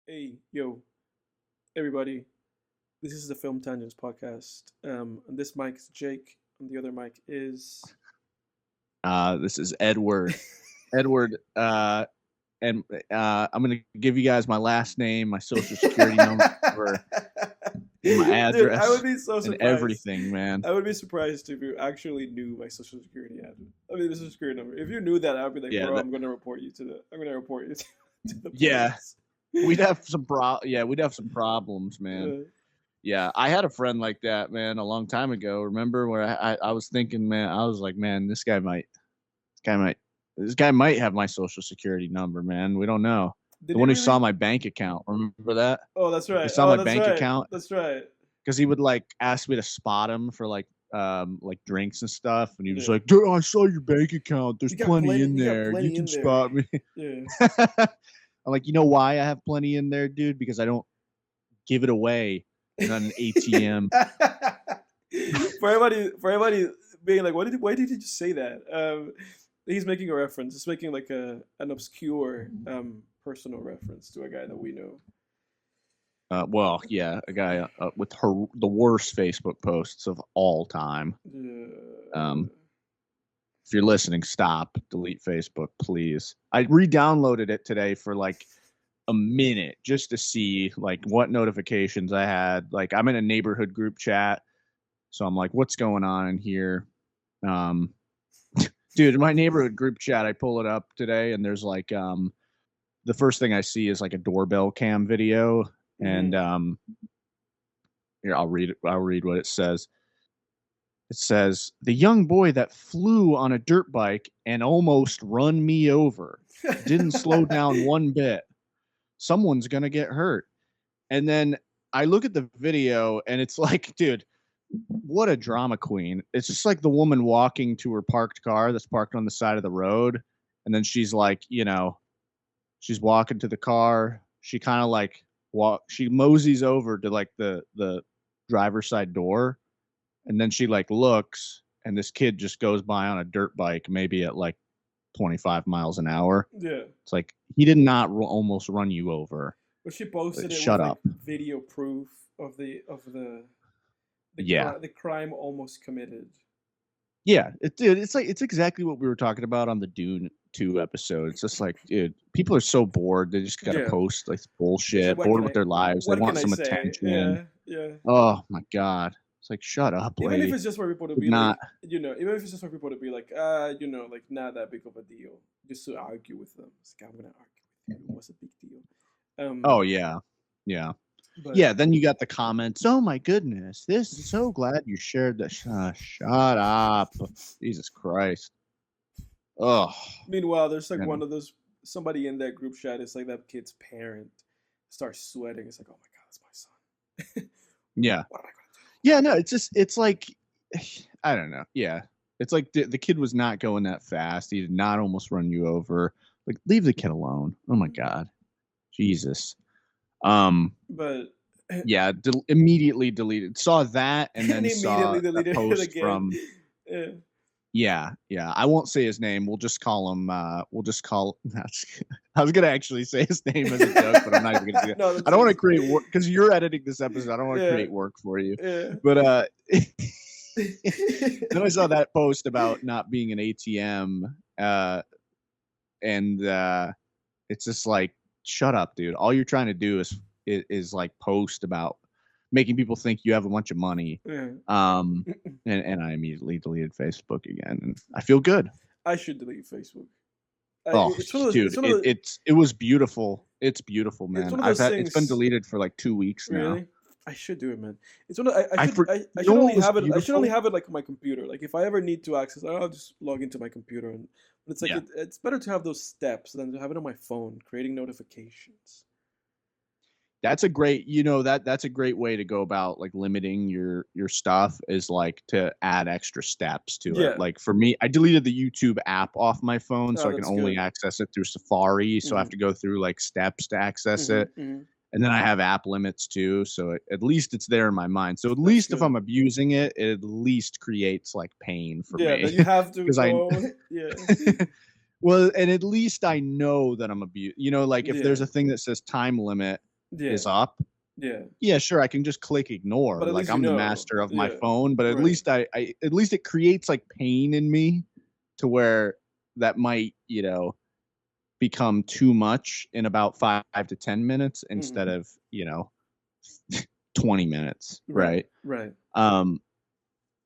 Hey, yo, everybody. This is the Film Tangents podcast. On this mic is Jake, and the other mic is. This is Edward. Edward, and I'm gonna give you guys my last name, my social security number, and my Dude, I would address, be so and surprised. everything, man. I would be surprised if you actually knew my social security address. I mean, the social security number. If you knew that, I'd be like, Yeah, bro, I'm gonna report you to the. I'm gonna report you to the yeah, police. we'd have some problems, man. Uh, Yeah, I had a friend like that, man, a long time ago. Remember where I was thinking, man, I was like, man, guy might, this guy might have my social security number, man. We don't know. did The he one who saw really? my bank account, remember that? Oh, that's He right. saw Oh, my that's bank right. account That's right. because he would like ask me to spot him for like drinks and stuff, and he was Yeah. like, "Dude, I saw your bank account. There's You got plenty plenty. in You got there. You plenty can in there. spot me." Yeah. I'm like, you know why I have plenty in there, dude? Because I don't give it away on an ATM. For everybody being like, why did he just say that? He's making a reference. He's making like an obscure personal reference to a guy that we know. Well, yeah, a guy with the worst Facebook posts of all time. Uh, If you're listening, stop, delete Facebook, please. I re-downloaded it today for like a minute just to see like what notifications I had. Like I'm in a neighborhood group chat, so I'm like, what's going on in here? Um, dude, in my neighborhood group chat, I pull it up today, and there's like the first thing I see is like a doorbell cam video, and mhm. here I'll read it. I'll read what it says. It says, "The young boy that flew on a dirt bike and almost run me over. Didn't slow down one bit. Someone's going to get hurt." And then I look at the video and it's like, dude, what a drama queen. It's just like the woman walking to her parked car that's parked on the side of the road. And then she's like, she's walking to the car. She kind of like she moseys over to like the driver's side door, and then she like looks, and this kid just goes by on a dirt bike, maybe at like 25 miles an hour. Yeah. It's like he did not almost run you over. But she posted it Shut with like up. video proof of Yeah, the crime almost committed. yeah, dude, it's exactly what we were talking about on the Dune 2 episode. It's just like, dude, people are so bored. They just gotta Yeah. post like It's like bullshit, bored with their lives. They what can want I some say? attention. Yeah, yeah. Oh my god. It's like, shut up, Even if lady. it's just for people to Did be like, not. even if it's just for people to be like, like not that big of a deal, just to argue with them. It's like, I'm gonna argue with you. What's a big deal? Oh yeah. Yeah. But Yeah, then you got the comments. Oh my goodness, this is so glad you shared that. Shut up, Jesus Christ. Oh, meanwhile, there's like one and of those somebody in that group chat. It's like that kid's parent starts sweating. It's like, oh my god, that's my son. yeah, What am I gonna yeah. No, it's like I don't know. Yeah, it's like the kid was not going that fast. He did not almost run you over. Like, leave the kid alone. Oh my God, Jesus. do? But Yeah, immediately deleted. Saw that, and and then saw immediately a deleted it post again. from. Yeah. Yeah, yeah. I won't say his name. We'll just call him. We'll just call. I was gonna actually say his name as a joke, but I'm not even gonna do that. No, I don't want to create work because you're editing this episode. I don't want to yeah, create work for you. yeah. But then I saw that post about not being an ATM, and it's just like, shut up, dude. All you're trying to do is like post about making people think you have a bunch of money. Yeah. And I immediately deleted Facebook again, and I feel good. I should delete Facebook. Oh, It's one of those. dude, It's one of those, it was beautiful. It's beautiful, it's man. one of those It's been things. deleted for like 2 weeks now. Really, I should do it, man. It's one of I I should for I You should know only what was have it. I should only beautiful? have it like on my computer. Like if I ever need to access, I'll just log into my computer. And but it's like Yeah. it's better to have those steps than to have it on my phone, creating notifications. That's a great, that's a great way to go about like limiting your stuff, is like to add extra steps to it. Yeah. Like for me, I deleted the YouTube app off my phone, so Oh, I can that's only good. access it through Safari. So I have Hmm. to go through like steps to access Hmm. it. Hmm. And then I have app limits too, so at least it's there in my mind. So at That's least if good. I'm abusing it, it at least creates like pain for Yeah, me that you have to because I go. Yeah, well, and at least I know that I'm like if yeah, there's a thing that says time limit, Yeah. is up, Yeah. yeah, sure, I can just click ignore. But at Like least you I'm the know. master of my Yeah. phone, but at Right. least I at least it creates like pain in me to where that might, become too much in about 5 to 10 minutes instead of, 20 minutes, Right. right? Right. Um,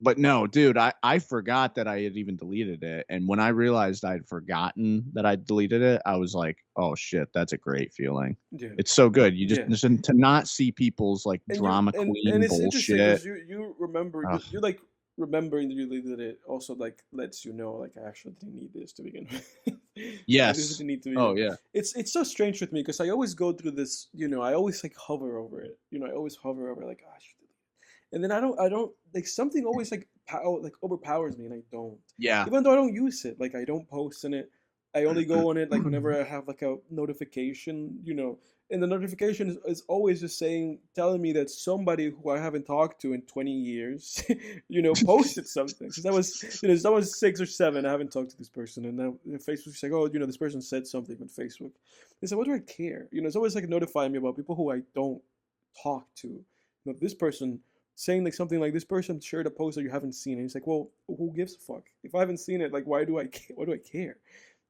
but no, dude, I forgot that I had even deleted it. And when I realized I'd forgotten that I deleted it, I was like, oh shit, that's a great feeling. Yeah. It's so good. You Yeah. just to not see people's like And drama queen it's interesting bullshit. because you remember Ugh. you like remembering that you deleted it also like lets you know like I actually didn't need this to begin with. Like, this Yes. didn't need to be Oh there. yeah. It's so strange with me because I always go through this, I always like hover over it. I always hover over like, oh, I should delete it. And then I don't like something always like like overpowers me and I don't. Yeah. Even though I don't use it, like I don't post in it. I only go on it like whenever I have like a notification, and the notification is always just telling me that somebody who I haven't talked to in 20 years, posted something. Because that was 6 or 7. I haven't talked to this person, and now Facebook's like, oh, this person said something on Facebook. It's like, what do I care? It's always like notifying me about people who I don't talk to. This person saying like something like this person shared a post that you haven't seen, and it's like, well, who gives a fuck? If I haven't seen it, like, why do I care? Why do I care?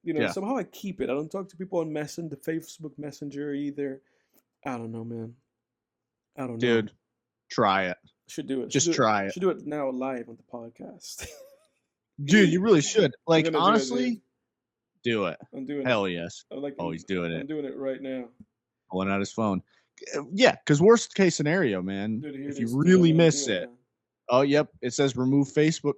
Yeah. Somehow I keep it. I don't talk to people on the Facebook Messenger either. I don't know, man. I don't know. Dude, try it. Should do it. Just try it. Should do it now live on the podcast. Dude, you really should. Like, honestly, do do it. I'm doing Hell it. yes. Like, Oh, he's doing I'm it. doing it right now. Pulling out his phone. Yeah, because worst case scenario, man. Dude, if you really miss it. Oh, yep. It says remove Facebook ?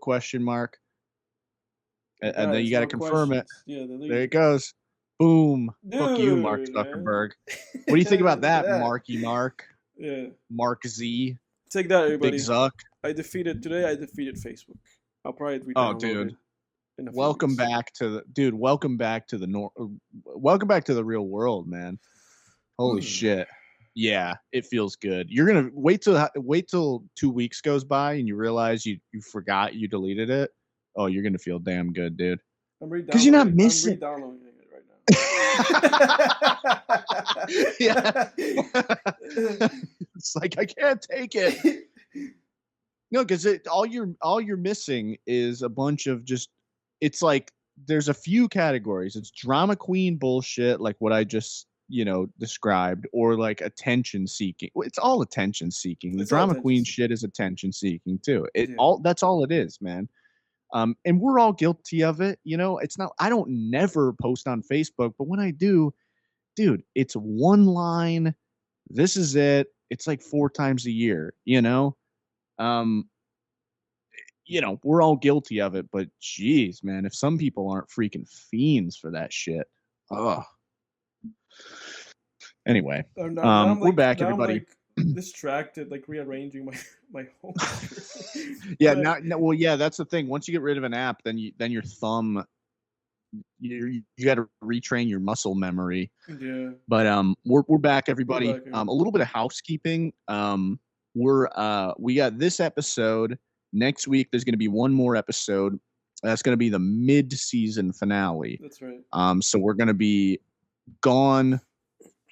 And then you got to confirm it. Yeah, there it goes. Boom. Dude, Fuck you, Mark Zuckerberg. What do you think about that, Marky Mark? Yeah. Mark Z. Take that, everybody. Big Zuck. I defeated Facebook. I'll probably re-download Oh, dude. it. Welcome back to the welcome back to the real world, man. Holy shit. Yeah, it feels good. You're gonna wait till 2 weeks goes by and you realize you forgot you deleted it. Oh, you're gonna feel damn good, dude. Because you're not missing. I'm re-downloading it right now. Yeah. It's like I can't take it. No, because all you're missing is a bunch of just. It's like there's a few categories. It's drama queen bullshit, like what I just described, or like attention seeking. It's all attention seeking. The drama queen shit is attention seeking too. That's all it is, man. And we're all guilty of it. It's not. I don't never post on Facebook, but when I do, dude, it's one line. This is it. It's like 4 times a year. We're all guilty of it, but geez, man, if some people aren't freaking fiends for that shit. Ugh. Anyway, we're back, everybody. Distracted, like rearranging my home. Yeah, well, yeah, that's the thing. Once you get rid of an app, then your thumb, you got to retrain your muscle memory. Yeah. But we're back, everybody. A little bit of housekeeping. We got this episode. Next week, there's going to be one more episode. That's going to be the mid-season finale. That's right. So we're going to be gone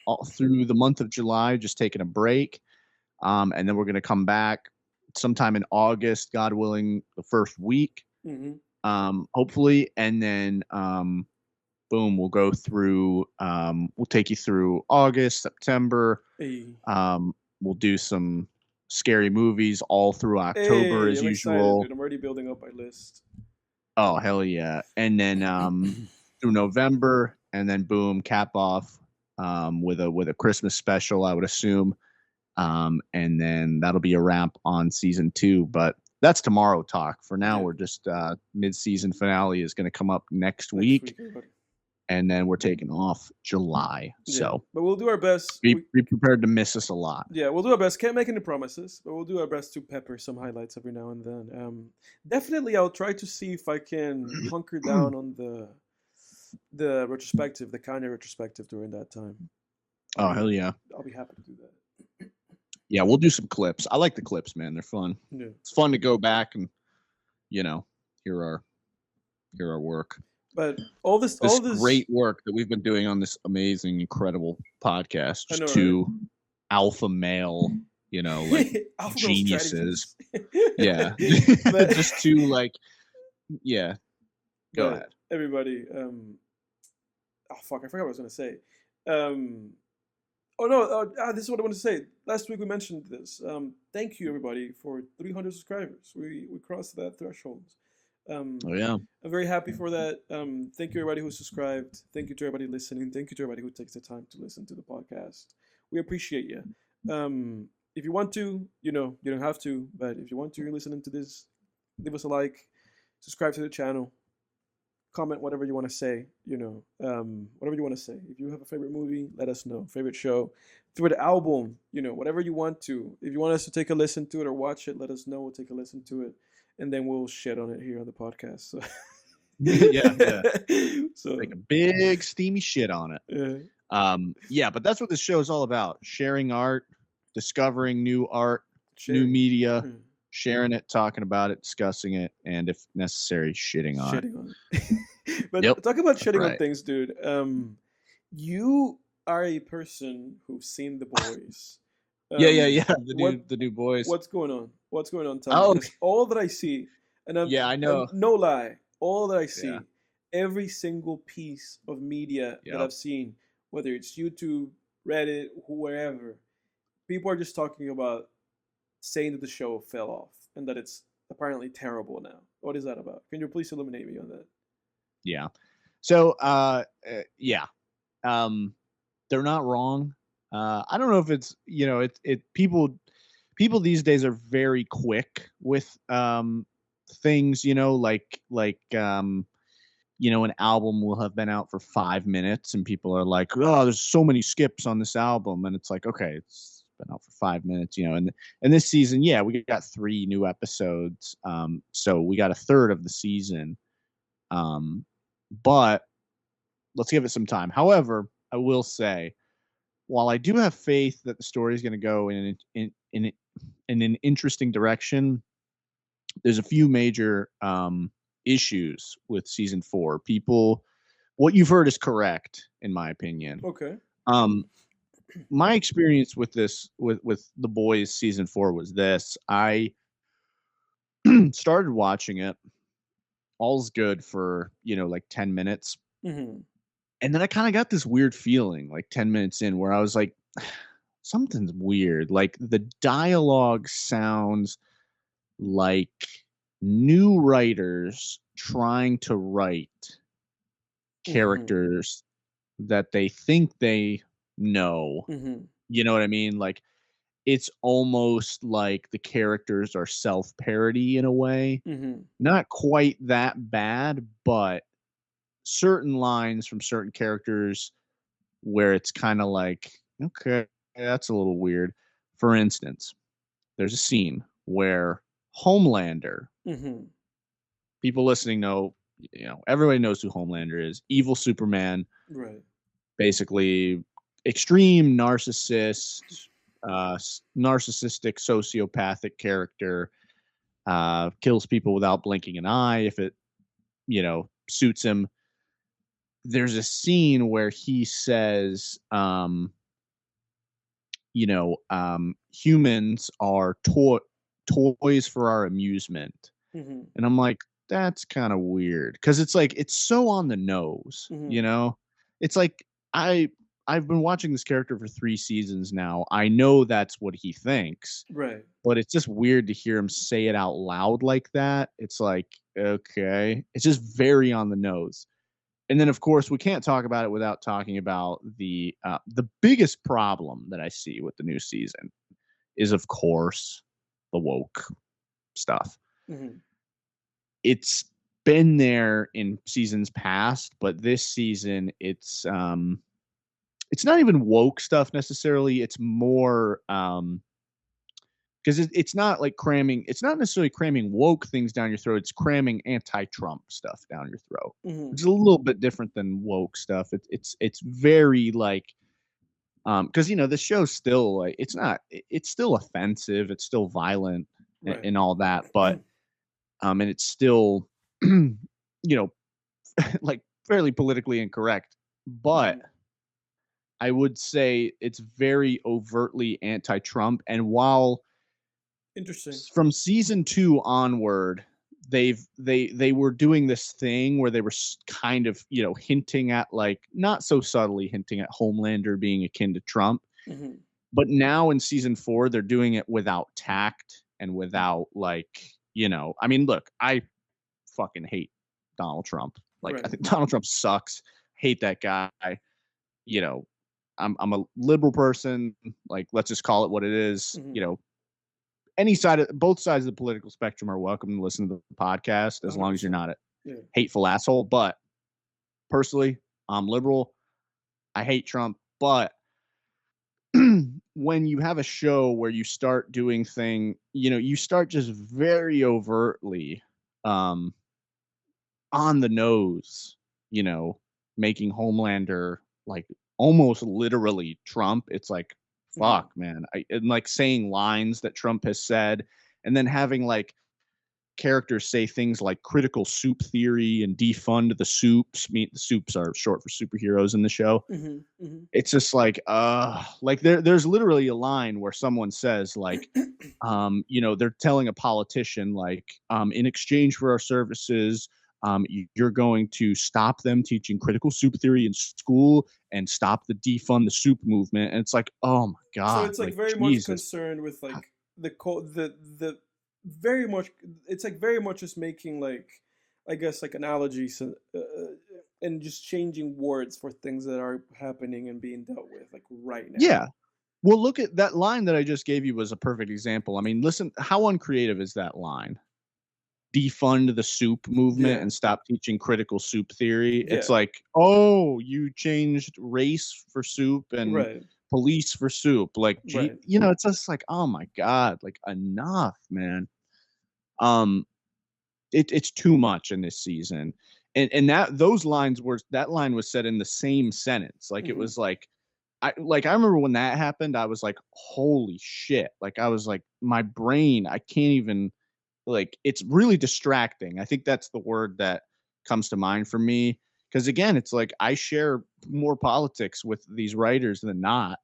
all through the month of July, just taking a break. And then we're going to come back sometime in August, God willing, the first week, hopefully. And then, boom, we'll go through, we'll take you through August, September. Hey. We'll do some scary movies all through October as usual. Excited, dude. I'm already building up my list. Oh, hell yeah. And then through November, and then boom, cap off with a Christmas special, I would assume. And then that'll be a wrap on season 2. But that's tomorrow talk. For now, we're just mid-season finale is going to come up next week. And then we're taking off July. Yeah. So, but we'll do our best. Be prepared to miss us a lot. Yeah, we'll do our best. Can't make any promises, but we'll do our best to pepper some highlights every now and then. Definitely, I'll try to see if I can hunker down on the retrospective, the Kanye retrospective during that time. Oh, hell yeah! I'll be happy to do that. Yeah, we'll do some clips. I like the clips, man. They're fun. Yeah. It's fun to go back and hear our work. But all this great work that we've been doing on this amazing, incredible podcast. I know, right? alpha male, like Alpha male geniuses. strategies. Yeah. but Just to like, yeah, go but ahead. everybody, oh fuck, I forgot what I was gonna say. Um, oh no, this is what I want to say. Last week we mentioned this. Thank you everybody for 300 subscribers. We crossed that threshold. Um, Oh, yeah. I'm very happy for that. Thank you everybody who subscribed. Thank you to everybody listening. Thank you to everybody who takes the time to listen to the podcast. We appreciate you. If you want to, you don't have to, but if you want to, you're listening to this, leave us a like, subscribe to the channel, comment whatever you want to say. Whatever you want to say. If you have a favorite movie, let us know. Favorite show, favorite album, whatever you want to. If you want us to take a listen to it or watch it, let us know. We'll take a listen to it, and then we'll shit on it here on the podcast. So. Yeah. So Like a big steamy shit on it. yeah, But that's what this show is all about: sharing art, discovering new art, new sharing, media, sharing it, talking about it, discussing it, and if necessary, shitting on it. shitting on it. But Yep. talk about shitting on Right. things, dude. You are a person who's seen The Boys. Yeah. What The new boys. what's going on? What's going on? Tell me, Oh, because all that I see, and yeah, I know. no lie, all that I Yeah. see, every single piece of media that Yep. I've seen, whether it's YouTube, Reddit, wherever, people are just talking about saying that the show fell off and that it's apparently terrible now. What is that about? Can you please illuminate me on that? Yeah. So, yeah. They're not wrong. I don't know if it's people these days are very quick with things, an album will have been out for 5 minutes and people are like, oh, there's so many skips on this album, and it's like, okay, it's been out for 5 minutes, and this season, yeah, we got 3 new episodes, so we got a third of the season, but let's give it some time. However, I will say, while I do have faith that the story is going to go in an interesting direction, there's a few major issues with season 4. People, what you've heard is correct, in my opinion. Okay. My experience with this, with The Boys season 4 was this: I started watching it. All's good for like 10 minutes. Mm-hmm. And then I kind of got this weird feeling like 10 minutes in where I was like, something's weird. Like the dialogue sounds like new writers trying to write Mm-hmm. characters that they think they know. Mm-hmm. You know what I mean? Like it's almost like the characters are self-parody in a way. Mm-hmm. Not quite that bad, but certain lines from certain characters where it's kind of like, okay, that's a little weird. For instance, there's a scene where Homelander, Mm-hmm. people listening know, everybody knows who Homelander is. Evil Superman, Right. basically extreme narcissist, narcissistic sociopathic character, kills people without blinking an eye if it, suits him. There's a scene where he says, humans are toys for our amusement. Mm-hmm. And I'm like, that's kind of weird because it's like it's so on the nose, Mm-hmm. It's like I've been watching this character for 3 seasons now. I know that's what he thinks, Right. but it's just weird to hear him say it out loud like that. It's like, okay, it's just very on the nose. And then, of course, we can't talk about it without talking about the biggest problem that I see with the new season is, of course, the woke stuff. Mm-hmm. It's been there in seasons past, but this season it's not even woke stuff necessarily. It's more because it's not like cramming. It's not necessarily cramming woke things down your throat. It's cramming anti-Trump stuff down your throat. Mm-hmm. It's a little bit different than woke stuff. It's very like because the show's still like it's still offensive. It's still violent Right. and all that, but and it's still like fairly politically incorrect, but I would say it's very overtly anti-Trump. And while Interesting. from season 2 onward, they were doing this thing where they were kind of, hinting at, like, not so subtly hinting at Homelander being akin to Trump. Hmm. But now in season 4, they're doing it without tact and without, like, I mean, look, I fucking hate Donald Trump. Like, I Right. think Donald Trump sucks. Hate that guy. You know, I'm a liberal person. Like, let's just call it what it is. Hmm. Both sides of the political spectrum are welcome to listen to the podcast as long as you're 100%. not a Yeah. hateful asshole. But personally, I'm liberal. I hate Trump, but when you have a show where you start doing you start just very overtly um on the nose, making Homelander like almost literally Trump. It's like, Hmm. fuck, man. And like saying lines that Trump has said, and then having like characters say things like critical soup theory and defund the soups. The soups are short for superheroes in the show. Hmm. Hmm. It's just like there's literally a line where someone says like, they're telling a politician like, in exchange for our services, you're going to stop them teaching critical soup theory in school and stop the defund the soup movement. And it's like, oh my So god, it's like like very much Jesus. concerned with like the very much, it's like very much just making like, I guess, like analogies, and just changing words for things that are happening and being dealt with like right now. Yeah. Well, look at that line that I just gave you was a perfect example. I mean, listen, how uncreative is that line? Defund the soup movement Yeah. and stop teaching critical soup theory. It's Yeah. like, oh, you changed race for soup and Right. police for soup. Like, Right. it's just like, oh my god, like enough, man. Um, it's too much in this season, and that line was said in the same sentence. Like, it Hmm. was like, I remember when that happened, I was like, holy shit! Like, I was like, my brain, I can't even, like, it's really distracting. I think that's the word that comes to mind for me. Because again, it's like I share more politics with these writers than not.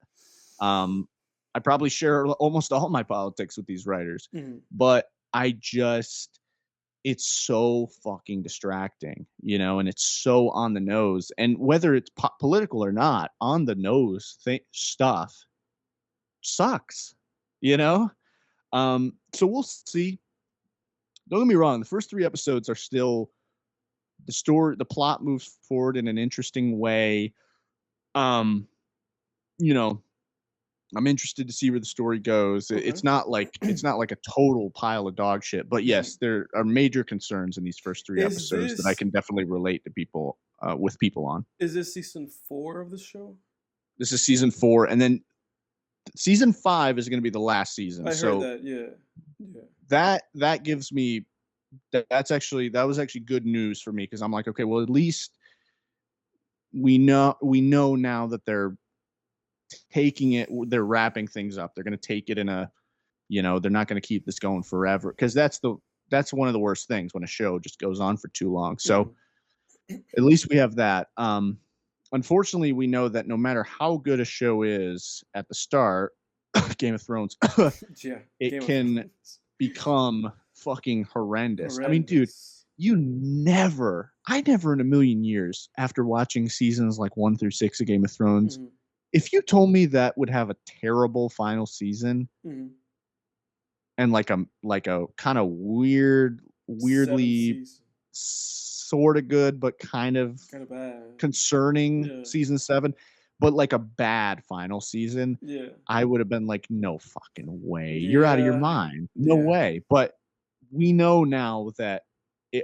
I probably share almost all my politics with these writers, Hmm. but it's so fucking distracting, and it's so on the nose. And whether it's political or not, on the nose stuff sucks, you know? So we'll see. Don't get me wrong, the first 3 episodes are still the plot moves forward in an interesting way. Um, you know, I'm interested to see where the story goes. Okay. It's not like a total pile of dog shit, but Hmm. yes, there are major concerns in these first 3 Is episodes that I this can definitely relate to people with people on. is this season 4 of the show? This is season 4, and then season 5 is going to be the last season. I heard So that. Yeah. Yeah. that gives me that was actually good news for me, because I'm like, okay, well, at least we know now that they're wrapping things up. They're going to take it in a, they're not going to keep this going forever, because that's one of the worst things when a show just goes on for too long. So Hmm. at least we have that. Unfortunately, we know that no matter how good a show is at the start, Game of Thrones, Yeah. it Game of can Thrones. become fucking horrendous. I mean, dude, Horrendous. I never in a million years, after watching seasons like 1 through 6 of Game of Thrones, Hmm. if you told me that would have a terrible final season Hmm. and like a kind of Seventh weirdly season. sort of good but kind of Kind of bad. concerning Yeah. season 7, but like a bad final season, Yeah. I would have been like, no fucking way. You're out of your Yeah. mind. No Yeah. way. But we know now that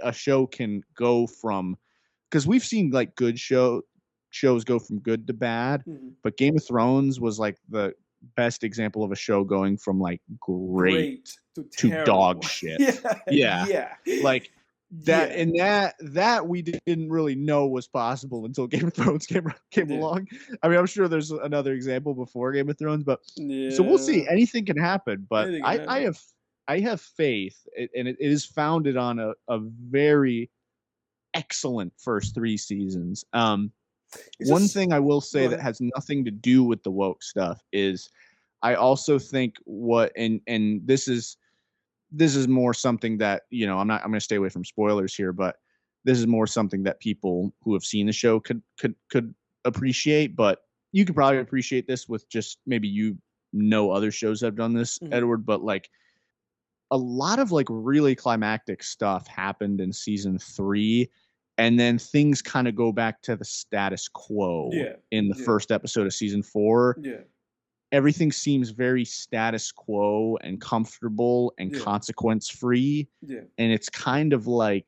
a show can go from, because we've seen like shows go from good to bad, Hmm. but Game of Thrones was like the best example of a show going from like great Great to to dog terrible. shit. Yeah. Yeah. Yeah. Like that, Yeah. and that we didn't really know was possible until Game of Thrones came Yeah. along. I mean, I'm sure there's another example before Game of Thrones, but so we'll see. Yeah. Anything can happen, but Anything can I happen. have faith, and it is founded on a very excellent first 3 seasons. It's One just thing I will go say that ahead. has nothing to do with the woke stuff is I also think what and this is more something that, I'm going to stay away from spoilers here, but this is more something that people who have seen the show could appreciate, but you could probably appreciate this with just maybe other shows have done this, Mhm. Edward, but like a lot of like really climactic stuff happened in season 3, and then things kind of go back to the status quo Yeah, in the yeah, first episode of season 4. yeah, Everything seems very status quo and comfortable and yeah, consequence free, yeah. and it's kind of like,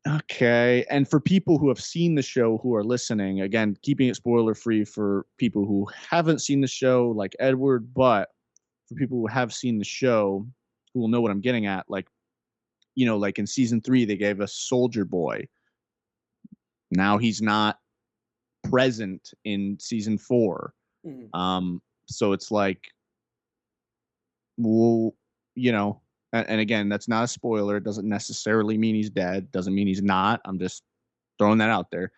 okay. And for people who have seen the show who are listening, again, keeping it spoiler free for people who haven't seen the show like Edward, but for people who have seen the show who will know what I'm getting at, like, like in season 3 they gave us Soldier Boy. Now he's not present in season 4. Mhm. So it's like, well, and again, that's not a spoiler. It doesn't necessarily mean he's dead. Doesn't mean he's not. I'm just throwing that out there.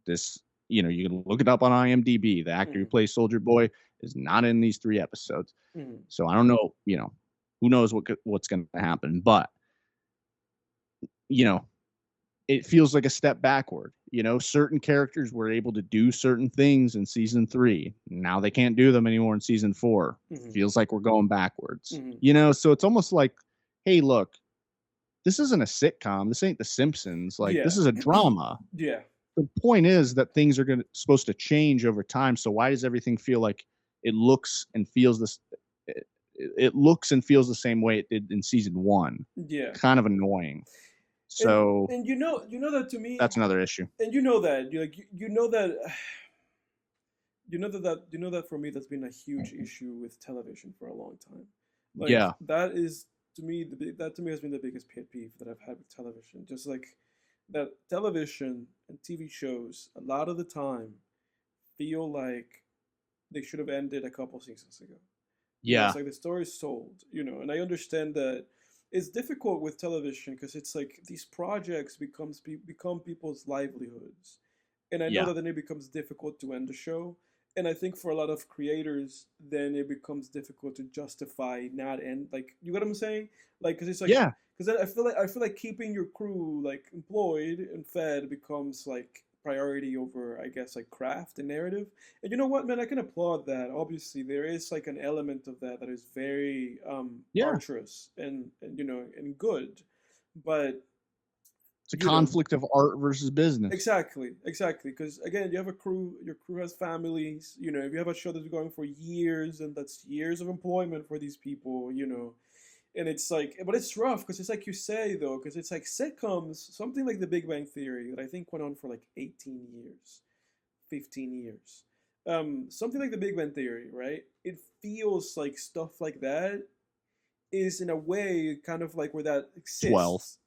This, you can look it up on IMDb. The actor who Mhm. plays Soldier Boy is not in these 3 episodes. Mhm. So I don't know, who knows what's going to happen, but you know, it feels like a step backward. Certain characters were able to do certain things in season 3. Now they can't do them anymore in season 4. Mhm. Feels like we're going backwards. Mhm. So it's almost like, hey, look, this isn't a sitcom. This ain't The Simpsons. Like, this Yeah. is a drama. Yeah. The point is that things are supposed to change over time. So why does everything feel like it looks and feels this? It looks and feels the same way it did in season 1. Yeah. Kind of annoying. And So you know that to me, that's another issue. and you know that you know that you know that for me that's been a huge issue with television for a long time. Like Yeah. that is to me that to me has been the biggest pet peeve that I've had with television. Just like that television and TV shows a lot of the time feel like they should have ended a couple seasons ago. It's Yeah. like the story's sold, and I understand that it's difficult with television because it's like these projects become people's livelihoods, and I know Yeah. that then it becomes difficult to end the show, and I think for a lot of creators, then it becomes difficult to justify not end, like, you get what I'm saying, like, because it's like, Yeah. because I feel like keeping your crew like employed and fed becomes like priority over, I guess, like craft and narrative. And you know what, man? I can applaud that. Obviously, there is like an element of that that is very Yeah. arduous and good, but It's a you know, conflict of art versus business. exactly. Because again, you have a crew. Your crew has families. If you have a show that's going for years, and that's years of employment for these people. And it's like, but it's rough because it's like you say though, because it's like sitcoms, something like The Big Bang Theory that I think went on for like 18 years, 15 years. Something like The Big Bang Theory, right? It feels like stuff like that is in a way kind of like where that 12. exists.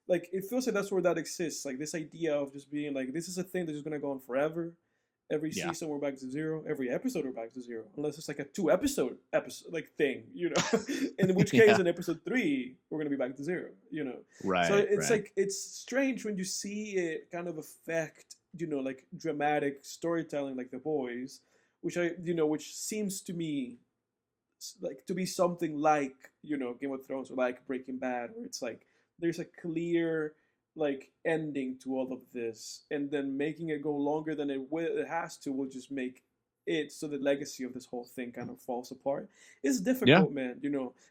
Like it feels like that's where that exists. Like this idea of just being like, this is a thing that's just gonna go on forever. Every Yeah. season we're back to zero. Every episode we're back to zero, unless it's like a two episode like thing. In which case, Yeah. in episode 3, we're gonna be back to zero. So Right. it's Right. like it's strange when you see it kind of affect, like dramatic storytelling, like The Boys, which seems to me like to be something like Game of Thrones or like Breaking Bad, where it's like there's a clear like ending to all of this, and then making it go longer than it has to will just make it so the legacy of this whole thing kind of falls apart. It's Yeah. difficult, man.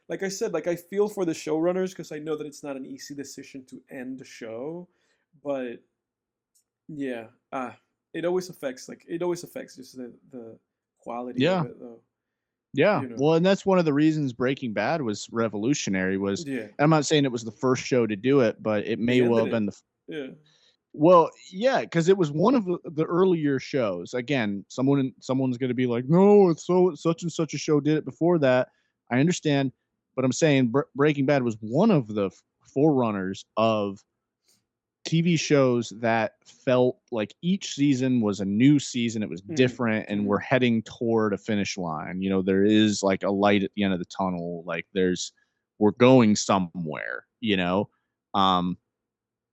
Like I said, like I feel for the showrunners because I know that it's not an easy decision to end the show, but yeah, it always affects just the quality of Yeah. it though. Yeah. You know. Well, and that's one of the reasons Breaking Bad was revolutionary was, Yeah. I'm not saying it was the first show to do it, but it may They well ended have been it. the Yeah. well, yeah, because it was one of the earlier shows. Again, someone's going to be like, "No, it's such and such a show did it before that." I understand, but I'm saying Breaking Bad was one of the forerunners of TV shows that felt like each season was a new season. It was Mm-hmm. different, and Mm-hmm. we're heading toward a finish line. There is like a light at the end of the tunnel. Like we're going somewhere. Um,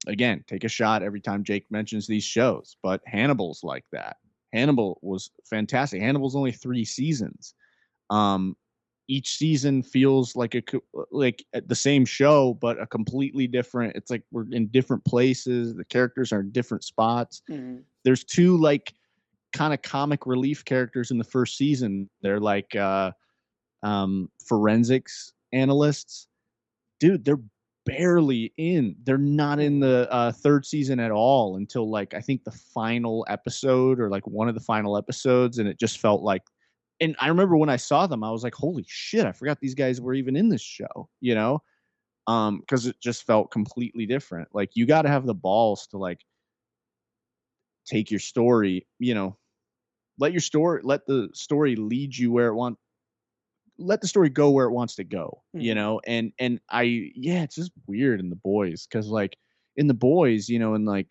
again, take a shot every time Jake mentions these shows, but Hannibal's like that. Hannibal was fantastic. Hannibal's only 3 seasons. Um, each season feels like like the same show, but a completely different. It's like we're in different places. The characters are in different spots. Mhm. There's 2 like kind of comic relief characters in the first season. They're like forensics analysts. Dude, they're barely in. They're not in Mhm. the 3rd season at all until like I think the final episode or like one of the final episodes, and it just felt like. And I remember when I saw them, I was like, "Holy shit! I forgot these guys were even in this show." You know, because it just felt completely different. Like you got to have the balls to like take your story. You know, let the story lead you where it wants let the story go where it wants to go, you Mhm. know? And I yeah, it's just weird in The Boys because like in The Boys, you know, and like,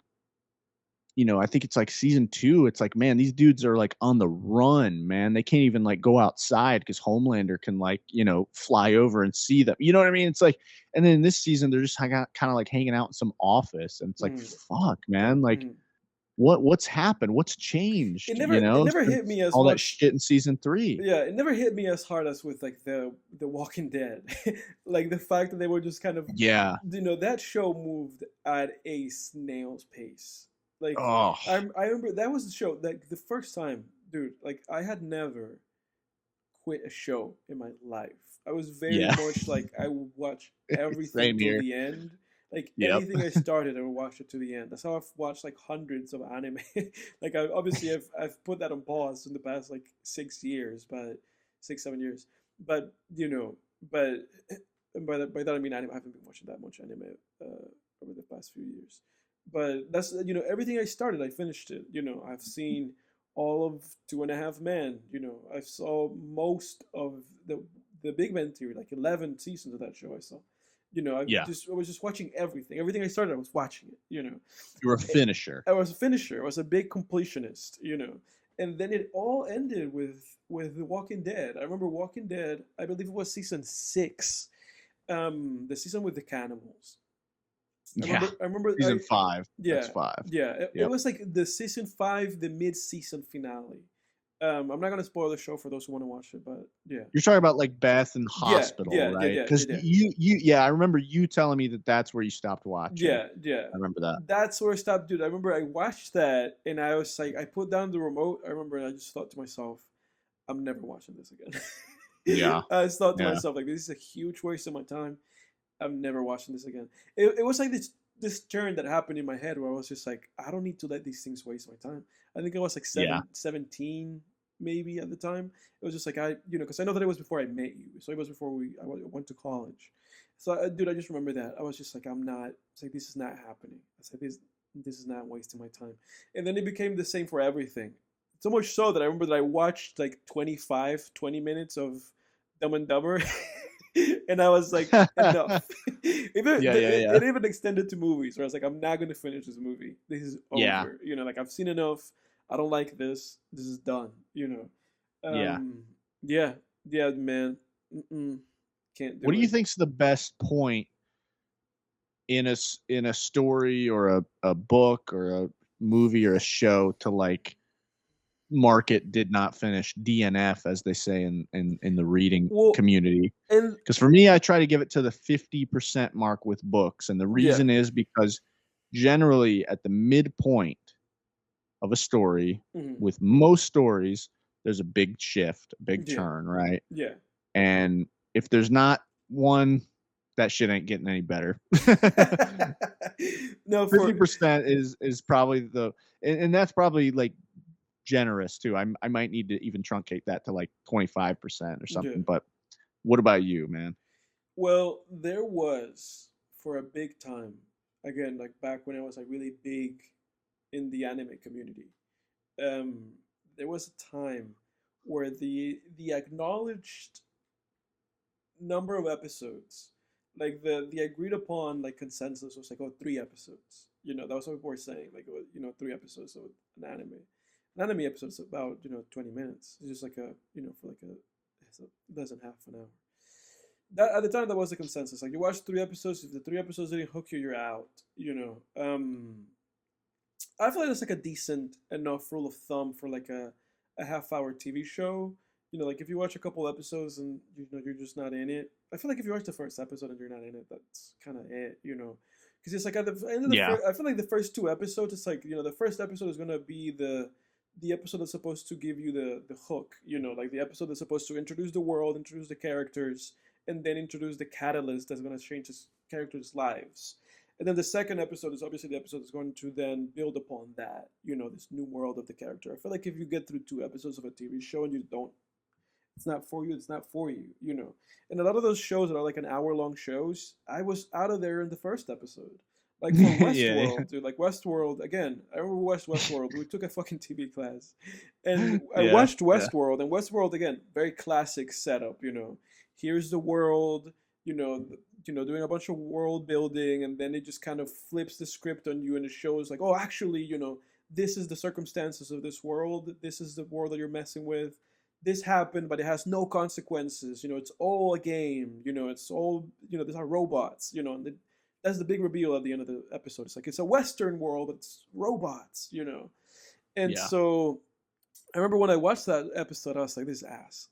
you know, I think it's like season 2, it's like, man, these dudes are like on the run, man. They can't even like go outside because Homelander can like, you know, fly over and see them. You know what I mean? It's like, and then in this season, they're just kind of like hanging out in some office, and it's like, Mhm. fuck, man, like Mhm. what's happened? What's It changed? never You it know, never hit since me as all that much. shit in season 3. Yeah, it never hit me as hard as with like the Walking Dead. Like the fact that they were just kind of, Yeah. that show moved at a snail's pace. Like Oh, I remember that was the show, like the first time, dude, like I had never quit a show in my life. I was very yeah. much like I would watch everything Same till here. the end. Like Yep. anything I started, I would watch it to the end. That's how I've watched like hundreds of anime. Like I've put that on pause in the past like 6 years, but 6 7 years. But but by that I mean anime. I haven't been watching that much anime over the past few years. But that's everything I started, I finished it. I've seen all of Two and a Half Men. I saw most of the Big Bang Theory, like 11 seasons of that show. I saw. Yeah. I was just watching everything. Everything I started, I was watching it. You're a finisher. I was a finisher. I was a big completionist. And then it all ended with The Walking Dead. I remember Walking Dead. I believe it was season 6, the season with the cannibals. I Yeah. remember. I remember. Season 5. That's Yeah, 5. yeah. It Yep. was like the season 5, the mid-season finale. I'm not gonna spoil the show for those who want to watch it, but yeah, You're talking about like Beth and yeah, Hospital, yeah, yeah, right? yeah, Because yeah, yeah, I remember you telling me that that's where you stopped watching. yeah, yeah. I remember that. That's where I stopped, dude. I remember I watched that and I was like, I put down the remote. I remember and I just thought to myself, I'm never watching this again. Yeah. I just thought to Yeah. myself, like, this is a huge waste of my time. I'm never watching this again. It was like this turn that happened in my head where I was just like, I don't need to let these things waste my time. I think I was like Yeah. 17 maybe at the time. It was just like because I know that it was before I met you, so it was before went to college. So dude, I just remember that I was just like, I'm not. It's like this is not happening. It's like this is not wasting my time. And then it became the same for everything. So much so that I remember that I watched like 20 minutes of Dumb and Dumber. And I was like, enough. Yeah, yeah, yeah. It even extended to movies where I was like, I'm not going to finish this movie. This is Yeah. over. Like I've seen enough. I don't like this. This is done. Yeah. Yeah, yeah, man. Mm-mm. Can't What do do you it. think's the best point in a story or a book or a movie or a show to like market did not finish DNF, as they say in the reading Well, community? and Because for me, I try to give it to the 50% mark with books, and the yeah, reason is because generally at the midpoint of a story, mhm, with most stories, there's a big shift, a big yeah, turn, right? yeah. And if there's not one, that shit ain't getting any better. No, for 50% is probably and that's probably like generous too. I might need to even truncate that to like 25% or yeah. something. But what about you, man? Well, there was for a big time, again, like back when I was like really big in the anime community. Um, there was a time where the acknowledged number of episodes, like the agreed upon like consensus was like, oh, 3 episodes. That was what people were saying. Like, 3 episodes of an anime. An anime episode is about 20 minutes. It's just like for like it's less than half an hour. that at the time that was the consensus. Like you watch 3 episodes, if the 3 episodes didn't hook you, you're out. I feel like it's like a decent enough rule of thumb for like a half-hour TV show. Like if you watch a couple episodes and you're just not in it. I feel like if you watch the first episode and you're not in it, that's kind of it. Because it's like at the end of the Yeah. first, I feel like the first 2 episodes, it's like the first episode is gonna be the episode that's supposed to give you the hook. Like the episode that's supposed to introduce the world, introduce the characters, and then introduce the catalyst that's gonna change his characters' lives. And then the second episode is obviously the episode that's going to then build upon that, this new world of the character. I feel like if you get through 2 episodes of a TV show and you don't, it's not for you, it's not for you. And a lot of those shows that are like an hour long shows, I was out of there in the first episode. Like for Yeah. Westworld, dude, like Westworld, again, I remember Westworld, we took a fucking TV class. And I Yeah. watched Westworld, and Westworld, again, very classic setup. Here's the world, you know, doing a bunch of world building, and then it just kind of flips the script on you, and it shows like, oh, actually, this is the circumstances of this world. This is the world that you're messing with. This happened, but it has no consequences. It's all a game. It's all, these are robots. And that's the big reveal at the end of the episode. It's like it's a Western world, but it's robots. And Yeah. so I remember when I watched that episode, I was like, "This is ass."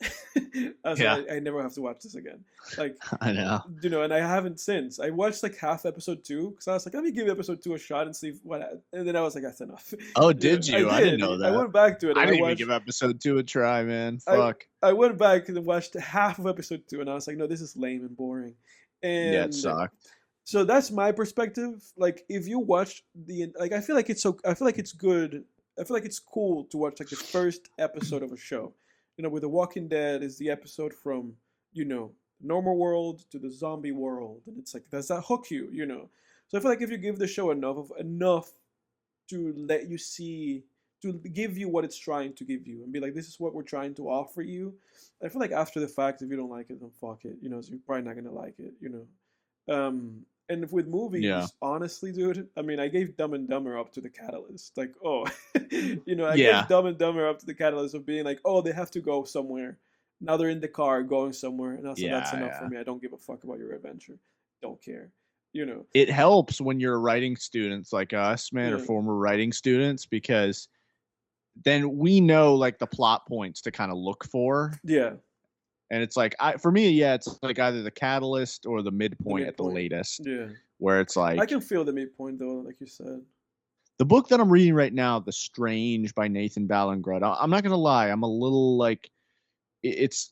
I was like, I never have to watch this again. Like, I know. and I haven't since. I watched like half episode 2 because I was like, "Let me give episode 2 a shot and see what." And then I was like, "That's enough." Oh, did you? I didn't know I that. went back to it. I And didn't watched, even give episode 2 a try, man. Fuck. I went back and watched half of episode 2, and I was like, "No, this is lame and boring." Yeah, it And sucked. so that's my perspective. Like, if you watch I feel like I feel like it's good. I feel like it's cool to watch like the first episode of a show. With The Walking Dead is the episode from normal world to the zombie world, and it's like, does that hook you? So I feel like if you give the show enough to let you see, to give you what it's trying to give you, and be like, this is what we're trying to offer you. I feel like after the fact, if you don't like it, then fuck it. So you're probably not gonna like it. And if with Yeah. movies, honestly, dude, I mean, I gave Dumb and Dumber up to the catalyst. Like, oh, I Yeah. gave Dumb and Dumber up to the catalyst of being like, oh, they have to go somewhere. Now they're in the car going somewhere, and that's Yeah, enough for yeah. me. I don't give a fuck about your adventure. Don't care. It helps when you're writing students like us, man, or Yeah. former writing students, because then we know like the plot points to kind of look for. Yeah. And it's like, for me, yeah, it's like either the catalyst or the midpoint at the latest, Yeah. where it's like, I can feel the midpoint though, like you said. the book that I'm reading right now, The Strange by Nathan Ballingrud. I'm not gonna lie, I'm a little like, it's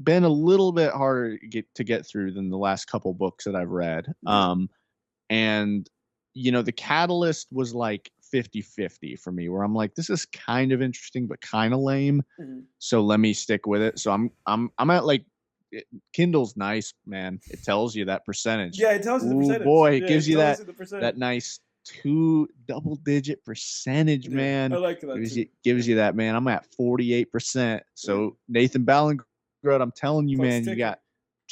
been a little bit harder to get through than the last couple books that I've read. Yeah. And the catalyst was like 50-50 for me, where I'm like, this is kind of interesting but kind of lame. Mm-hmm. So let me stick with it. So I'm at like, Kindle's nice, man. It tells you that percentage. Yeah, it tells you the percentage. Boy, Yeah, it gives you tells that that nice 2 double-digit percentage, man. I like that. Gives you that, man. I'm at 48%. So Nathan Ballingrud, I'm telling you, man, you got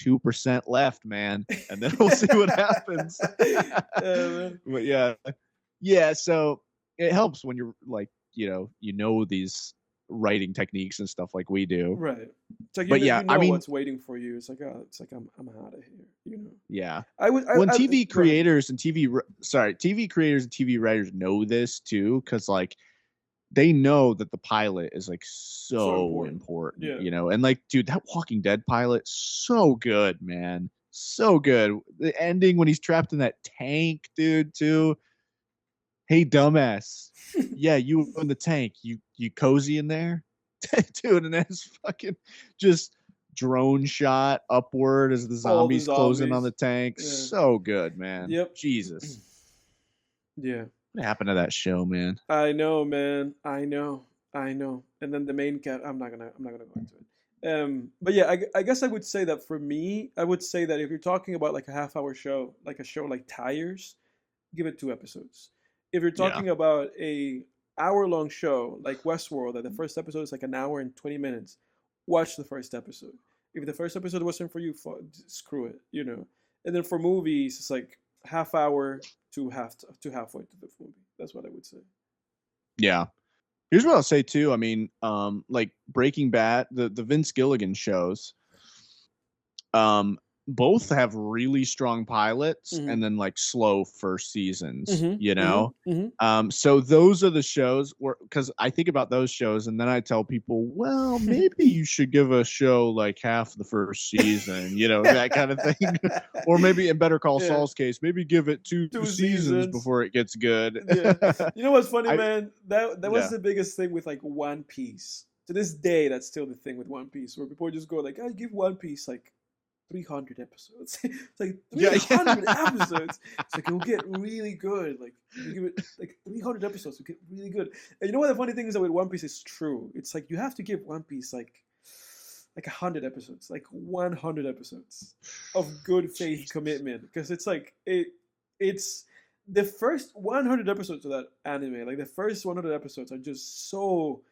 2% left, man, and then we'll see what happens. But yeah. So it helps when you're like, these writing techniques and stuff like we do. Right. It's like, but you know I mean, what's waiting for you. It's like, I'm out of here. Yeah. When TV creators and TV writers know this too, because like they know that the pilot is like so important. Yeah. And like, dude, that Walking Dead pilot, so good, man. So good. The ending when he's trapped in that tank, dude, too. Hey, dumbass. Yeah, you in the tank. You cozy in there? Dude, and then it's fucking just drone shot upward as the zombies closing on the tank. Yeah. So good, man. Yep. Jesus. Yeah. What happened to that show, man? I know, man. I know. And then the main cat. I'm not gonna go into it. But yeah, I guess I would say that for me, I would say that if you're talking about like a half-hour show, like a show like Tires, give it 2 episodes. If you're talking about a hour-long show like Westworld, that the first episode is like an hour and 20 minutes, watch the first episode. If the first episode wasn't for you, screw it, And then for movies, it's like half hour to halfway to the movie. That's what I would say. Yeah. Here's what I'll say, too. I mean, like Breaking Bad, the Vince Gilligan shows, both have really strong pilots Mhm. and then like slow first seasons, Mhm. you Mhm. know? Mhm. So those are the shows where, because I think about those shows and then I tell people, well, maybe you should give a show like half the first season, that kind of thing. Or maybe in Better Call Yeah. Saul's case, maybe give it two 2 seasons seasons. before it gets good. Yeah. You know what's funny, I man? That was Yeah. the biggest thing with like One Piece. To this day, that's still the thing with One Piece, where people just go like, "I give One Piece like 300 episodes." It's like Yeah, 300 yeah. episodes. It's like it'll get really good. Like you give it like 300 episodes, it'll get really good. And you know what the funny thing is that with One Piece is true. It's like you have to give One Piece like 100 episodes, like 100 episodes of good faith Jesus. commitment, because it's like it's the first 100 episodes of that anime, like the first 100 episodes are just so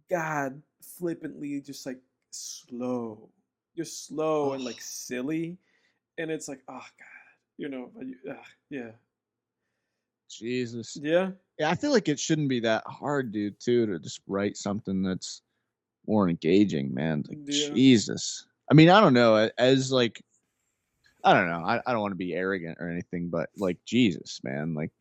god flippantly just like slow, just slow and Oh, like silly, and it's like, oh god, yeah, Jesus. yeah, Yeah, I feel like it shouldn't be that hard, dude, too, to just write something that's more engaging, man. Like, yeah, Jesus. I mean, I don't know. As like, I don't know. I don't want to be arrogant or anything, but like, Jesus, man. Like,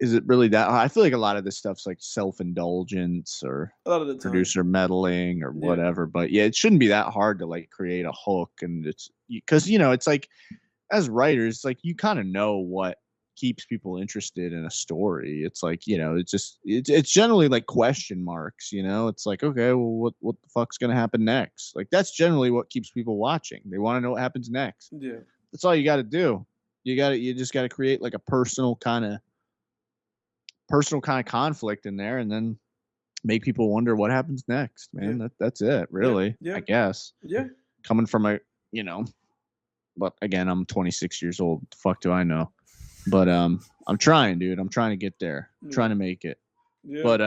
is it really that hard? I feel like a lot of this stuff's like self indulgence or a lot of the time, producer meddling or yeah, whatever. But yeah, it shouldn't be that hard to like create a hook. And it's because, it's like, as writers, like you kind of know what keeps people interested in a story. It's like, it's generally like question marks, it's like, okay, well, what the fuck's gonna happen next? Like that's generally what keeps people watching. They want to know what happens next. yeah, That's all you gotta do. You just gotta create like a personal kind of conflict in there and then make people wonder what happens next, yeah, man. That's it, yeah, really, yeah, I guess. yeah, Coming from you know, but again, I'm 26 years old. The fuck do I know? But I'm trying, dude. I'm trying to get there. yeah, Trying to make it. yeah, But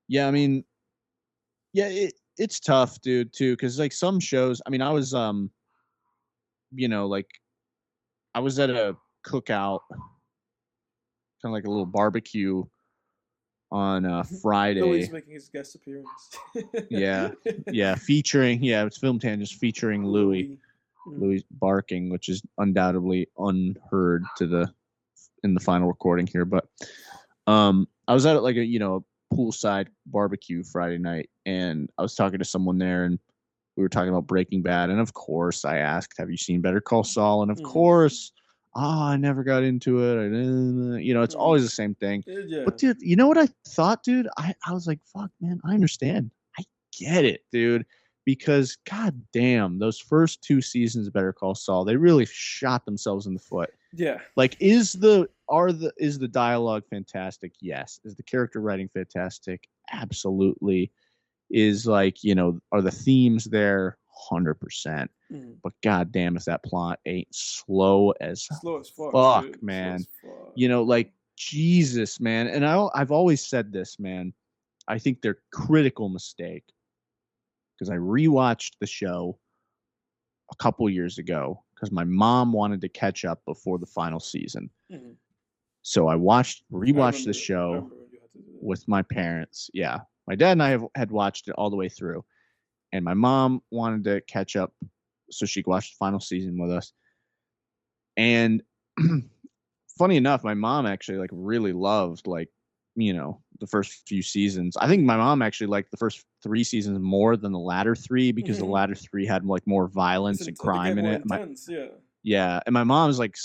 yeah, I mean, yeah, it's tough, dude, too, because like some shows, I mean, I was like I was at a cookout, kind of like a little barbecue on Louis Friday. making his guest appearance. Yeah, yeah, it's Film Tangents featuring Louis. Louis. Mm. Louis barking, which is undoubtedly unheard in the final recording here. But I was at like a poolside barbecue Friday night, and I was talking to someone there, and we were talking about Breaking Bad, and of course I asked, "Have you seen Better Call Saul?" And of Mm-hmm. course, I never got into it. It's Mm. always the same thing. Yeah. But dude, you know what I thought, dude? I was like, fuck, man, I understand. I get it, dude. Because god damn, those first two seasons of Better Call Saul, they really shot themselves in the foot. Yeah. Like, is the dialogue fantastic? Yes. Is the character writing fantastic? Absolutely. Is like, are the themes there? 100%. Mm. But god damn, if that plot ain't slow as Slow as fuck, fuck, dude. Slow man. as fuck. Like Jesus, man. And I've always said this, man. I think they're critical mistake because I rewatched the show a couple years ago because my mom wanted to catch up before the final season. Mm-hmm. So I I rewatched the remember. I show remember when you had to do that. with my parents. Yeah. My dad and I had watched it all the way through. And my mom wanted to catch up so she could watch the final season with us. And funny enough, my mom actually like really loved like, the first few seasons. I think my mom actually liked the first 3 seasons more than the latter 3 because the Mm-hmm. latter 3 had like more violence and They get crime in more it. intense. Yeah. Yeah, and my mom's like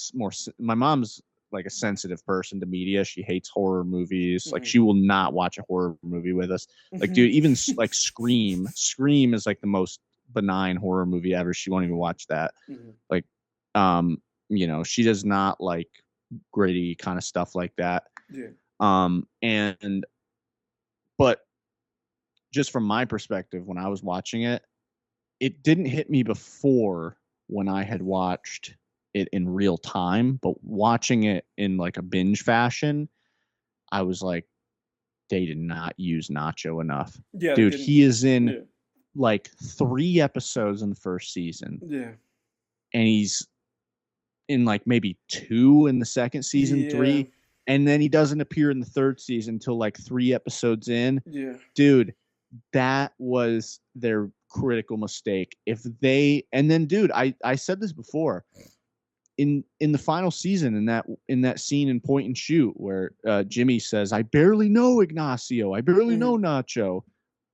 my mom's like a sensitive person to media. She hates horror movies. Like Mm-hmm. she will not watch a horror movie with us. Like Mm-hmm. dude, even like Scream is like the most benign horror movie ever. She won't even watch that. Mm-hmm. Like she does not like gritty kind of stuff like that. Yeah. And but just from my perspective when I was watching it, it didn't hit me before when I had watched it in real time, but watching it in like a binge fashion, I was like, they did not use Nacho enough. Yeah. They Dude, didn't. he is in Yeah. like 3 episodes in the first season, Yeah. and he's in like maybe 2 in the second season, Yeah. 3, and then he doesn't appear in the third season until like 3 episodes in. Yeah. Dude, that was their critical mistake if they. And then, dude, I said this before. In the final season, in that scene in Point and Shoot where Jimmy says, "I barely know Ignacio, I barely know Nacho,"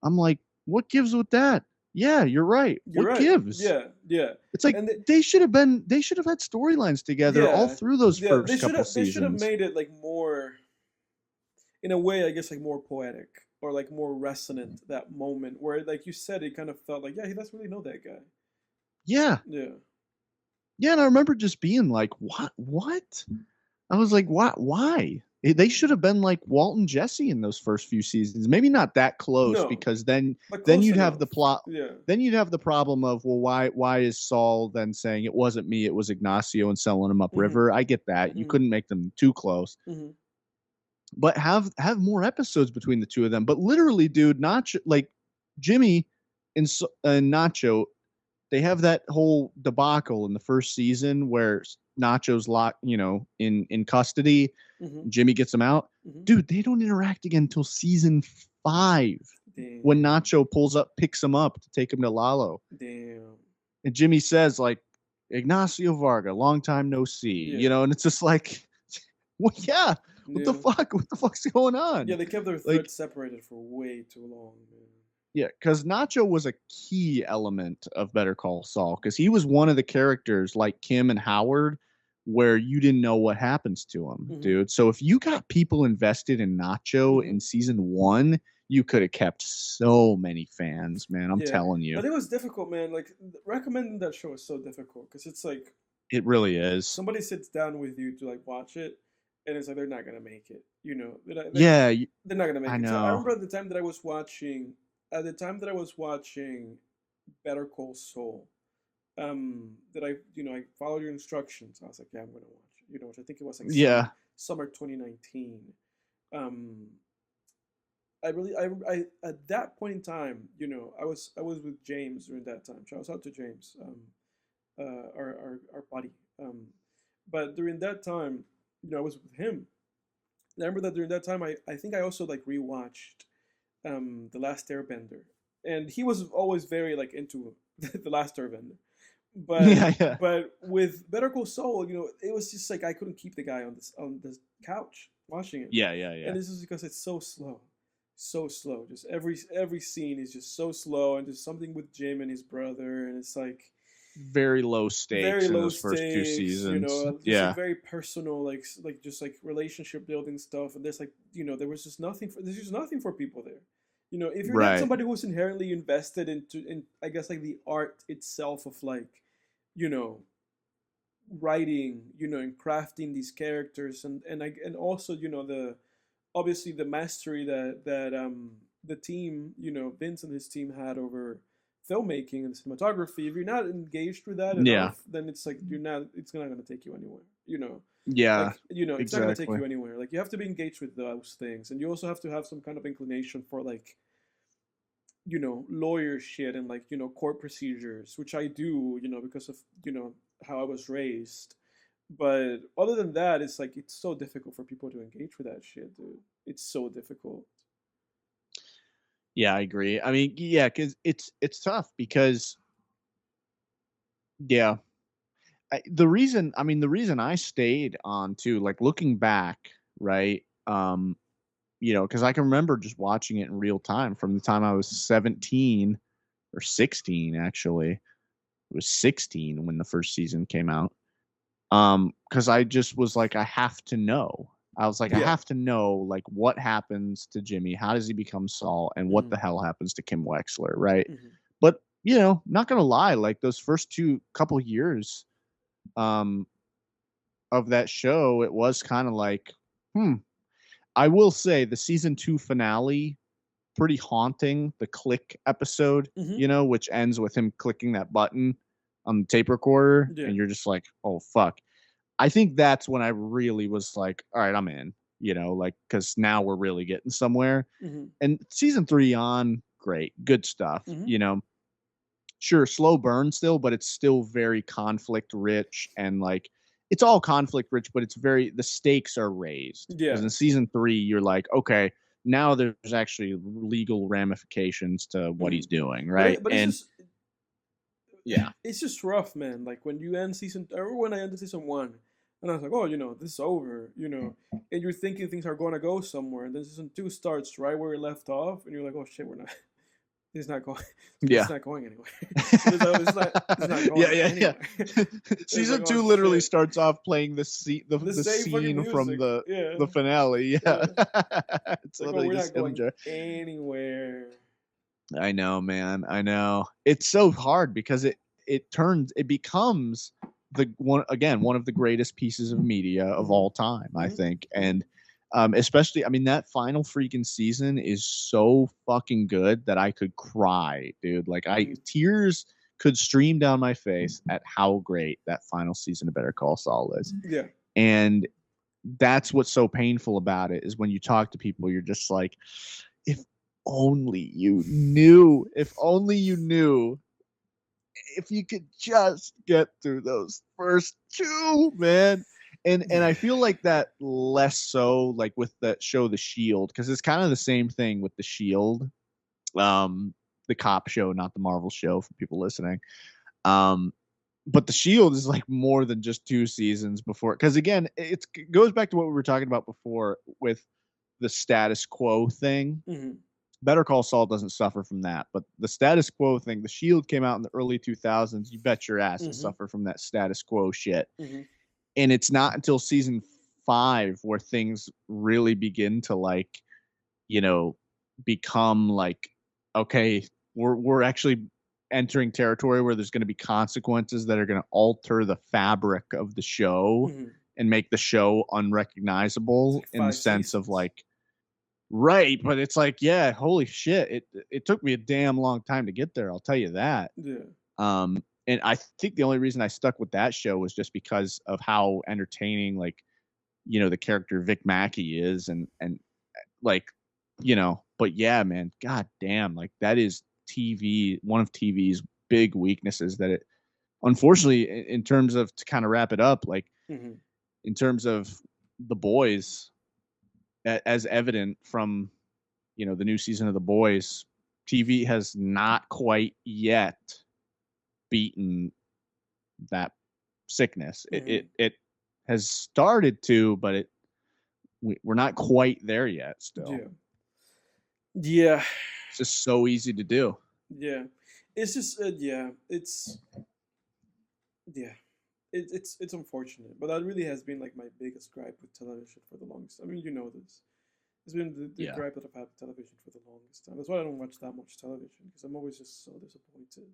I'm like, what gives with that? Yeah, you're right. You're What right. gives? Yeah. It's like And they should have had storylines together all through those first couple they should have seasons. made it like more, in a way, I guess, like more poetic or like more resonant, that moment where, like you said, it kind of felt like, yeah, he doesn't really know that guy. Yeah. Yeah. Yeah, and I remember just being like, what? I was like, why? They should have been like Walt and Jesse in those first few seasons. Maybe not that close, No, because then but you'd have enough. the plot. Yeah. Then you'd have the problem of, well, why is Saul then saying it wasn't me, it was Ignacio, and selling him upriver? I get that. You couldn't make them too close. But have more episodes between the two of them. But literally, dude, Nacho, like Jimmy and Nacho, they have that whole debacle in the first season where Nacho's locked, in custody. Jimmy gets him out. Dude, they don't interact again until season 5. Damn. When Nacho picks him up to take him to Lalo. Damn. And Jimmy says, like, Ignacio Varga, long time no see. And it's just like, well, yeah. What the fuck? What the fuck's going on? Yeah, they kept their threads separated for way too long, man. Yeah, because Nacho was a key element of Better Call Saul, because he was one of the characters like Kim and Howard where you didn't know what happens to him, dude. So if you got people invested in Nacho in season 1, you could have kept so many fans, man. I'm telling you. But it was difficult, man. Like, recommending that show is so difficult because it's like, it really is. Somebody sits down with you to like watch it, and it's like they're not gonna make it. They're not gonna make it. I know. So I remember at the time that I was watching. Better Call Saul, that I followed your instructions. I was like, yeah, I'm gonna watch it. Which I think it was like summer 2019. I at that point in time, I was with James during that time. Shout out to James, our buddy. But during that time, I was with him. And I remember that during that time, I think I also like rewatched The Last Airbender, and he was always very like into The Last Airbender, but with Better Call Saul, it was just like I couldn't keep the guy on this couch watching it. Yeah. And this is because it's so slow. Just every scene is just so slow, and just something with Jim and his brother, and it's like very low stakes in those first 2 seasons. Like very personal, like just like relationship building stuff, and there's like there's just nothing for people there. If you're not somebody who's inherently invested in I guess like the art itself of like writing, and crafting these characters, and also obviously the mastery that the team, Vince and his team had over filmmaking and cinematography. If you're not engaged with that enough, then it's like it's not going to take you anywhere. It's not going to take you anywhere. Like, you have to be engaged with those things, and you also have to have some kind of inclination for like lawyer shit and like court procedures, which I do, because of how I was raised. But other than that, it's like it's so difficult for people to engage with that shit, dude. It's so difficult. Yeah, I agree. I mean, yeah, because it's tough because, yeah, the reason I stayed on too, like looking back, right? Because I can remember just watching it in real time from the time I was 17 or 16, actually. It was 16 when the first season came out. Because I just was like, I have to know. I was like, I have to know, like, what happens to Jimmy? How does he become Saul? And what the hell happens to Kim Wexler, right? But, not going to lie, like, those first couple years of that show, it was kind of like, I will say the season 2 finale, pretty haunting. The click episode, which ends with him clicking that button on the tape recorder. And you're just like, oh, fuck. I think that's when I really was like, all right, I'm in, like, because now we're really getting somewhere. And season 3 on, great, good stuff, sure, slow burn still, but it's still very conflict rich, and like, it's all conflict rich, but it's the stakes are raised. Because in season 3, you're like, okay, now there's actually legal ramifications to what he's doing, right? But And yeah, it's just rough, man. Like when you end season, or when I ended season one, and I was like, oh, this is over, and you're thinking things are gonna go somewhere, and then season two starts right where it left off, and you're like, oh shit, we're not. It's not going. It's yeah. not going anywhere. It's not Yeah, going yeah, yeah. anywhere. It's like, Season oh two literally shit. starts off playing The the same fucking scene from music. Yeah. the finale. Yeah, Yeah. it's Like, oh, literally we're just not him. going anywhere. I know, man. I know. It's so hard because it becomes one of the greatest pieces of media of Mm-hmm. all time, I Mm-hmm. think. And especially, I mean, that final freaking season is so fucking good that I could cry, dude. Like Mm-hmm. tears could stream down my face at how great that final season of Better Call Saul is. Yeah. And that's what's so painful about it, is when you talk to people, you're just like, if only you knew, if you could just get through those first two, man. And I feel like that less so like with that show The Shield, because it's kind of the same thing with The Shield, the cop show, not the Marvel show, for people listening. But The Shield is like more than just 2 seasons before, because again, it goes back to what we were talking about before with the status quo thing. Mm-hmm. Better Call Saul doesn't suffer from that, but the status quo thing, The Shield came out in the early 2000s. You bet your ass it Mm-hmm. suffered from that status quo shit. Mm-hmm. And it's not until season 5 where things really begin to like, become like, okay, we're actually entering territory where there's going to be consequences that are going to alter the fabric of the show Mm-hmm. and make the show unrecognizable, It's like in the 5 sense of seasons. like, right, but it's like, yeah, holy shit, it took me a damn long time to get there, I'll tell you that. Yeah. And I think the only reason I stuck with that show was just because of how entertaining, like, the character Vic Mackey is, and like, but yeah, man, god damn, like that is one of TV's big weaknesses, that it, unfortunately, in terms of, to kind of wrap it up, like, Mm-hmm. in terms of The Boys, as evident from the new season of The Boys, TV has not quite yet beaten that sickness. Mm-hmm. It has started to, but we're not quite there yet still. Yeah. Yeah. It's just so easy to do. Yeah. It's just yeah. It's yeah. It's unfortunate, but that really has been like my biggest gripe with television for the longest. I mean, you know this. It's been the Yeah. gripe that I've had with television for the longest time. That's why I don't watch that much television, because I'm always just so disappointed.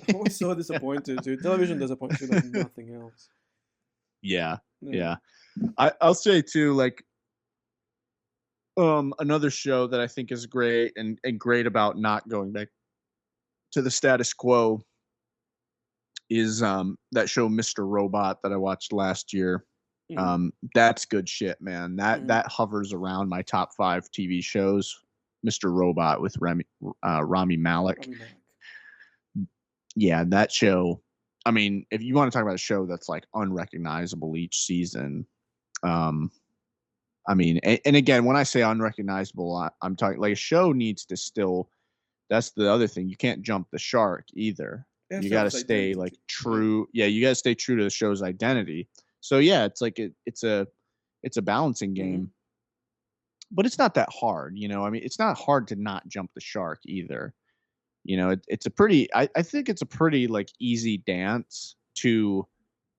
I'm always so disappointed, dude. Television disappoints me like nothing else. Yeah. Yeah. I'll say too, like, another show that I think is great, and great about not going back to the status quo, is that show Mr. Robot that I watched last year. Mm-hmm. That's good shit, man. That Mm-hmm. that hovers around my top 5 TV shows. Mr. Robot with Rami Malek. I'll be back. Yeah, that show. I mean, if you want to talk about a show that's like unrecognizable each season, I mean, and again, when I say unrecognizable, I'm talking like a show needs to still. That's the other thing. You can't jump the shark either. It has You to have got to its stay identity. like true. Yeah, you got to stay true to the show's identity. So yeah, it's like it's a balancing game. Mm-hmm. But it's not that hard, I mean, it's not hard to not jump the shark either. It's a pretty, I think it's a pretty like easy dance to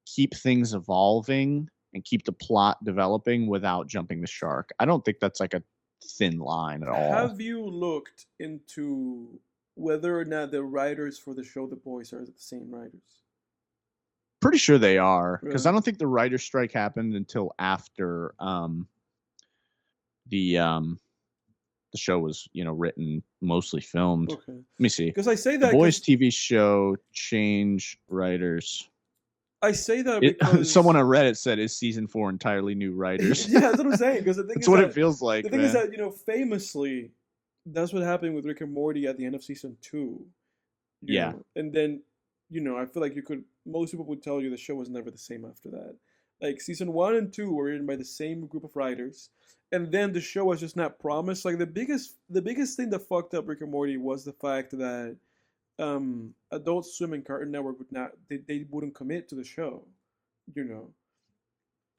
keep things evolving and keep the plot developing without jumping the shark. I don't think that's like a thin line at all. Have you looked into whether or not the writers for the show The Boys are the same writers? Pretty sure they are, because I Really? don't think the writer's strike happened until after the show was, written, mostly filmed. Okay. Let me see. Because I say The that Boys TV show change writers. I say that because Someone on Reddit said, "Is season 4 entirely new writers?" yeah, that's what I'm saying. Because the thing That's is what that it feels like. the thing man. is that famously, that's what happened with Rick and Morty at the end of season 2. Yeah. And then I feel like most people would tell you the show was never the same after that. Like season 1 and 2 were written by the same group of writers, and then the show was just not promised. Like the biggest thing that fucked up Rick and Morty was the fact that Adult Swim and Cartoon Network would not they wouldn't commit to the show, you know,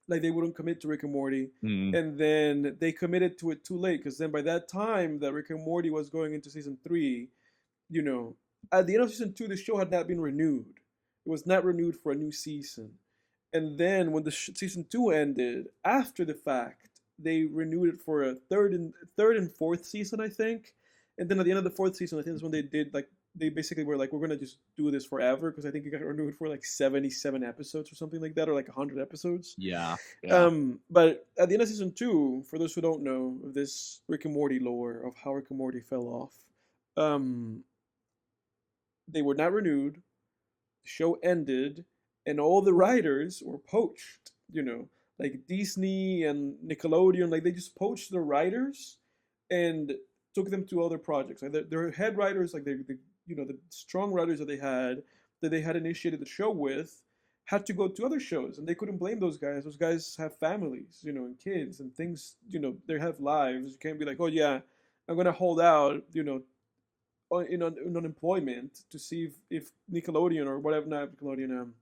like they wouldn't commit to Rick and Morty, Mm. and then they committed to it too late because then by that time that Rick and Morty was going into season three, you know, at the end of season two the show had not been renewed. It was not renewed for a new season, and then when the season two ended after the fact, they renewed it for a third and fourth season, I think. And then at the end of the fourth season, I think that's when they did like they basically were like, we're gonna just do this forever because I think it got renewed for like 77 episodes or something like that, or like 100 episodes. Yeah, yeah, But at the end of season two, for those who don't know this Rick and Morty lore of how Rick and Morty fell off, um, they were not renewed. The show ended, and all the writers were poached. Like Disney and Nickelodeon, like they just poached the writers and took them to other projects. Like their head writers, like the strong writers that they had initiated the show with, had to go to other shows, and they couldn't blame those guys. Those guys have families, and kids and things. They have lives. You can't be like, oh yeah, I'm gonna hold out, in unemployment to see if Nickelodeon or whatever, not Nickelodeon,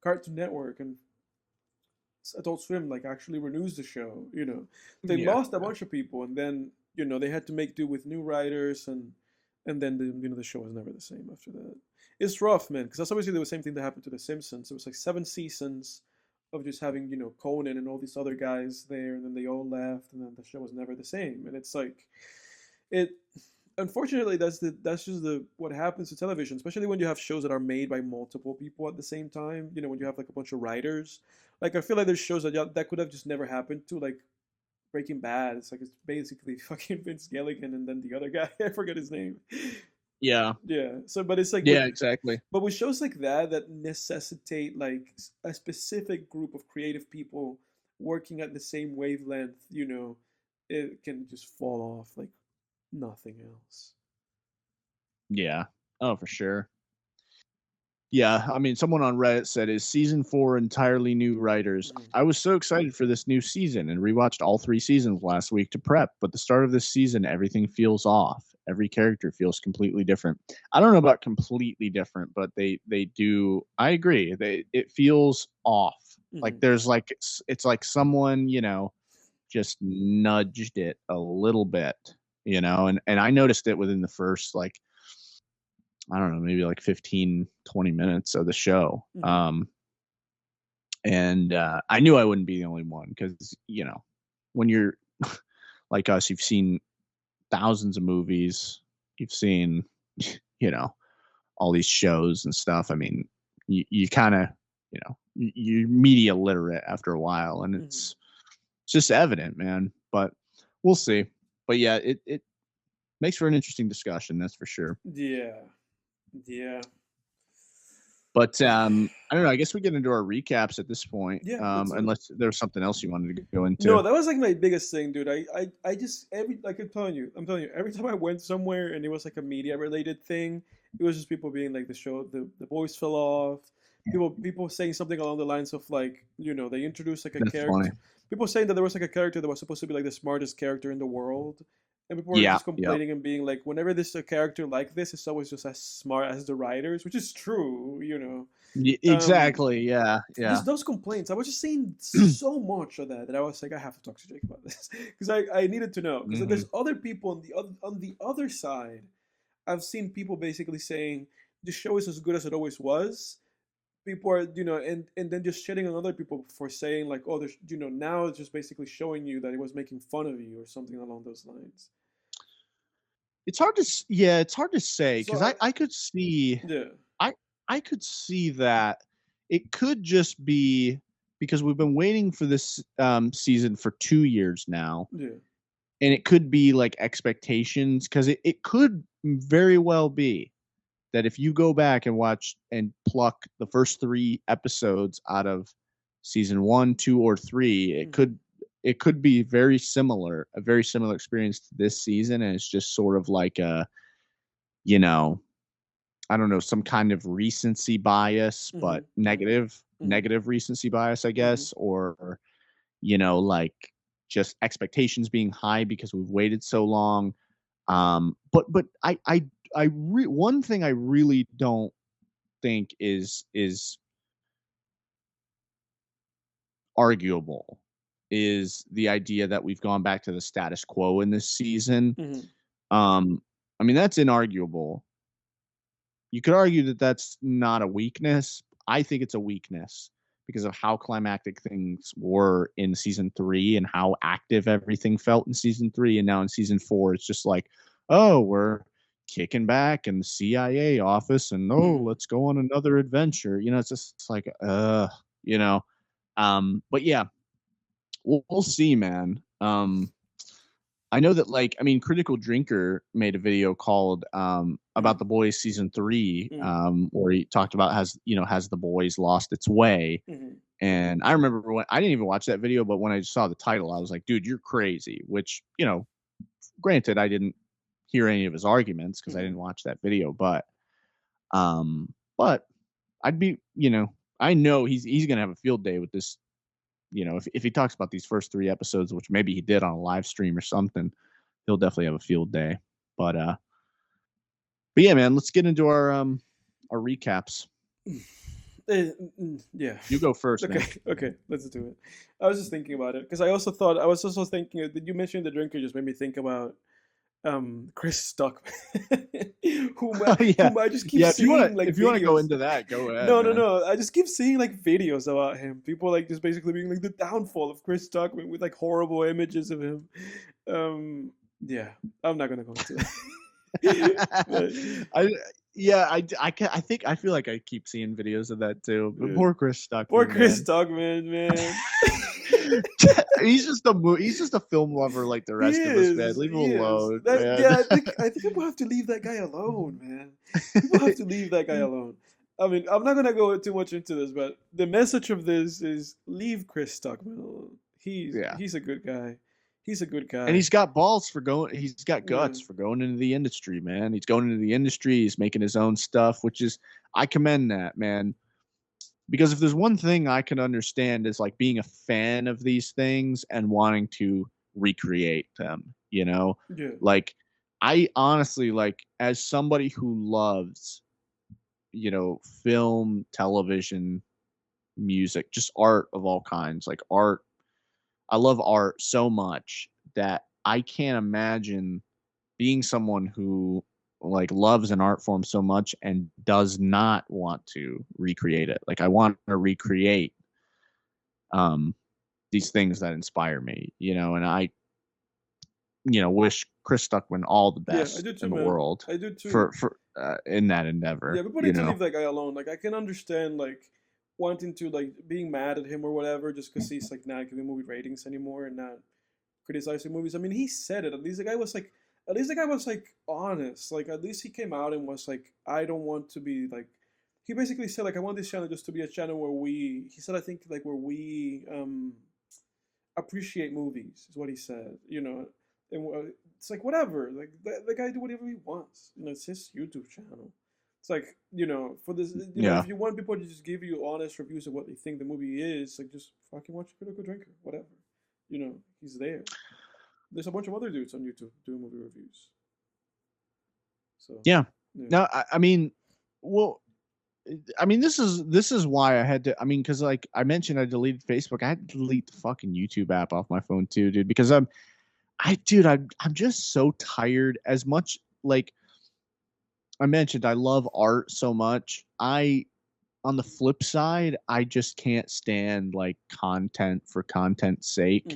Cartoon Network and Adult Swim like actually renews the show. They yeah. lost a bunch of people, and then they had to make do with new writers, and then the show was never the same after that. It's rough, man, because that's obviously the same thing that happened to The Simpsons. It was like 7 seasons of just having Conan and all these other guys there, and then they all left, and then the show was never the same. And it's like it. Unfortunately, that's just the what happens to television, especially when you have shows that are made by multiple people at the same time. When you have like a bunch of writers. Like I feel like there's shows that could have just never happened to, like Breaking Bad. It's basically fucking Vince Gilligan and then the other guy. I forget his name. Yeah. Yeah. So, but it's like Yeah, exactly. but with shows like that necessitate like a specific group of creative people working at the same wavelength, it can just fall off like nothing else. Yeah. Oh, for sure. Yeah, I mean, someone on Reddit said, "Is season 4 entirely new writers?" Mm. I was so excited for this new season and rewatched all 3 seasons last week to prep, but the start of this season, everything feels off. Every character feels completely different. I don't know about completely different, but they do. I agree. It feels off. Like Mhm. there's like it's like someone, just nudged it a little bit, and I noticed it within the first like I don't know, maybe like 15, 20 minutes of the show. Mhm. And I knew I wouldn't be the only one because, when you're like us, you've seen thousands of movies, you've seen, all these shows and stuff. I mean, you kind of, you're media literate after a while, and Mhm. it's just evident, man. But we'll see. But yeah, it makes for an interesting discussion, that's for sure. Yeah. Yeah. But I don't know. I guess we get into our recaps at this point, Yeah, let's do it. unless there's something else you wanted to go No, into. that was like my biggest thing, dude. I just every like I'm telling you, every time I went somewhere and it was like a media related thing, it was just people being like the boys fell off. People saying something along the lines of like, they introduced like a That's funny. character. People saying that there was like a character that was supposed to be like the smartest character in the world. And people were Yeah. just Yep. complaining and being like, whenever there's a character like this, it's always just as smart as the writers, which is true. Um, Exactly. Yeah. Yeah. just those complaints. I was just seeing so much of that I was like, I have to talk to Jake about this because I needed to know because hmm there's other people on the other side. I've seen people basically saying the show is as good as it always was. People are, and then just shitting on other people for saying like, oh, there's, now it's just basically showing you that it was making fun of you or something along those lines. It's hard to. Yeah, it's hard to say So because I could see. yeah, I I could see that it could just be because we've been waiting for this season for 2 years now, yeah, and it could be like expectations because it could very well be that if you go back and watch and pluck the first 3 episodes out of season 1, 2, or 3, mhm, it could be a very similar experience to this season, and it's just sort of like a, you know, I don't know, some kind of recency bias, but mhm, mhm, negative mhm, recency bias, I mhm, guess, or like just expectations being high because we've waited so long. But one thing I really don't think is arguable is the idea that we've gone back to the status quo in this season. I mean, that's inarguable. You could argue that that's not a weakness. I think it's a weakness because of how climactic things were in season 3 and how active everything felt in season 3. And now in season 4, it's just like, oh, we're kicking back in the CIA office and let's go on another adventure. It's just like, you know. But yeah, we'll see, man. I know that, like, I mean, Critical Drinker made a video called about The Boys season 3, where he talked about has The Boys lost its way. And I remember when I didn't even watch that video, but when I saw the title, I was like, dude, you're crazy. Which, granted, I didn't hear any of his arguments because I didn't watch that video, but I'd be, I know he's gonna have a field day with this. If he talks about these first 3 episodes, which maybe he did on a live stream or something, he'll definitely have a field day. But yeah, man, let's get into our recaps. Yeah. You go first. Okay. Man. Okay, let's do it. I was just thinking about it because I was also thinking that you mentioned the drinker just made me think about Chris Stuckmann, whom I just keep seeing if you want to go into that, go ahead. No. I just keep seeing like videos about him. People like just basically being like the downfall of Chris Stuckmann with like horrible images of him. Yeah, I'm not gonna go into that. I feel like I keep seeing videos of that too. But poor Chris Stuckmann. Poor Chris Stuckmann, man. He's just a film lover like the rest of us, man. Leave him alone. Yeah, I think people have to leave that guy alone, man. People have to leave that guy alone. I mean, I'm not gonna go too much into this, but the message of this is leave Chris Stuckmann alone. He's a good guy. He's a good guy. And he's got balls for going. He's got guts for going into the industry, man. He's going into the industry. He's making his own stuff, which is, I commend that, man. Because if there's one thing I can understand is like being a fan of these things and wanting to recreate them, Like, I honestly, like, as somebody who loves, film, television, music, just art of all kinds, like art. I love art so much that I can't imagine being someone who like loves an art form so much and does not want to recreate it. Like, I want to recreate these things that inspire me, and I wish Chris Stuckmann all the best in the world. I do too. For in that endeavor. Yeah, people need to leave that guy alone. Like, I can understand like wanting to like being mad at him or whatever just because he's like not giving movie ratings anymore and not criticizing movies. I mean, he said it. At least the guy was like honest. Like, at least he came out and was like, I don't want to be like. He basically said like, I want this channel just to be a channel where we. He said, I think like where we appreciate movies is what he said. And it's like whatever. Like the guy do whatever he wants. It's his YouTube channel. It's like, for this, if you want people to just give you honest reviews of what they think the movie is, like, just fucking watch Critical Drinker, whatever. He's there. There's a bunch of other dudes on YouTube doing movie reviews. So yeah. No, I mean, this is why I had to. I mean, because like I mentioned, I deleted Facebook. I had to delete the fucking YouTube app off my phone too, dude. Because I'm just so tired. As much like I mentioned, I love art so much. On the flip side, I just can't stand like content for content's sake.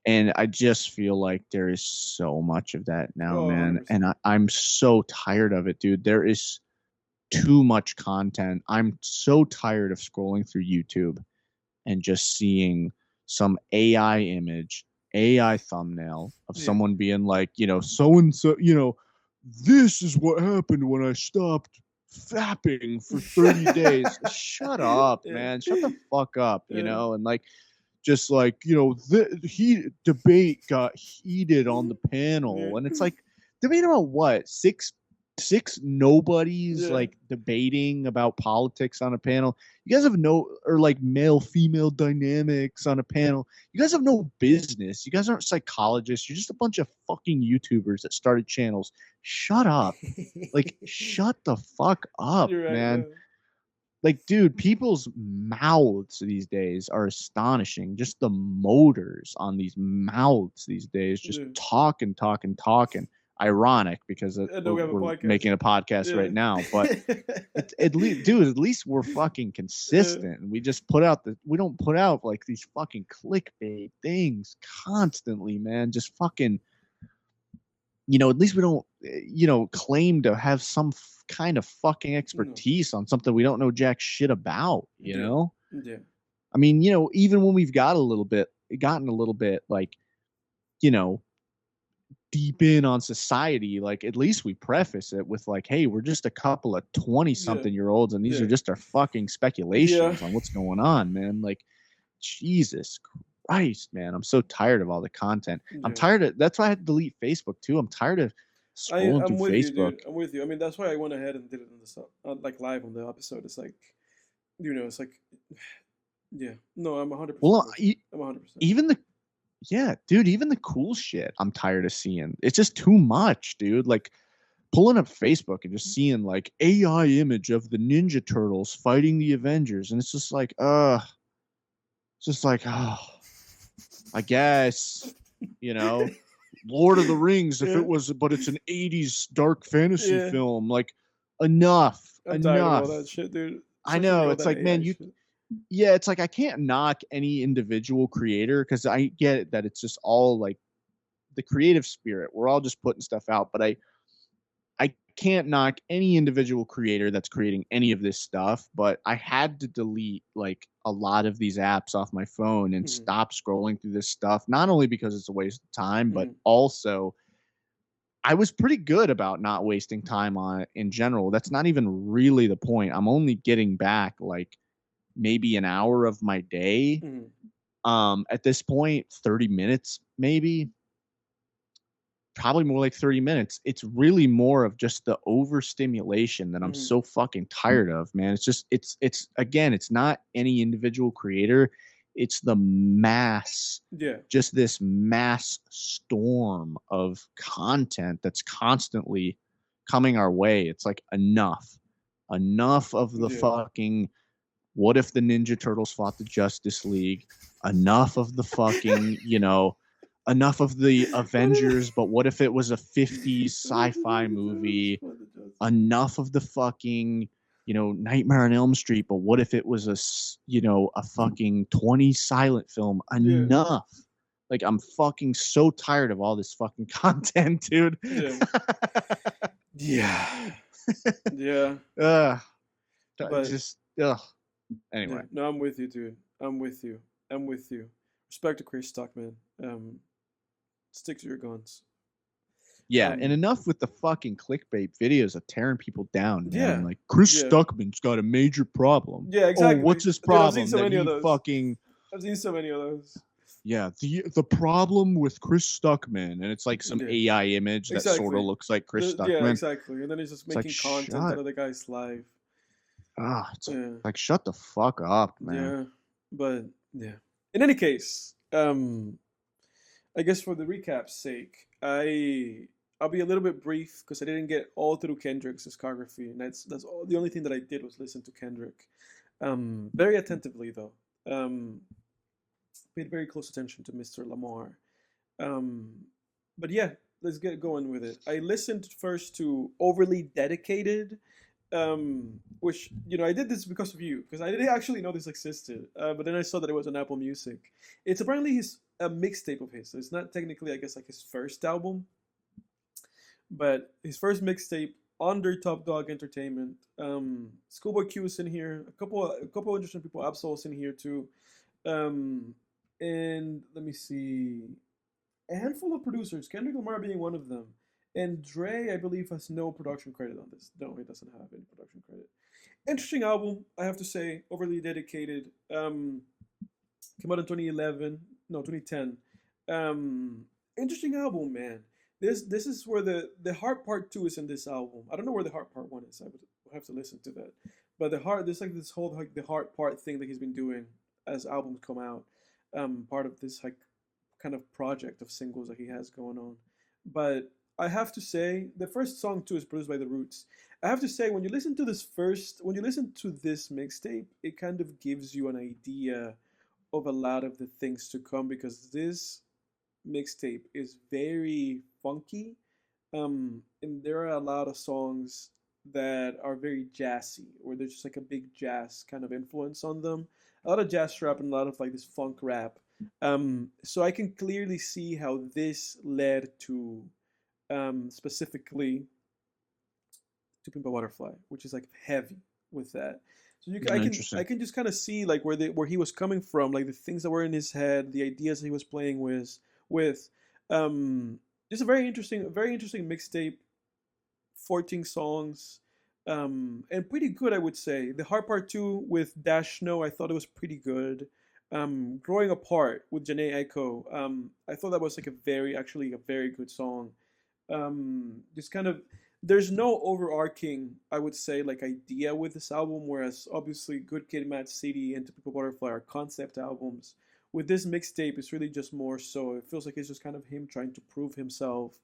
And I just feel like there is so much of that now, man. 100%. And I'm so tired of it, dude. There is too much content. I'm so tired of scrolling through YouTube and just seeing some AI image, AI thumbnail of someone being like, so-and-so, this is what happened when I stopped fapping for 30 days. Shut up, man. Shut the fuck up, and like, just like, the debate got heated on the panel. And it's like, debate about what? 6 6 nobodies Yeah. like debating about politics on a panel. You guys have no, or like male female dynamics on a panel. You guys have no business. You guys aren't psychologists. You're just a bunch of fucking YouTubers that started channels. Shut up. Like, shut the fuck up, You're right, man. though. Like, dude, people's mouths these days are astonishing. Just the motors on these mouths these days, just Yeah. talking. Ironic because And then we have a we're podcast. making a podcast right now, but at least, dude, at least we're fucking consistent. We just we don't put out like these fucking clickbait things constantly, man. Just fucking, at least we don't, claim to have some kind of fucking expertise on something we don't know jack shit about, Yeah. I mean, even when we've gotten a little bit like, deep in on society, like at least we preface it with like, hey, we're just a couple of 20-something-year-olds and these are just our fucking speculations on what's going on, man. Like, Jesus Christ, man, I'm so tired of all the content. I'm tired of, that's why I had to delete Facebook too. I'm tired of scrolling I'm through with Facebook. you, dude. I'm with you. I mean, that's why I went ahead and did it like live on the episode. It's like, it's like, yeah. No, I'm 100%. Well, I'm 100%. even the cool shit I'm tired of seeing. It's just too much, dude. Like pulling up Facebook and just seeing like AI image of the Ninja Turtles fighting the Avengers, and it's just like, I guess, Lord of the Rings, if it was, but it's an 80s dark fantasy film. Like, enough. I'm tired of all that shit, dude. I know. It's like, man, it's like I can't knock any individual creator because I get that it's just all like the creative spirit. We're all just putting stuff out, but I can't knock any individual creator that's creating any of this stuff. But I had to delete like a lot of these apps off my phone and stop scrolling through this stuff, not only because it's a waste of time, but also I was pretty good about not wasting time on it in general. That's not even really the point. I'm only getting back like maybe an hour of my day. At this point, 30 minutes, maybe. Probably more like 30 minutes. It's really more of just the overstimulation that I'm so fucking tired of, man. It's just, it's again, it's not any individual creator. It's the mass, just this mass storm of content that's constantly coming our way. It's like enough of the fucking, what if the Ninja Turtles fought the Justice League? Enough of the fucking, enough of the Avengers, but what if it was a 50s sci-fi movie? Enough of the fucking, Nightmare on Elm Street, but what if it was a fucking 20 silent film? Enough. Like, I'm fucking so tired of all this fucking content, dude. But just, anyway. No, I'm with you, dude. I'm with you. Respect to Chris Stuckmann. Stick to your guns. Yeah, and enough with the fucking clickbait videos of tearing people down, man. Like, Chris Stuckmann's got a major problem. Yeah, exactly. Oh, what's his problem? I've seen so many of those. Fucking... I've seen so many of those. Yeah, the problem with Chris Stuckmann, and it's like some AI image that sort of looks like Chris Stuckmann. Yeah, exactly. And then he's just making content out of the guy's life. It's like, shut the fuck up, man. Yeah, but in any case, I guess for the recap's sake, I'll be a little bit brief because I didn't get all through Kendrick's discography, and that's all. The only thing that I did was listen to Kendrick, very attentively though. Paid very close attention to Mr. Lamar, but yeah, let's get going with it. I listened first to Overly Dedicated, which I did this because of you, because I didn't actually know this existed, but then I saw that it was on Apple Music. It's apparently a mixtape of his, so it's not technically, I guess, like his first album, but his first mixtape under Top Dog Entertainment. Schoolboy Q is in here, a couple interesting people, Absol's in here too, and let me see, a handful of producers, Kendrick Lamar being one of them. And Dre, I believe, has no production credit on this. No, he doesn't have any production credit. Interesting album, I have to say. Overly Dedicated. Came out in 2010. Interesting album, man. this is where the heart part two is in this album. I don't know where the heart part one is. I would have to listen to that. But the heart, there's like this whole like the heart part thing that he's been doing as albums come out. Part of this like kind of project of singles that he has going on. But I have to say, the first song too is produced by The Roots. I have to say, when you listen to this mixtape, it kind of gives you an idea of a lot of the things to come because this mixtape is very funky, and there are a lot of songs that are very jazzy, or there's just like a big jazz kind of influence on them. A lot of jazz rap and a lot of like this funk rap. So I can clearly see how this led to specifically to Pimp a Butterfly, which is like heavy with that. So Interesting. I can just kind of see like where he was coming from, like the things that were in his head, the ideas he was playing with. Um, just a very interesting mixtape. 14 songs, and pretty good, I would say. The Hard Part 2 with Dash Snow, I thought it was pretty good. Growing Apart with Janae Echo, I thought that was like actually a very good song. Just kind of, there's no overarching, I would say, like idea with this album, whereas obviously Good Kid, Mad City, and To People Butterfly are concept albums. With this mixtape, it's really just more so, it feels like it's just kind of him trying to prove himself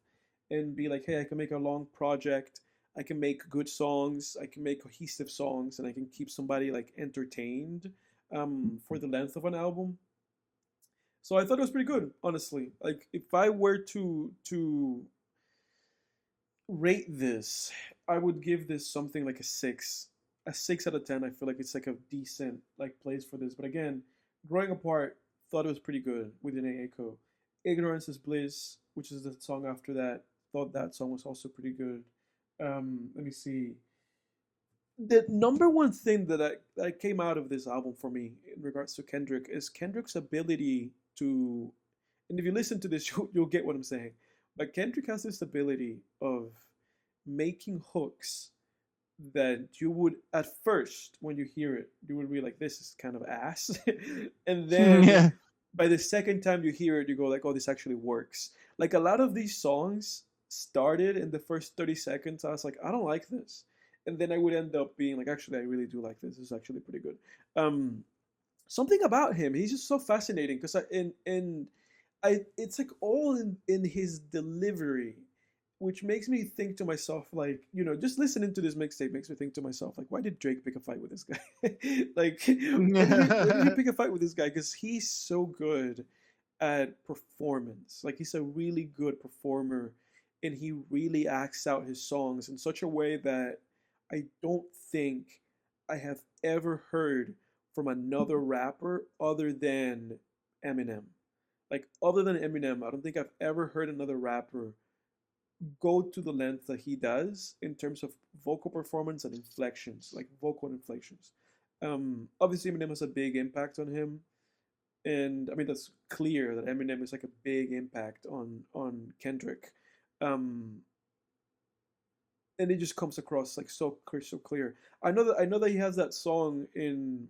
and be like, hey, I can make a long project. I can make good songs. I can make cohesive songs, and I can keep somebody like entertained for the length of an album. So I thought it was pretty good, honestly. Like if I were to rate this, I would give this something like a 6 out of 10. I feel like it's like a decent like place for this. But again, Growing Apart, thought it was pretty good with Janae Echo. Ignorance is Bliss, which is the song after that, thought that song was also pretty good. Let me see. The number one thing that came out of this album for me in regards to Kendrick is Kendrick's ability to, and if you listen to this, you'll get what I'm saying. But Kendrick has this ability of making hooks that you would, at first, when you hear it, you would be like, this is kind of ass. And then Yeah. by the second time you hear it, you go like, oh, this actually works. Like a lot of these songs started in the first 30 seconds. I was like, I don't like this. And then I would end up being like, actually, I really do like this. This is actually pretty good. Um, Something about him, he's just so fascinating because it's like all in his delivery, which makes me think to myself, like, just listening to this mixtape makes me think to myself, like, why did Drake pick a fight with this guy? Like, why did he pick a fight with this guy? Because he's so good at performance. Like, he's a really good performer, and he really acts out his songs in such a way that I don't think I have ever heard from another rapper other than Eminem. Like, other than Eminem, I don't think I've ever heard another rapper go to the length that he does in terms of vocal performance and inflections, like vocal inflections. Obviously, Eminem has a big impact on him, and I mean that's clear that Eminem is like a big impact on Kendrick, um, and it just comes across like so crystal clear. I know that he has that song in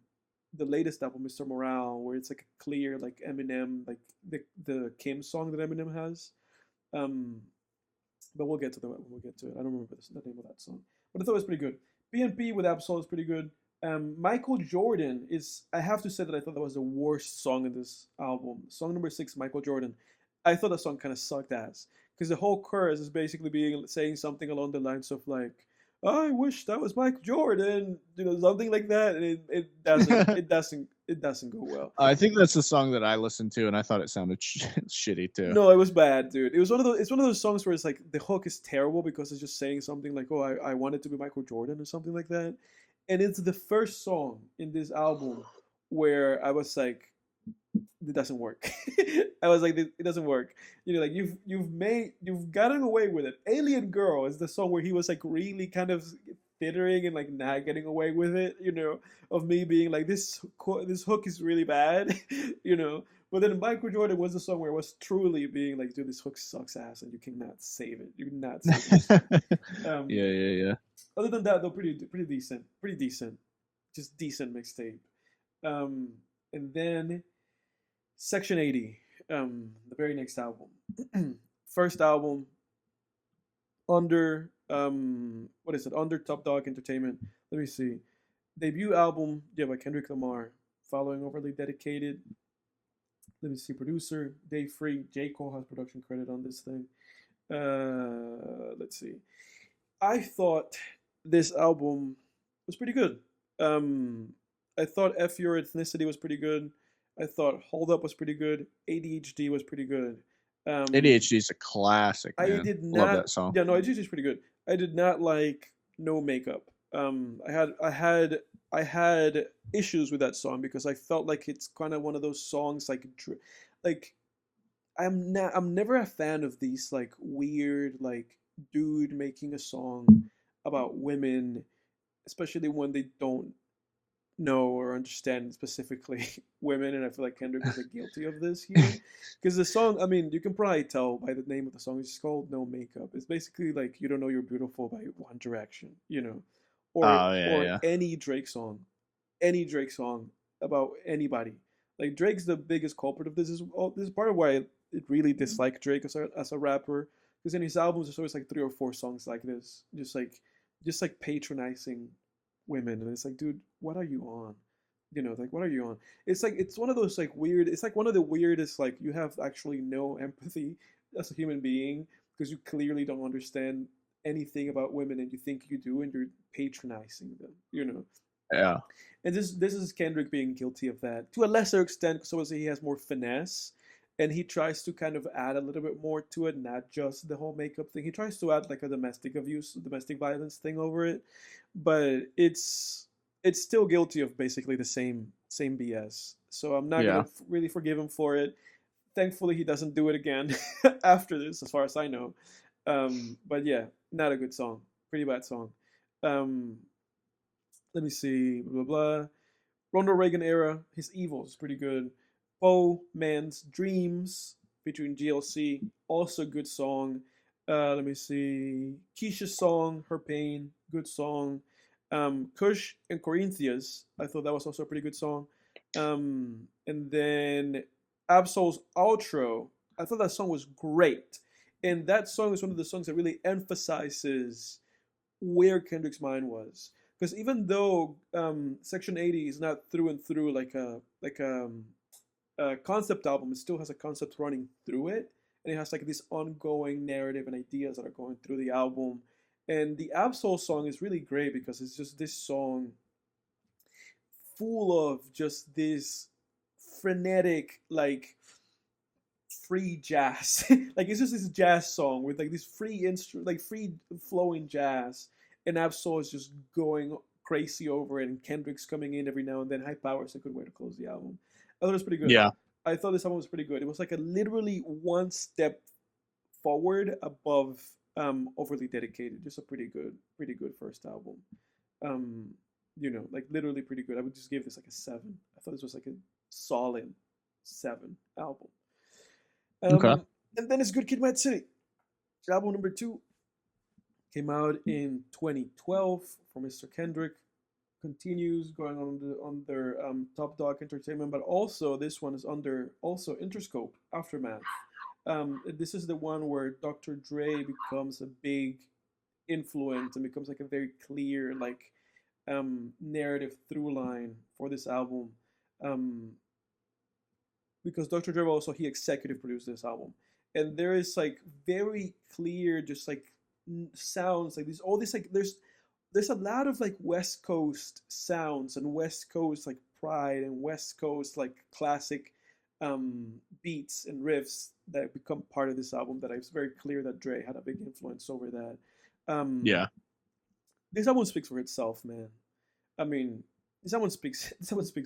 the latest album, Mr. Morale, where it's like a clear like Eminem, like the Kim song that Eminem has. Um, but we'll get to that when we get to it. I don't remember the name of that song, but I thought it was pretty good. BNP with Absol is pretty good. Michael Jordan is. I have to say that I thought that was the worst song in this album. Song number 6, Michael Jordan. I thought that song kind of sucked ass because the whole chorus is basically being saying something along the lines of like, "I wish that was Michael Jordan," something like that, and it doesn't go well. I think that's the song that I listened to, and I thought it sounded shitty too. No, it was bad, dude. It was one of those. It's one of those songs where it's like the hook is terrible because it's just saying something like, "Oh, I wanted to be Michael Jordan" or something like that. And it's the first song in this album where I was like, "It doesn't work." I was like, "It doesn't work." Like you've gotten away with it. "Alien Girl" is the song where he was like really kind of tittering and like not getting away with it. Of me being like, this hook is really bad. you know. But then Michael Jordan was the song where it was truly being like, dude, this hook sucks ass, and you cannot save it. You cannot save this song. Yeah, Um, yeah, Other than that, though, pretty decent, just decent mixtape. Um, and then Section 80, the very next album, first album. under what is it? Under Top Dog Entertainment. Let me see. Debut album, yeah, by Kendrick Lamar. Following Overly Dedicated. Let me see. Producer Dave Free. J Cole has production credit on this thing. Let's see. I thought this album was pretty good. Um, I thought F Your Ethnicity was pretty good. I thought Hold Up was pretty good. ADHD was pretty good. Um, ADHD is a classic, I man. did Love not. that song. Yeah, no, ADHD is pretty good. I did not like No Makeup. I had issues with that song because I felt like it's kind of one of those songs like I'm never a fan of these like weird like dude making a song about women, especially when they don't know or understand specifically women, and I feel like Kendrick is like guilty of this here. Because the song, I mean, you can probably tell by the name of the song, it's called No Makeup. It's basically like You Don't Know You're Beautiful by One Direction, you know. Oh yeah, Or yeah. any Drake song. Any Drake song about anybody. Like Drake's the biggest culprit of this. This is part of why I really dislike Drake as a rapper. Because in his albums there's always like 3 or 4 songs like this. Just like patronizing women, and it's like, dude, what are you on? Like, what are you on? It's like it's one of those like weird. It's like one of the weirdest. Like, you have actually no empathy as a human being because you clearly don't understand anything about women, and you think you do, and you're patronizing them. Yeah. And this is Kendrick being guilty of that to a lesser extent, because obviously he has more finesse, and he tries to kind of add a little bit more to it, not just the whole makeup thing. He tries to add like a domestic violence thing over it, but it's still guilty of basically the same BS. So I'm not Yeah. gonna really forgive him for it. Thankfully, he doesn't do it again after this, as far as I know. But yeah, not a good song. Pretty bad song. Um, Let me see. Blah blah blah. Ronald Reagan era. His Evil is pretty good. Bo Man's Dreams featuring GLC, also good song. Let me see. Keisha's song, Her Pain, good song. Kush and Corinthians, I thought that was also a pretty good song. And then Absol's Outro, I thought that song was great. And that song is one of the songs that really emphasizes where Kendrick's mind was. Because even though Section 80 is not through and through like a concept album, it still has a concept running through it, and it has like this ongoing narrative and ideas that are going through the album. And the Absol song is really great because it's just this song full of just this frenetic like free jazz. Like, it's just this jazz song with like this free flowing jazz, and Absol is just going crazy over it, and Kendrick's coming in every now and then. High Power is a good way to close the album. I thought it was pretty good. Yeah. I thought this album was pretty good. It was like a literally one step forward above Overly Dedicated. Just a pretty good first album. Um, like literally pretty good. I would just give this like a 7. I thought this was like a solid 7 album. Okay. And then it's Good Kid, Mad City. Album number 2 came out in 2012 for Mr. Kendrick. Continues going on their Top Dog Entertainment, but also this one is under also Interscope Aftermath. This is the one where Dr. Dre becomes a big influence and becomes like a very clear like narrative through line for this album. Um, because Dr. Dre also he executive produced this album, and there is like very clear just like sounds like these all this like there's a lot of like West Coast sounds and West Coast like pride and West Coast like classic beats and riffs that become part of this album that it's very clear that Dre had a big influence over that. Um, Yeah. this album speaks for itself, man. I mean, someone speaks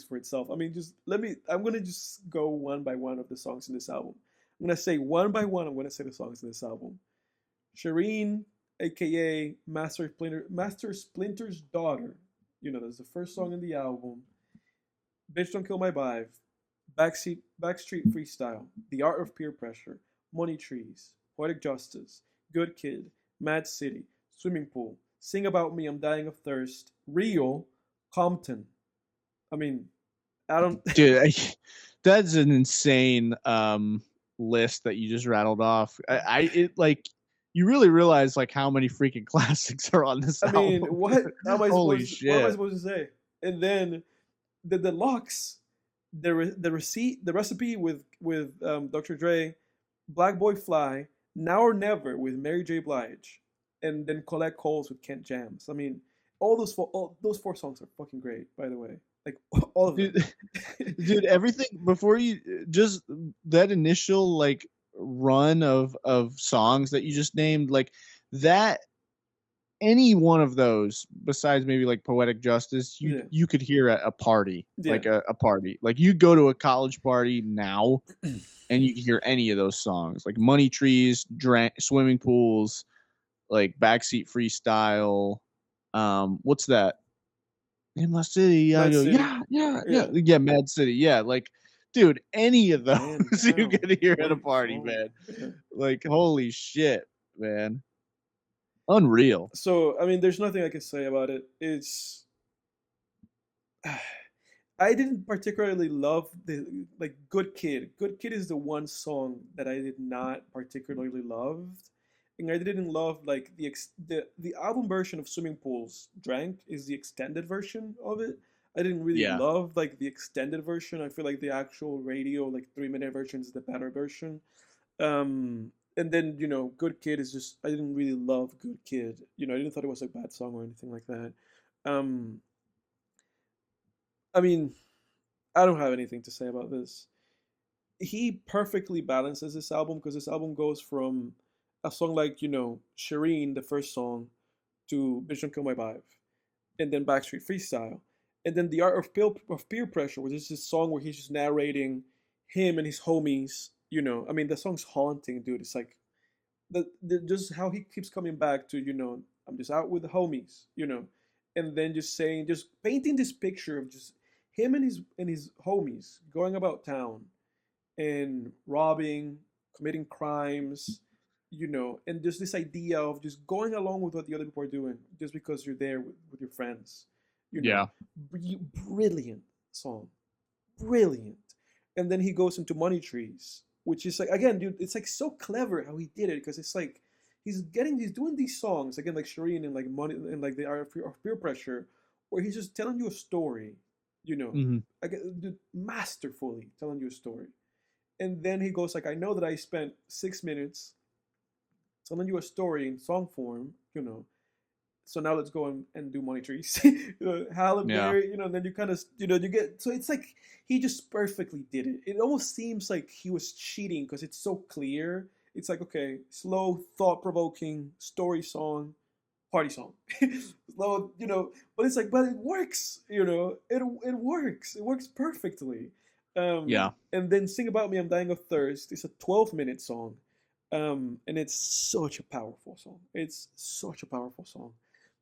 for itself. I mean, just let me. I'm gonna just go one by one of the songs in this album. I'm gonna say one by one. I'm gonna say the songs in this album. Shireen, aka Master Splinter's daughter. That's the first song in the album. Bitch Don't Kill My Vibe. Backstreet Freestyle. The Art of Peer Pressure. Money Trees. Poetic Justice. Good Kid. Mad City. Swimming Pool. Sing About Me, I'm Dying of Thirst. Real. Compton. I mean, I don't. Dude, that's an insane list that you just rattled off. It like you really realize like how many freaking classics are on this I mean, album. Holy what am I shit. supposed to say? And then the deluxe, the recipe with Dr. Dre, Black Boy Fly, Now or Never with Mary J. Blige, and then Collect Calls with Kent Jams. I mean, all those four songs are fucking great. By the way, like all of them. Dude, dude, everything before you just that initial like run of songs that you just named, like that any one of those besides maybe like Poetic Justice, Yeah, you could hear at a party, yeah. like a party. Like you go to a college party now and you can hear any of those songs, like Money Trees, Swimming Pools, like Backseat Freestyle. What's that? In my city, I Mad go, City. yeah, yeah, yeah, Yeah. yeah, Mad City, yeah, like, dude, any of those Man you down. get to hear at a Great party, song. man. Yeah. Like, holy shit, man. Unreal. So I mean, there's nothing I can say about it. It's I didn't particularly love the like Good Kid. Good Kid is the one song that I did not particularly love. And I didn't love like the album version of Swimming Pools Drank is the extended version of it. I didn't really Yeah. love like the extended version. I feel like the actual radio like 3 minute version is the better version. And then Good Kid is just I didn't really love Good Kid. I didn't thought it was a bad song or anything like that. Um, I mean, I don't have anything to say about this. He perfectly balances this album because this album goes from a song like Shireen, the first song, to Bitch Don't Kill My Vibe, and then Backstreet Freestyle, and then The Art of Peer Pressure, which is this song where he's just narrating him and his homies. I mean, the song's haunting, dude. It's like just how he keeps coming back to I'm just out with the homies, and then just painting this picture of just him and his homies going about town and robbing, committing crimes, and just this idea of just going along with what the other people are doing just because you're there with your friends, you know. Yeah. Brilliant song, brilliant. And then he goes into Money Trees, which is like again, dude, it's like so clever how he did it because it's like he's doing these songs again like Shireen and like Money and like the Art of Peer Pressure, where he's just telling you a story, you know, Mhm. again, dude, masterfully telling you a story. And then he goes like, I know that I spent 6 minutes telling you a story in song form, so now let's go and do Money Trees. Halle Yeah. Berry, and then you kind of, you get, so it's like he just perfectly did it. It almost seems like he was cheating because it's so clear. It's like, okay, slow, thought provoking story song, party song. Slow, but it's like, but it works, it works. It works perfectly. Yeah. And then Sing About Me, I'm Dying of Thirst. It's a 12-minute song. And it's such a powerful song. It's such a powerful song.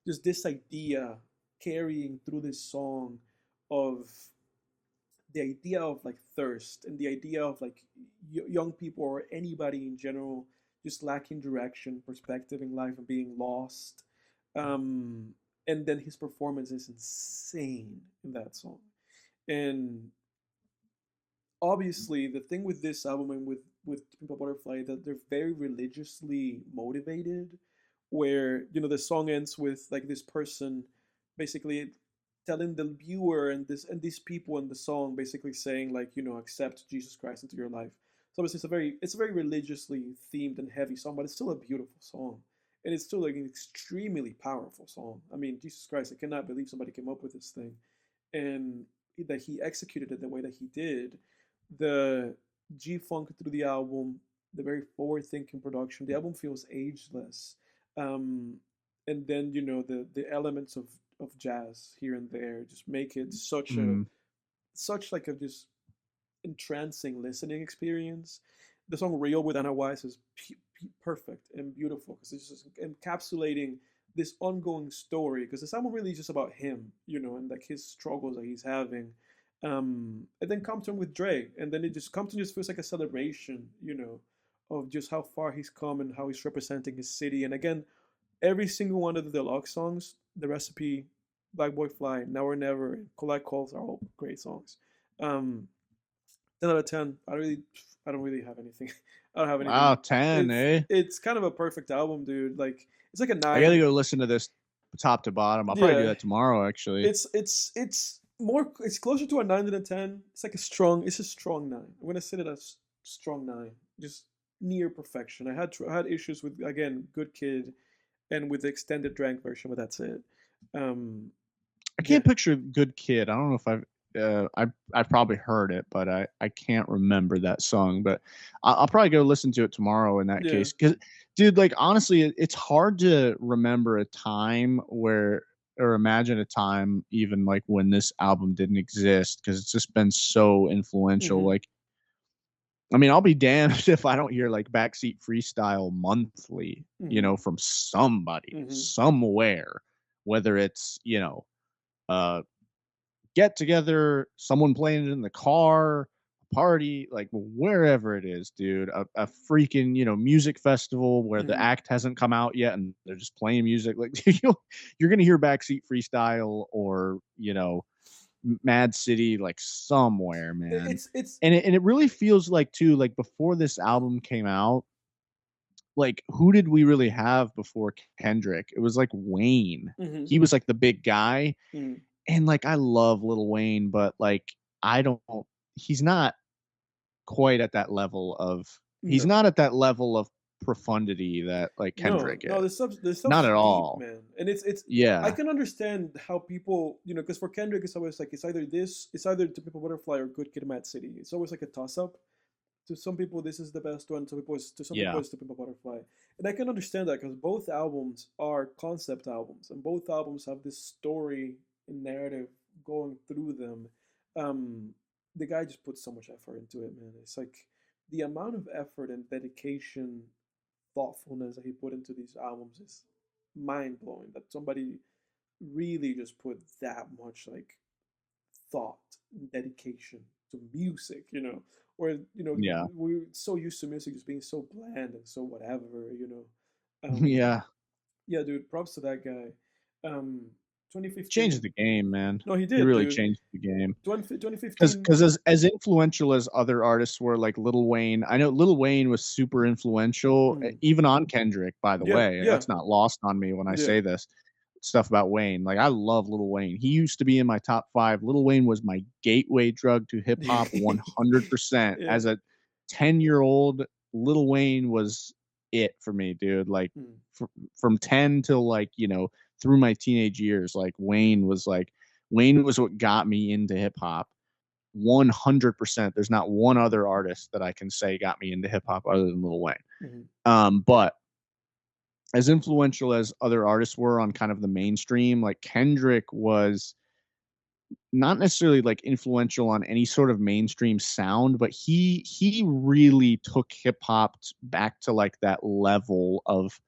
Just this idea carrying through this song of the idea of like thirst and the idea of like young people or anybody in general just lacking direction, perspective in life, and being lost. Um, and then his performance is insane in that song. And obviously, the thing with this album and with Pimp a Butterfly that they're very religiously motivated. Where the song ends with like this person basically telling the viewer and these people in the song basically saying like accept Jesus Christ into your life. So it's a very religiously themed and heavy song, but it's still a beautiful song, and it's still like an extremely powerful song. I mean, Jesus Christ, I cannot believe somebody came up with this thing, and that he executed it the way that he did. The G Funk through the album, the very forward thinking production. The album feels ageless, um, and then the elements of jazz here and there just make it Mhm. such like a just entrancing listening experience. The song "Real" with Anna Wise is perfect and beautiful because it's just encapsulating this ongoing story. Because this album really is just about him, and like his struggles that he's having. And then Compton with Dre, and then Compton just feels like a celebration, of just how far he's come and how he's representing his city. And again, every single one of the deluxe songs, The Recipe, Black Boy Fly, Now or Never, and Collect Calls are all great songs. Um, 10 out of 10. I don't really have anything. I don't have Wow, anything. 10, eh? It's kind of a perfect album, dude. Like it's like a I gotta 9. go listen to this top to bottom. I'll probably do Yeah, that tomorrow, actually. it's more. It's closer to a 9 than a 10. It's like a strong. It's a strong 9. I'm gonna sit it as strong 9. Just near perfection. I had issues with again Good Kid and with the extended drank version, but that's it. Um, I yeah, can't picture Good Kid. I don't know if I've probably heard it, but I can't remember that song. But I'll probably go listen to it tomorrow in that yeah. case. Because, dude, like honestly, it's hard to remember a time where or imagine a time even like when this album didn't exist because it's just been so influential. Mm-hmm, Like, I mean, I'll be damned if I don't hear like Backseat Freestyle monthly, mm-hmm, from somebody mm-hmm. somewhere, whether it's uh get together, someone playing it in the car, a party, like wherever it is, dude. A freaking, music festival where the Mm-hmm. act hasn't come out yet and they're just playing music. Like you're gonna hear Backseat Freestyle or, Mad City like somewhere, man. It's And it really feels like too, like before this album came out, like who did we really have before Kendrick? It was like Wayne. He mm-hmm, was like the big guy, mm-hmm. and, like, I love Lil Wayne, but, like, I don't he's not quite at that level of he's No. not at that level of profundity that, like, No, Kendrick no, is. the Not stuff's at deep, all. man, and it's. I Yeah. can understand how people, because for Kendrick, it's always like it's either To People Butterfly or Good Kid, Mad City. It's always like a toss up. To some people, this is the best one. To some people, Yeah. it's To People Butterfly, and I can understand that because both albums are concept albums, and both albums have this story and narrative going through them. Um, the guy just puts so much effort into it, man. It's like the amount of effort and dedication, thoughtfulness that he put into these albums is mind blowing. That somebody really just put that much like thought and dedication to music, Or Yeah. we're so used to music just being so bland and so whatever. Yeah. Yeah, dude, props to that guy. Um, Changed 2015. the game, man. No, he He did, really dude. changed the game. 2015. Because as influential as other artists were, like Lil Wayne, I know Lil Wayne was super influential, Mm, even on Kendrick, by the yeah, way. yeah, That's not lost on me when I yeah. say this stuff about Wayne. Like, I love Lil Wayne. He used to be in my top 5. Lil Wayne was my gateway drug to hip hop 100%. Yeah. As a 10-year-old, Lil Wayne was it for me, dude. Like, Mm, fr from 10 till, like, through my teenage years, like, Wayne was what got me into hip hop 100%. There's not one other artist that I can say got me into hip hop other than Lil Wayne. mhm, But as influential as other artists were on kind of the mainstream, like Kendrick was not necessarily like influential on any sort of mainstream sound, but he really took hip hop back to like that level of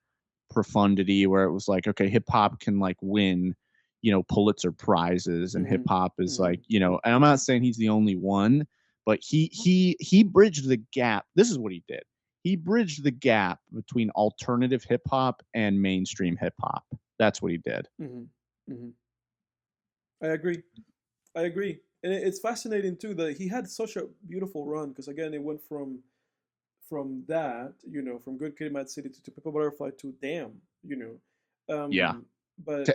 profundity where it was like, okay, hip hop can like win, Pulitzer prizes, and hip mhm, hop is like, mhm, and I'm not saying he's the only one, but he bridged the gap. This is what he did. He bridged the gap between alternative hip hop and mainstream hip hop. That's what he did. mhm, mhm. I agree. I agree. And it's fascinating too that he had such a beautiful run because again it went from that, from Good Kid, Mad City to Purple Butterfly to Damn, Yeah. but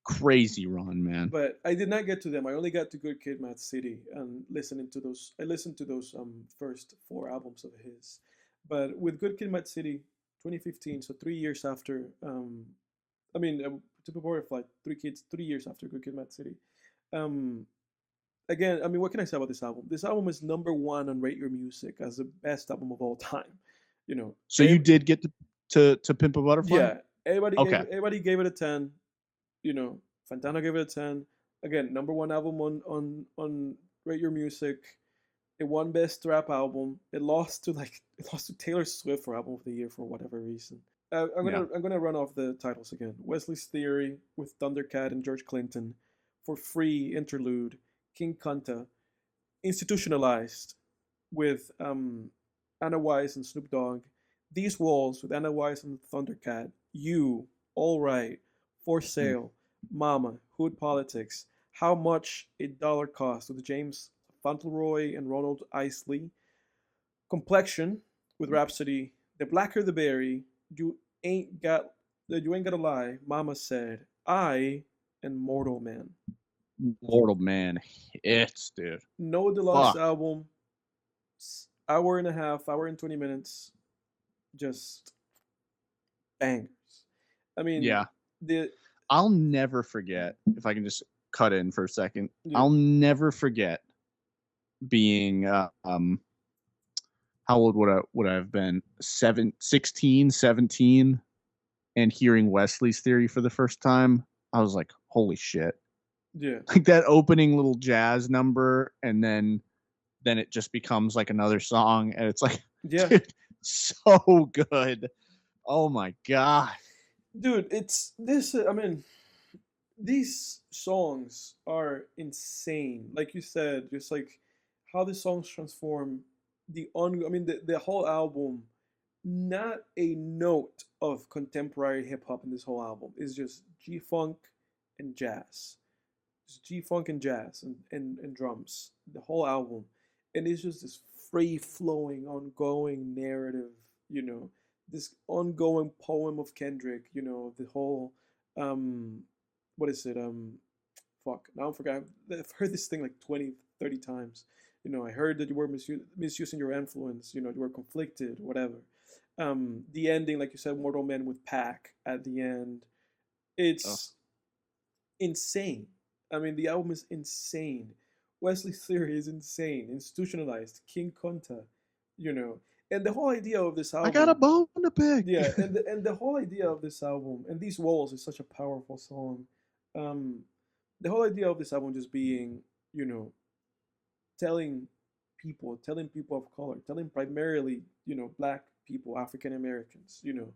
Crazy run, man. I did not get to them. I only got to Good Kid, Mad City and listening to those. I listened to those first four albums of his, but with Good Kid, Mad City, 2015, so 3 years after. I mean, to Purple Butterfly, 3 years after Good Kid, Mad City. Um, Again, I mean, what can I say about this album? This album is number one on Rate Your Music as the best album of all time. You know, So you did get to Pimp a Butterfly? yeah, everybody gave Okay. everybody gave it a 10. Fantano gave it a 10. Again, number one album on Rate Your Music. It won Best Rap Album. It lost to Taylor Swift for Album of the Year for whatever reason. I'm Yeah. gonna I'm gonna run off the titles again. Wesley's Theory with Thundercat and George Clinton, For Free Interlude, King Kunta, Institutionalized with Anna Wise and Snoop Dogg, These Walls with Anna Wise and Thundercat, You, All Right, For Mm. Sale, Mama, Hood Politics, How Much a Dollar Cost with James Fauntleroy and Ronald Isley, Complexion with Rhapsody. The blacker the berry, you ain't got you ain't gotta lie. Mama said, I and Mortal Man. Mortal Man hits, dude. No deluxe Fuck. album. Hour and a half, hour and 20 minutes. Just bangers. I mean, Yeah. the I'll never forget, if I can just cut in for a second, yeah, I'll never forget being how old would I have been? 16, 17, and hearing Wesley's Theory for the first time. I was like, holy shit. yeah, Like that opening little jazz number, and then it just becomes like another song, and it's like, yeah. dude, so good. Oh my god. Dude, it's this. I mean, these songs are insane. Like you said, just like how the songs transform I mean, the whole album. Not a note of contemporary hip hop in this whole album. It's just G funk and jazz. Just G funk and jazz and drums. The whole album, and it's just this free flowing, ongoing narrative. You know, this ongoing poem of Kendrick. You know, the whole um, what is it? Fuck. Now I forgot. I've heard this thing like 20, 30 times. You know, I heard that you were misusing your influence. You know, you were conflicted, whatever. The ending, like you said, Mortal Man with Pac at the end. Oh, It's insane. I mean, the album is insane. Wesley's Theory is insane, institutionalized. King Kunta, you know, and the whole idea of this I got a album, bone to pick. yeah, and the whole idea of this album and these walls is such a powerful song. Um, the whole idea of this album just being, you know, telling telling people of color, telling primarily, you know, black people, African Americans, you know,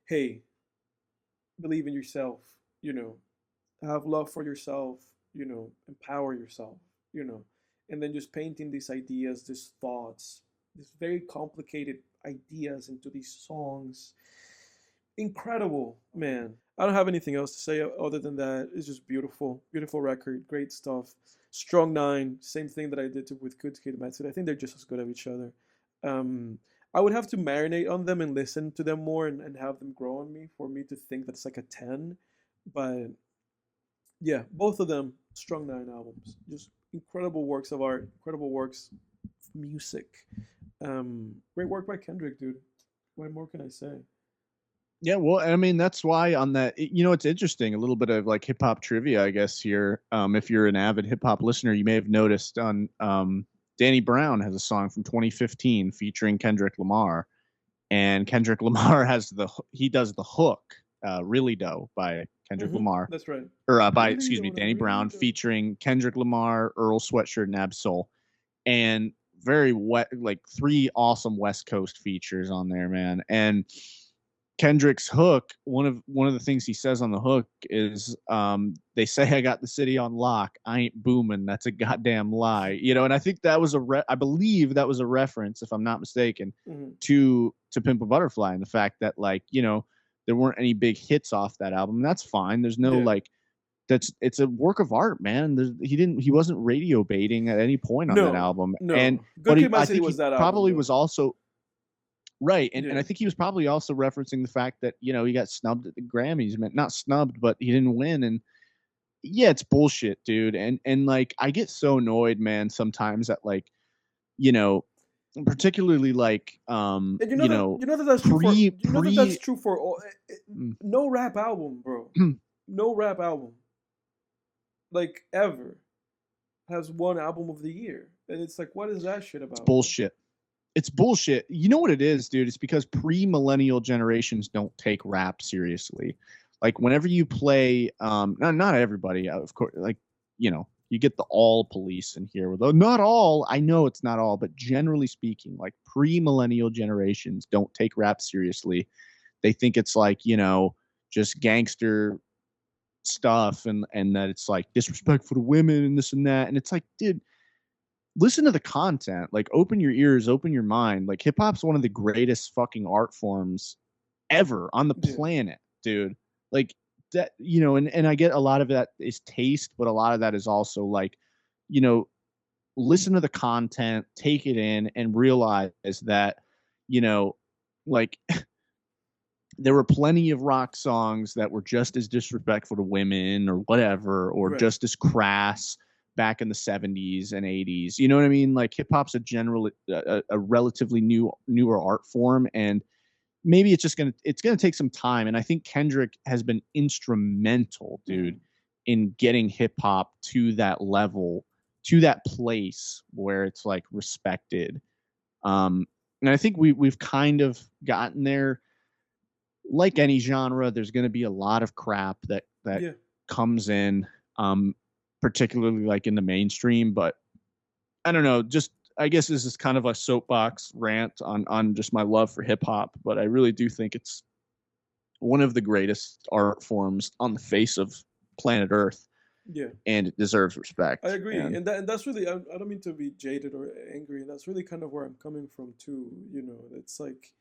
hey, believe in yourself, you know, have love for yourself, you know, empower yourself, you know, and then just painting these ideas, these thoughts, these very complicated ideas into these songs. Incredible, man. I don't have anything else to say other than that. It's just beautiful, beautiful record, great stuff. Strong Nine, same thing that I did with Good Kid, Mad City. I think they're just as good as each other. Um, I would have to marinate on them and listen to them more and have them grow on me for me to think that's like a 10. But yeah, both of them, Strong Nine albums. Just incredible works of art, incredible works of music. Great work by Kendrick, dude. What more can I say? Yeah, well, I mean, that's why on that, it's interesting. A little bit of like hip hop trivia, I guess, here. If you're an avid hip hop listener, you may have noticed on Danny Brown has a song from 2015 featuring Kendrick Lamar, and Kendrick Lamar he does the hook, "Really Doe" by Kendrick Lamar, That's right. or by Really excuse me, don't, I Danny really Brown don't. featuring Kendrick Lamar, Earl Sweatshirt, and Absol, and very wet, like three awesome West Coast features on there, man, and Kendrick's hook, one of the things he says on the hook is, "They say I got the city on lock. I ain't booming. That's a goddamn lie." And I think that was I believe that was a reference, if I'm not mistaken, Hmm. to Pimp a Butterfly, and the fact that there weren't any big hits off that album. And that's fine. There's no Yeah. it's a work of art, man. He wasn't radio baiting at any point on that No, album, no. but Good Kid, Mad I City think was he that album probably though. was also. Right, and Yeah. I think he was probably also referencing the fact that he got snubbed at the Grammys, man, not snubbed, but he didn't win, and yeah, it's bullshit, dude, and like I get so annoyed, man, sometimes at you know, particularly And you know that that's true for pre you know that that's pre. true for all. Mm. No rap album, bro. No rap album, like ever, has one album of the year, and it's like, what is that shit It's about, bro? bullshit. It's bullshit. You know what it is, dude? It's because pre-millennial generations don't take rap seriously. Like whenever you play, not everybody, of course. Like you get the all police in here. With not all. I know it's not all, but generally speaking, like pre-millennial generations don't take rap seriously. They think it's like just gangster stuff, and that it's like disrespectful to women and this and that. And it's like, dude, listen to the content. Like, open your ears, open your mind. Like, hip hop's one of the greatest fucking art forms ever on the Yeah, planet, dude. Like that, and I get a lot of that is taste, but a lot of that is also like, you know, listen to the content, take it in, and realize that you know, like there were plenty of rock songs that were just as disrespectful to women or whatever, or Right. just as crass back in the 70s and 80s. You know what I mean? Like hip hop's a relatively newer art form, and maybe it's gonna take some time. And I think Kendrick has been instrumental, dude, in getting hip hop to that level, to that place where it's like respected. And I think we've kind of gotten there. Like any genre, there's going to be a lot of crap that Yeah. comes in, particularly like in the mainstream. But I don't know. Just I guess this is kind of a soapbox rant on just my love for hip hop. But I really do think it's one of the greatest art forms on the face of planet Earth, Yeah. and it deserves I respect. agree, And and that's really, I don't mean to be jaded or angry, and that's really kind of where I'm coming from too. It's like,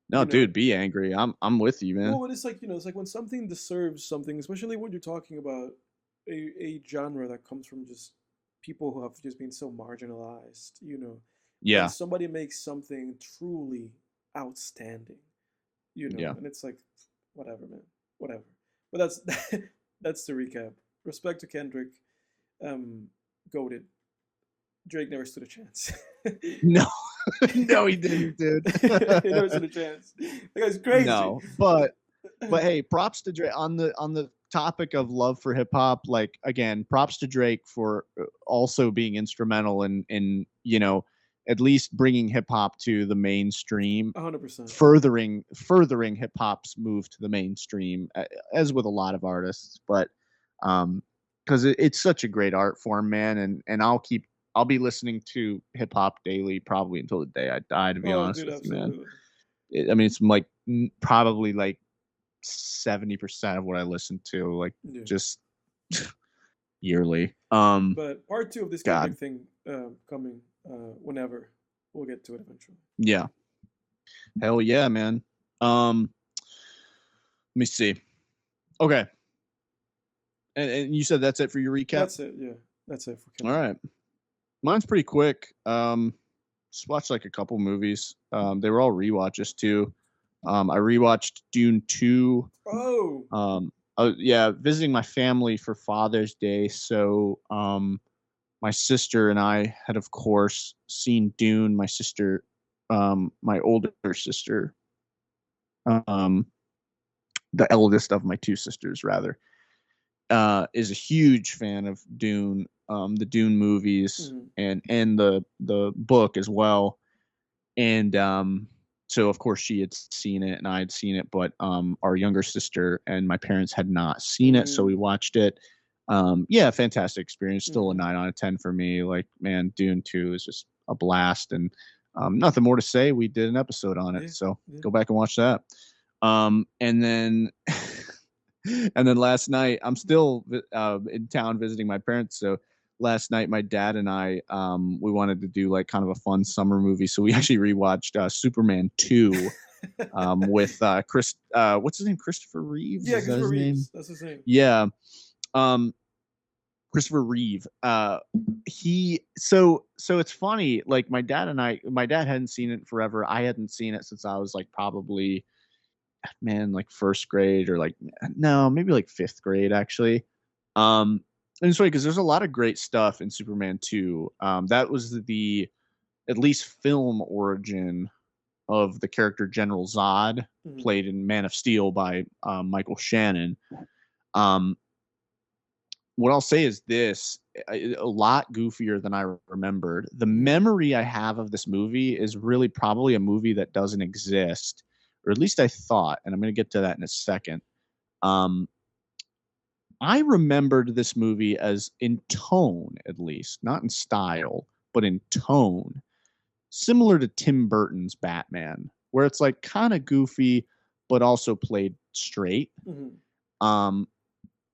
no, you know, dude, be angry. I'm with you, man. well, but it's like, it's like when something deserves something, especially when you're talking about a genre that comes from just people who have just been so marginalized. When Yeah, somebody makes something truly outstanding, yeah. and it's like, whatever, man, whatever. But that's that's the recap. Respect to Kendrick, goated. Drake never stood a chance. No, no, he didn't, dude. He never stood a chance. That guy's crazy. No, but hey, props to Drake on the topic of love for hip hop. Like again, props to Drake for also being instrumental in at least bringing hip hop to the mainstream, 100%. furthering hip hop's move to the mainstream, as with a lot of artists. But because it's such a great art form, man, and I'll be listening to hip hop daily probably until the day I die. To be Oh, honest dude, with you, man. absolutely. I mean, it's like probably like 70% of what I listen to, like Yeah. just yearly. But part two of this God, Kendrick thing, coming, whenever. We'll get to it eventually. yeah, hell yeah, man. Um, let me see. Okay, and you said that's it for your recap. That's it. Yeah, that's it for All Kendrick. right, mine's pretty quick. Just watched like a couple movies. They were all rewatches too. I rewatched Dune 2. Oh, Yeah, visiting my family for Father's Day. So, my sister and I had, of course, seen Dune. My sister, my older sister, um, the eldest of my two sisters, rather, is a huge fan of Dune, the Dune movies, mhm. and the book as well. And so of course she had seen it and I had seen it, but our younger sister and my parents had not seen it, so we Mm, watched it. Yeah, fantastic experience. Still a mhm. 9 out of 10 for me. Like, man, Dune 2 is just a blast, and nothing more to say. We did an episode on it, Yeah, so yeah. go back and watch that. And then and then last night I'm still in town visiting my parents, so last night my dad and I we wanted to do like kind of a fun summer movie, so we actually rewatched Superman 2 with Chris what's his name, Christopher Reeves, Yeah, is that Christopher his name? Reeves. That's his name. Yeah. um Christopher Reeve. So it's funny, like my dad hadn't seen it in forever. I hadn't seen it since I was like probably, man, like first grade, or like, no, maybe like fifth grade actually. And it's funny because there's a lot of great stuff in Superman 2. That was the at least film origin of the character General Zod, Mhm. played in Man of Steel by Michael Shannon. Um, what I'll say is this: a lot goofier than I remembered. The Mhm. memory I have of this movie is really probably a movie that doesn't exist, or at least I thought, and I'm going to get to that in a second. Um, I remembered this movie as, in tone, at least, not in style, but in tone, similar to Tim Burton's Batman, where it's like kind of goofy, but also played straight. Mhm. Um,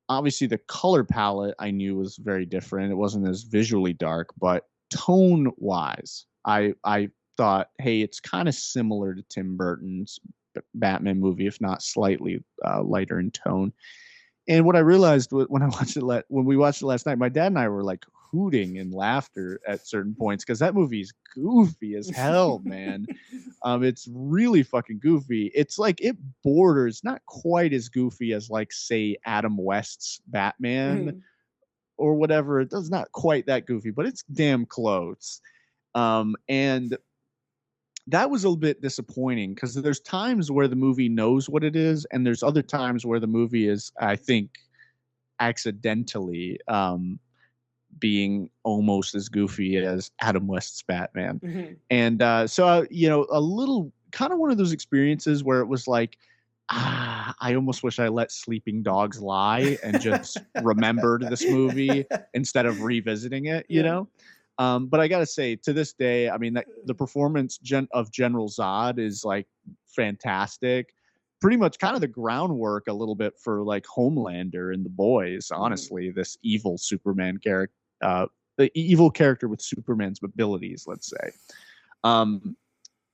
Obviously, the color palette I knew was very different. It wasn't as visually dark, but tone wise, I thought, hey, it's kind of similar to Tim Burton's Batman movie, if not slightly lighter in tone. And what I realized when I watched it, when we watched it last night, my dad and I were like, hooting in laughter at certain points because that movie is goofy as hell, man. It's really fucking goofy. It's like it borders not quite as goofy as like say Adam West's Batman or whatever. It does not quite that goofy, but it's damn close. And that was a little bit disappointing because there's times where the movie knows what it is, and there's other times where the movie is, I think, accidentally being almost as goofy as Adam West's Batman. And so, a little kind of one of those experiences where it was like, I almost wish I let sleeping dogs lie and just remembered this movie instead of revisiting it, you know? But I gotta say, to this day, I mean, the performance of General Zod is like fantastic. Pretty much kind of the groundwork a little bit for like Homelander and The Boys, honestly, this evil Superman character, the evil character with Superman's abilities, let's say.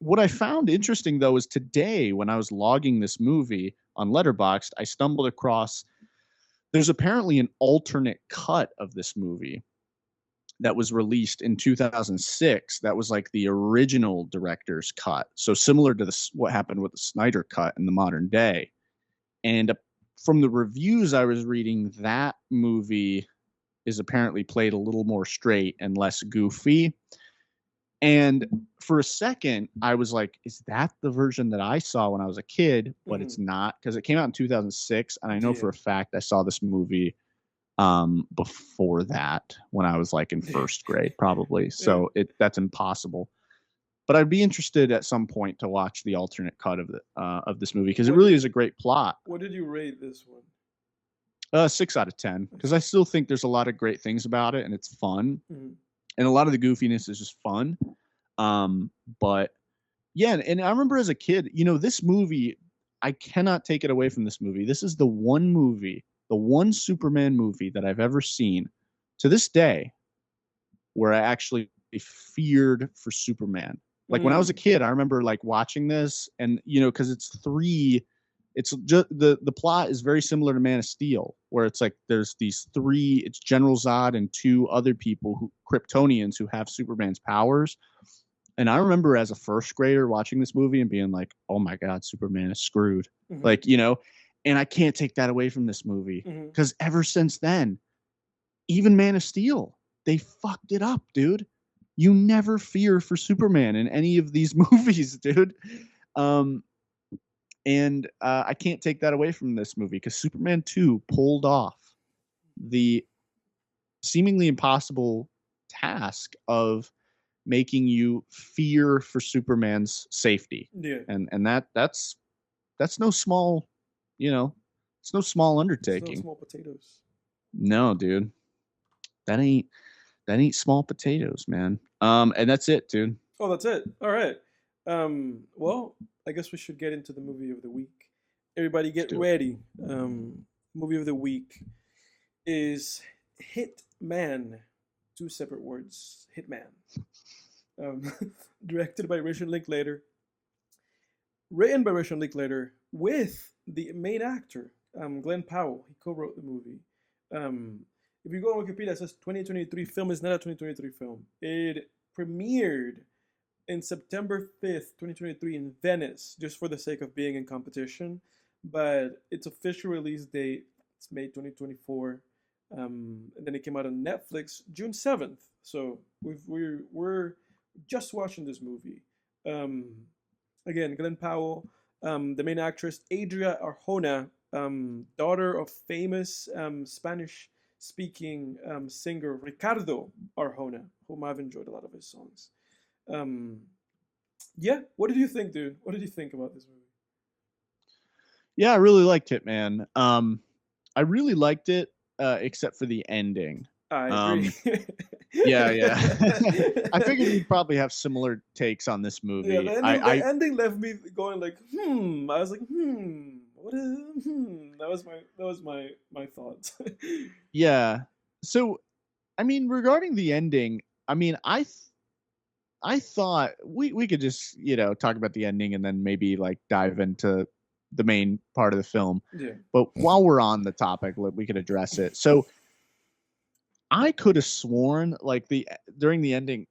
What I found interesting, though, is today when I was logging this movie on Letterboxd, I stumbled across there's apparently an alternate cut of this movie that was released in 2006. That was like the original director's cut. So similar to what happened with the Snyder cut in the modern day. And from the reviews I was reading, that movie is apparently played a little more straight and less goofy. And for a second, I was like, is that the version that I saw when I was a kid? But it's not, because it came out in 2006. And I know for a fact I saw this movie before that, when I was like in first grade, probably. So that's impossible. But I'd be interested at some point to watch the alternate cut of this movie, because it really is a great plot. What did you rate this one? 6 out of 10, because I still think there's a lot of great things about it, and it's fun, and a lot of the goofiness is just fun. But yeah, and I remember as a kid, this movie, I cannot take it away from this movie. This is the one Superman movie that I've ever seen to this day where I actually feared for Superman. Like when I was a kid, I remember like watching this, and because it's just the plot is very similar to Man of Steel, where it's like there's these three, it's General Zod and two other people Kryptonians who have Superman's powers. And I remember as a first grader watching this movie and being like, oh my God, Superman is screwed. Like, and I can't take that away from this movie, because ever since then, even Man of Steel, they fucked it up, dude. You never fear for Superman in any of these movies, dude. And I can't take that away from this movie, because Superman 2 pulled off the seemingly impossible task of making you fear for Superman's safety. Yeah. And that's no small, it's no small undertaking. It's no small potatoes. No, dude. That ain't small potatoes, man. And that's it, dude. Oh, that's it. All right. Well, I guess we should get into the movie of the week. Everybody get ready. Movie of the week is Hitman. 2 separate words. Hitman. Directed by Richard Linklater. Written by Richard Linklater with the main actor, Glenn Powell. He co-wrote the movie. If you go on Wikipedia, it says 2023 film. Is not a 2023 film. It premiered in September 5th, 2023 in Venice, just for the sake of being in competition. But its official release date, it's May 2024. And then it came out on Netflix June 7th. So we're just watching this movie. Again, Glenn Powell, the main actress, Adria Arjona, daughter of famous Spanish-speaking singer Ricardo Arjona, whom I've enjoyed a lot of his songs. Yeah, what did you think, dude? What did you think about this movie? Yeah, I really liked it, man. I really liked it, except for the ending. I agree. Yeah. I figured we'd probably have similar takes on this movie. Yeah, the ending left me going like, I was like, what is? That was my thoughts. Yeah. So, I mean, regarding the ending, I mean, I thought we could just talk about the ending and then maybe like dive into the main part of the film. Yeah. But while we're on the topic, we could address it. So I could have sworn like during the ending,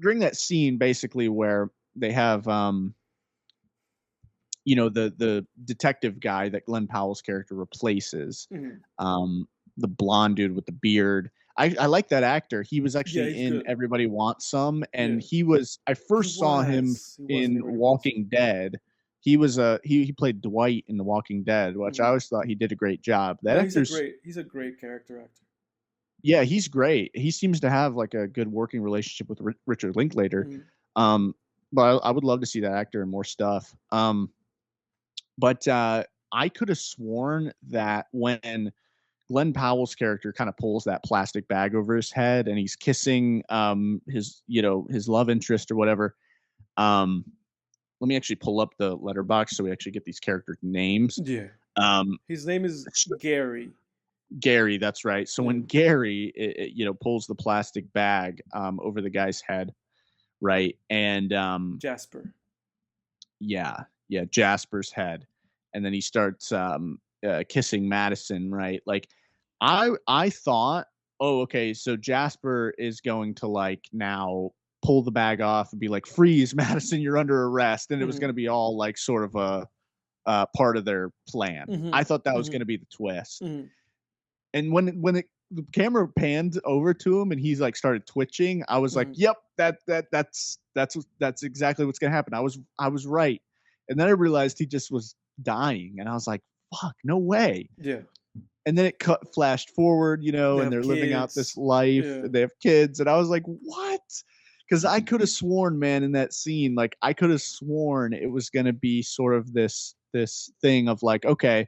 during that scene basically where they have the detective guy that Glenn Powell's character replaces, Mhm. um, the blonde dude with the beard. I like that actor. He was Yeah, actually he's in good. Everybody Wants Some, and Yeah, I first saw him he was in in Everybody Wants Some. Walking Dead. He played Dwight in The Walking Dead, which I Mhm. always thought he did a great job. That No, actor's he's a great character actor. Yeah, he's great. He seems to have like a good working relationship with Richard Linklater. Mhm. Um, but I would love to see that actor in more stuff. But I could have sworn that when Glenn Powell's character kind of pulls that plastic bag over his head and he's kissing his love interest or whatever. Um, Let me actually pull up the letterbox so we actually get these character names. Yeah, Um, his name is Gary. Gary, that's right. So Yeah, when Gary, pulls the plastic bag over the guy's head, right, and Jasper. yeah, Jasper's head, and then he starts kissing Madison, right? Like, I thought, oh, okay, so Jasper is going to like now pull the bag off and be like, freeze, Madison, you're under arrest, and it was Mhm. going to be all like sort of a part of their plan. I Mhm. thought that was going Mhm. to be the twist. Mhm. And the camera panned over to him and he's like started twitching, I was like, Mhm. "Yep, that's exactly what's gonna happen." I was right, and then I realized he just was dying, and I was like, "Fuck, no way!" Yeah, And then it flashed forward, they and have they're living out this kids. life, Yeah. and they have kids, and I was like, "What?" Because I could have sworn, man, in that scene, like I could have sworn it was gonna be sort of this thing of like, okay,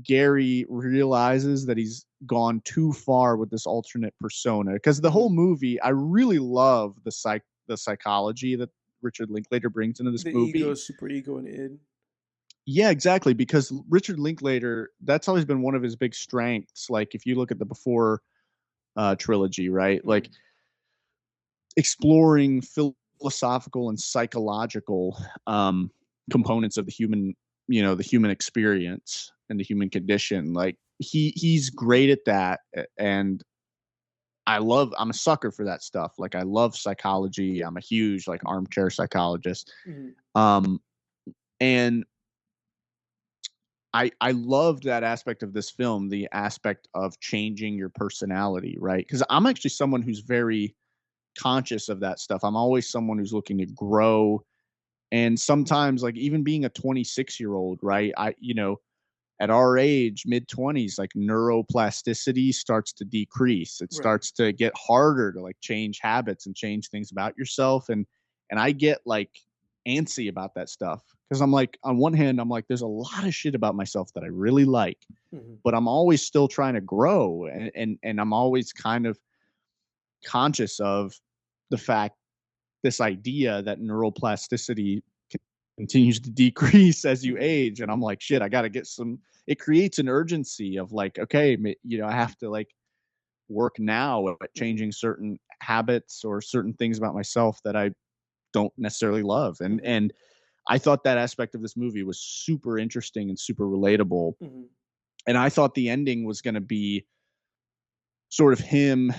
Gary realizes that he's gone too far with this alternate persona because the whole Mhm. movie, I really love the psychology that Richard Linklater brings into this The ego, movie. super ego, and id. Yeah, exactly. Because Richard Linklater, that's always been one of his big strengths. Like if you look at the before trilogy, right? Like Mhm. exploring philosophical and psychological components of the human experience and the human condition. Like he's great at that, and I'm a sucker for that stuff. Like I love psychology. I'm a huge like armchair psychologist. Mhm. Um, and I loved that aspect of this film, the aspect of changing your personality, right? Because I'm actually someone who's very conscious of that stuff. I'm always someone who's looking to grow. And sometimes, like even being a 26-year-old, right? At our age, mid 20s, like neuroplasticity starts to decrease. It Right. starts to get harder to like change habits and change things about yourself. And I get like antsy about that stuff because I'm like, on one hand, I'm like, there's a lot of shit about myself that I really like, Mhm. but I'm always still trying to grow, and I'm always kind of conscious of the fact this idea that neuroplasticity continues to decrease as you Mhm. age, and I'm Mhm. like, shit, I got to get some. It creates an urgency of like, okay, I have to like work now at Mhm. changing certain habits or certain things about myself that I don't necessarily love. and Mhm. and I thought that aspect of this movie was super interesting and super relatable, Mhm. and I thought the ending was going to be sort of him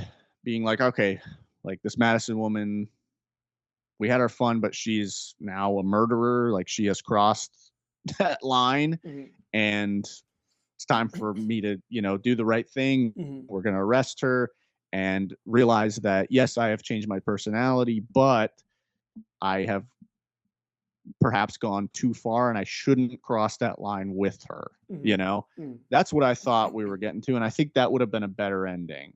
being like, okay, like this Madison woman, we had our fun, but she's now a murderer. Like she has crossed that line, Mhm. and it's time for me to, do the right thing. Mhm. We're going to arrest her and realize that, yes, I have changed my personality, but I have perhaps gone too far and I shouldn't cross that line with her. You Mhm. know, Mhm. that's what I thought we were getting to. And I think that would have been a better ending.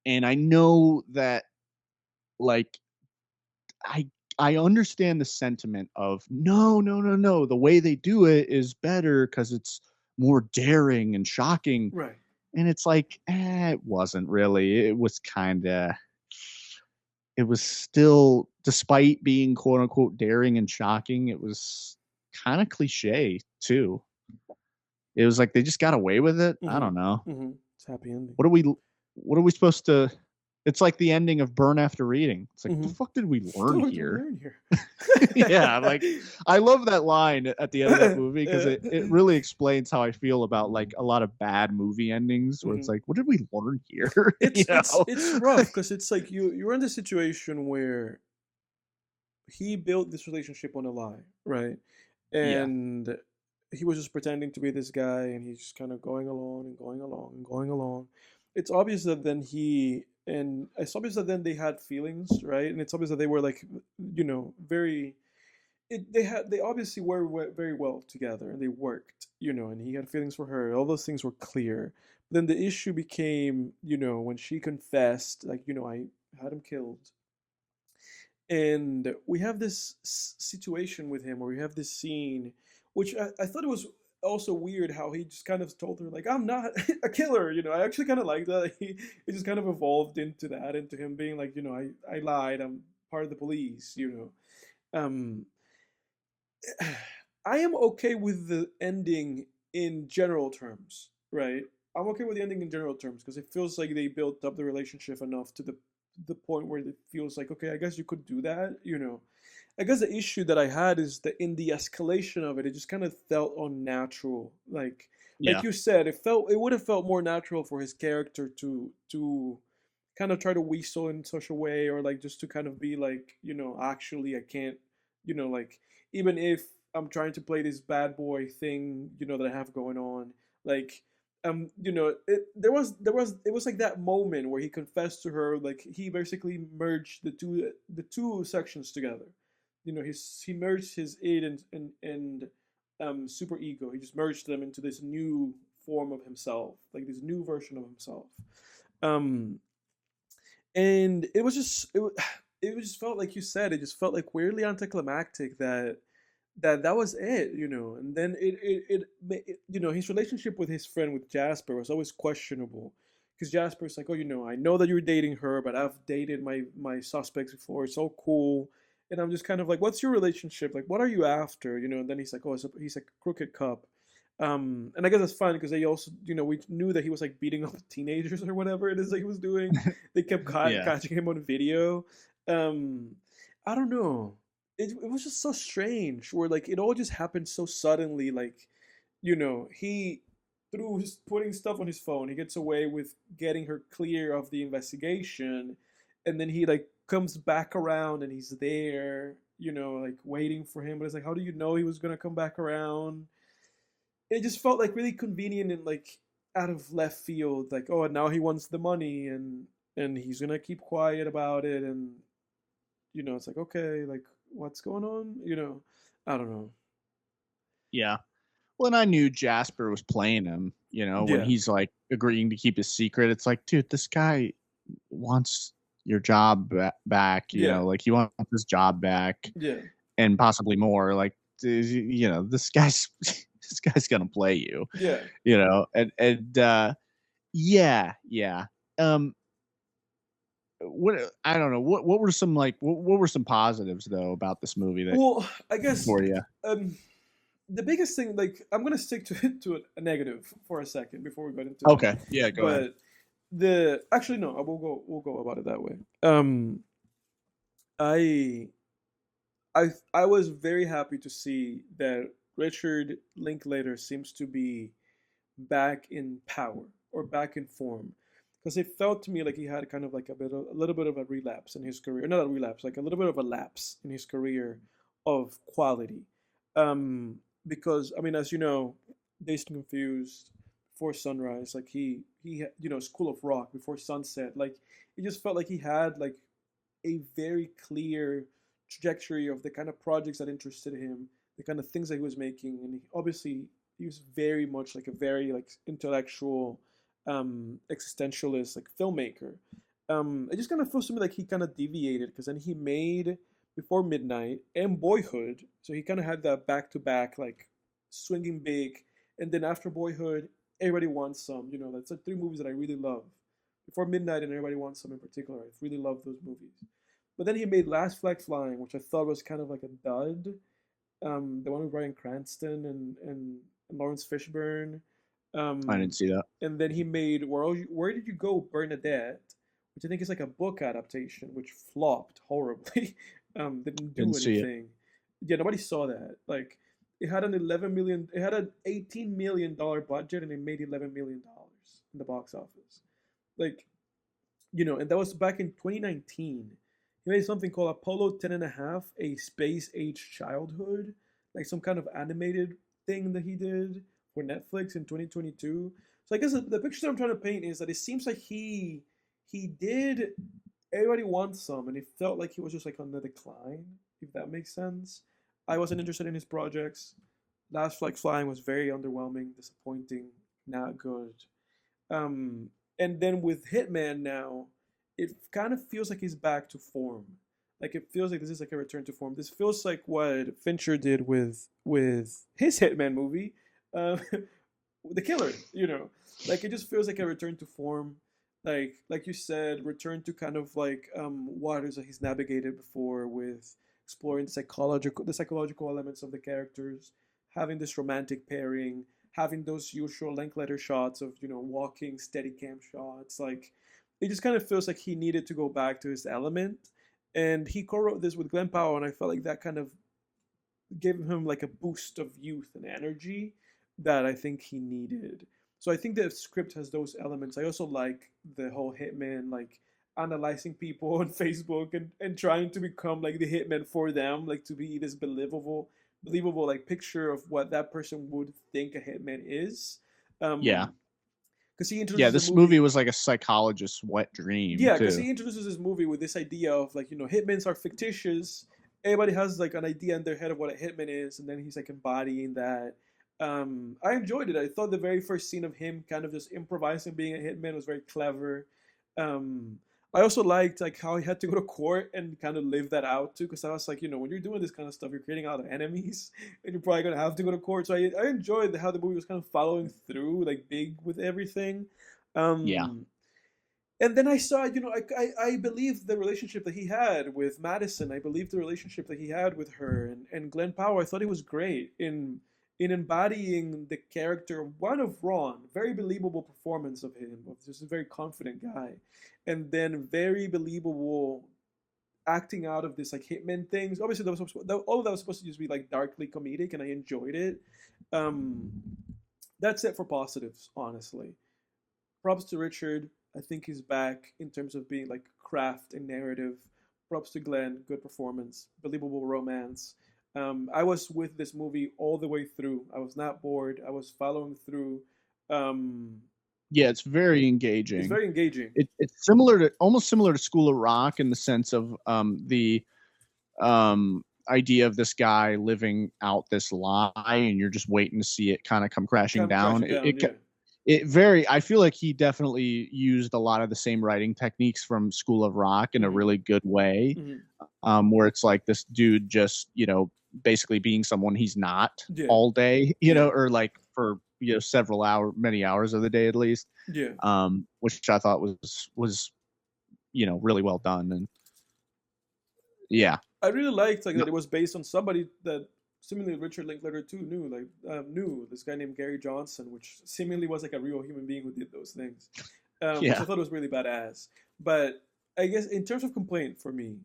And I know that, like, I I understand the sentiment of no, no, no, no. The way they do it is better because it's more daring and shocking. Right. And it's like, it wasn't really. It was still, despite being quote unquote daring and shocking, it was kind of cliche too. It was like they just got away with it. I don't Mhm. know. Mhm. It's a happy ending. What are we what are we supposed to It's like the ending of Burn After Reading. It's like, what the Mm-hmm. fuck did we learn What did we here? learn here? Yeah, like I love that line at the end of that movie because it really explains how I feel about like a lot of bad movie endings where it's Mhm. like, what did we learn here? You It's know? rough because it's like you're in this situation where he built this relationship on a lie, right? Yeah. And he was just pretending to be this guy, and he's just kind of going along and going along and going along. It's obvious that then it's obvious that then they had feelings, right? And it's obvious that they were like, very. They obviously were very well together, and they worked, and he had feelings for her. All those things were clear. But then the issue became, when she confessed, like, I had him killed, and we have this situation with him where we have this scene, which I thought it was also weird how he just kind of told her like, I'm not a killer. I actually kind of like that. It just kind of evolved into that, into him being like, I lied, I'm part of the police. um I am okay with the ending in general terms, right? I'm okay with the ending in general terms because it feels like they built up the relationship enough to the point where it feels like, okay, I guess you could do that. I guess the issue that I had is that in the escalation of it, it just kind of felt unnatural. Like Yeah. you said, it would have felt more natural for his character to kind of try to whistle in such a way, or like just to kind of be like, actually I can't, like, even if I'm trying to play this bad boy thing, that I have going on, like, it was like that moment where he confessed to her, like he basically merged the two sections together. He merged his id and super ego. He just merged them into this new form of himself, like this new version of himself. Um, and it was just it just felt like you said, it just felt like weirdly anticlimactic that was it. And then his relationship with his friend, with Jasper, was always questionable, because Jasper's like, oh, I know that you're dating her, but I've dated my suspects before. It's all cool. And I'm just kind of like, what's your relationship, like, what are you after? And then he's like, oh, he's like a crooked cop. And I guess that's fine because they also, we knew that he was like beating up teenagers or whatever it is that he was doing. They kept Yeah. catching him on video. um I don't know, it was just so strange where like it all just happened so suddenly, like, he, through his putting stuff on his phone, he gets away with getting her clear of the investigation, and then he like comes back around and he's there, like waiting for him, but it's like, how do you know he was gonna come back around? It just felt like really convenient and like out of left field, like, oh, now he wants the money, and he's gonna keep quiet about it, and it's like, okay, like, what's going on? I don't know. Yeah. Well, and I knew Jasper was playing him, when Yeah, he's like agreeing to keep his secret. It's like, dude, this guy wants your job back, yeah, like he wants his job back yeah, and possibly more. Like, this guy's this guy's gonna play you, yeah. and yeah, yeah. Um, what I don't know. What were some like what were some positives though about this movie that Well, I guess for you? um the biggest thing, like, I'm gonna stick to a negative for a second before we get into that. Okay, yeah, go ahead. But actually, no, we'll go about it that way. I I was very happy to see that Richard Linklater seems to be back in power, or back in form, because it felt to me like he had kind of like a little bit of a relapse in his career, not a relapse, like a little bit of a lapse in his career of quality. um because, I mean, as you know, Dazed and Confused, Before Sunrise, like School of Rock, Before Sunset, like it just felt like he had like a very clear trajectory of the kind of projects that interested him, the kind of things that he was making, and obviously he was very much like a very like intellectual, existentialist, like filmmaker. It just kind of feels to me like he kind of deviated, because then he made Before Midnight and Boyhood, so he kind of had that back to back, like swinging big, and then after Boyhood, Everybody Wants Some. That's like three movies that I really love. Before Midnight and Everybody Wants Some in particular, I really love those movies. But then he made Last Flag Flying, which I thought was kind of like a dud. The one with Bryan Cranston and Lawrence Fishburne. I didn't Um, see that. and then he made Where Did You Go, Bernadette, which I think is like a book adaptation, which flopped horribly. Didn't Didn't do see it. anything. Yeah, nobody saw that. Like, it had an $18 million budget, and it made $11 million in the box office. Like, and that was back in 2019. He made something called Apollo 10 and a half, a space age childhood, like some kind of animated thing that he did for Netflix in 2022. So I guess the picture I'm trying to paint is that it seems like he did Everybody Wants Some, and it felt like he was just like on the decline, if that makes sense. I wasn't interested in his projects. Last Flight Flying was very underwhelming, disappointing, not good. Um, and then with Hitman now, it kind of feels like he's back to form. Like it feels like this is like a return to form. This feels like what Fincher did with his Hitman movie, uh, The Killer. Like it just feels like a return to form. Like you said, return to kind of like waters that he's navigated before, with exploring the psychological elements of the characters, having this romantic pairing, having those usual Linklater shots of walking steady cam shots. Like it just kind of feels like he needed to go back to his element, and he co-wrote this with Glenn Powell, and I felt like that kind of gave him like a boost of youth and energy that I think he needed. So I think the script has those elements. I also like the whole hitman, like analyzing people on Facebook and trying to become like the hitman for them, like to be this believable like picture of what that person would think a hitman is. Yeah. Um, because he Yeah, introduces the this movie movie. was like a psychologist's wet dream Yeah, because too. he introduces this movie with this idea of like hitmans are fictitious. Everybody has like an idea in their head of what a hitman is, and then he's like embodying that. I enjoyed it. I thought the very first scene of him kind of just improvising being a hitman was very clever. Um, I also liked like how he had to go to court and kind of live that out too, because I was like, when you're doing this kind of stuff, you're creating a lot of enemies, and you're probably gonna have to go to court. So I enjoyed how the movie was kind of following through, like big with everything. Yeah. Um, and then I saw, I believe the relationship that he had with Madison. I believe the relationship that he had with her and Glenn Powell. I thought he was great in embodying the character one of Ron. Very believable performance of him, of just a very confident guy, and then very believable acting out of this like hitman things. Obviously, all of that was supposed to just be like darkly comedic, and I enjoyed it. Um, that's it for positives, honestly. Props to Richard. I think he's back in terms of being like craft and narrative. Props to Glenn. Good performance. Believable romance. I was with this movie all the way through. I was not bored. I was following through. Um, Yeah, it's very it's engaging. very engaging. It's almost similar to School of Rock in the sense of the idea of this guy living out this lie, and you're just waiting to see it kind of come crashing Come down. crashing down. Yeah. I feel like he definitely used a lot of the same writing techniques from School of Rock in a Mm-hmm. really good way, Mm-hmm. where it's like this dude just basically being someone he's not Yeah. all day, Yeah. or like for many hours of the day at least, Yeah. which I thought was really well done. And yeah. I really liked like No, that it was based on somebody that seemingly Richard Linklater too knew this guy named Gary Johnson, which seemingly was like a real human being who did those things, which I yeah. thought was really badass. But I guess in terms of complaint for me,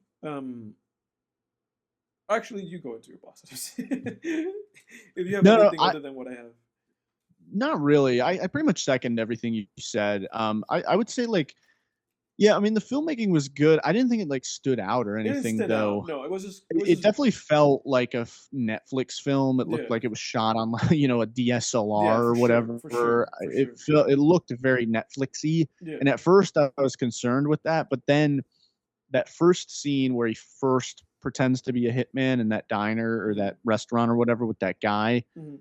actually you go into your positives if you have No, no, anything other than what I have. not really. I pretty much second everything you said. I would say like, yeah, I mean the filmmaking was good. I didn't think it like stood out or It didn't anything stand out. though. No, it was It just definitely felt like a Netflix film. It looked yeah, like it was shot on a DSLR yeah, or for sure, whatever. for sure, for sure. It looked very Netflixy. Yeah. And at first I was concerned with that, but then that first scene where he first pretends to be a hitman in that diner or Mm-hmm. that restaurant or whatever with that guy, Mm-hmm.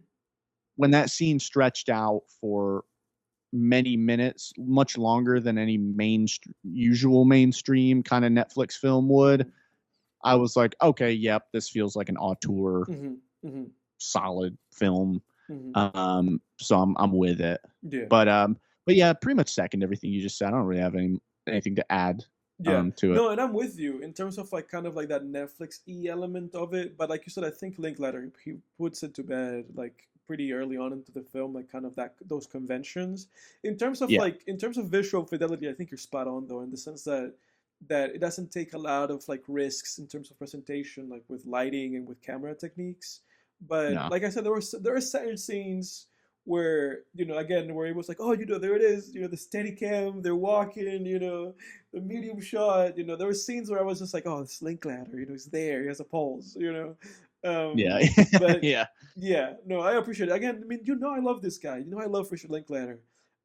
when that scene stretched out for many minutes, much longer than any usual mainstream kind of Netflix film would, Mm-hmm. I was like, okay, yep, this feels like an auteur Mm-hmm. Mm-hmm. solid film. Mm-hmm. So I'm with it. Yeah. But yeah, pretty much second everything you just said. I don't really have anything to add Yeah. to it. No, and I'm with you in terms of like kind of like that Netflix element of it. But like you said, I think Linklater he puts it to bed like pretty early on into the film, like kind of that those conventions. Yeah. In terms of visual fidelity, I think you're spot on though, in the sense that it doesn't take a lot of like risks in terms of presentation, like with lighting and with camera techniques. But No. like I said, there are certain scenes where, again, where it was like, oh, there it is, the steady cam, they're walking, the medium shot, there were scenes where I was just like, oh, it's Linklater, he's there, he has a pulse, Yeah. but Yeah. yeah, no, I appreciate it. Again, I mean, I love this guy. I love Richard Linklater.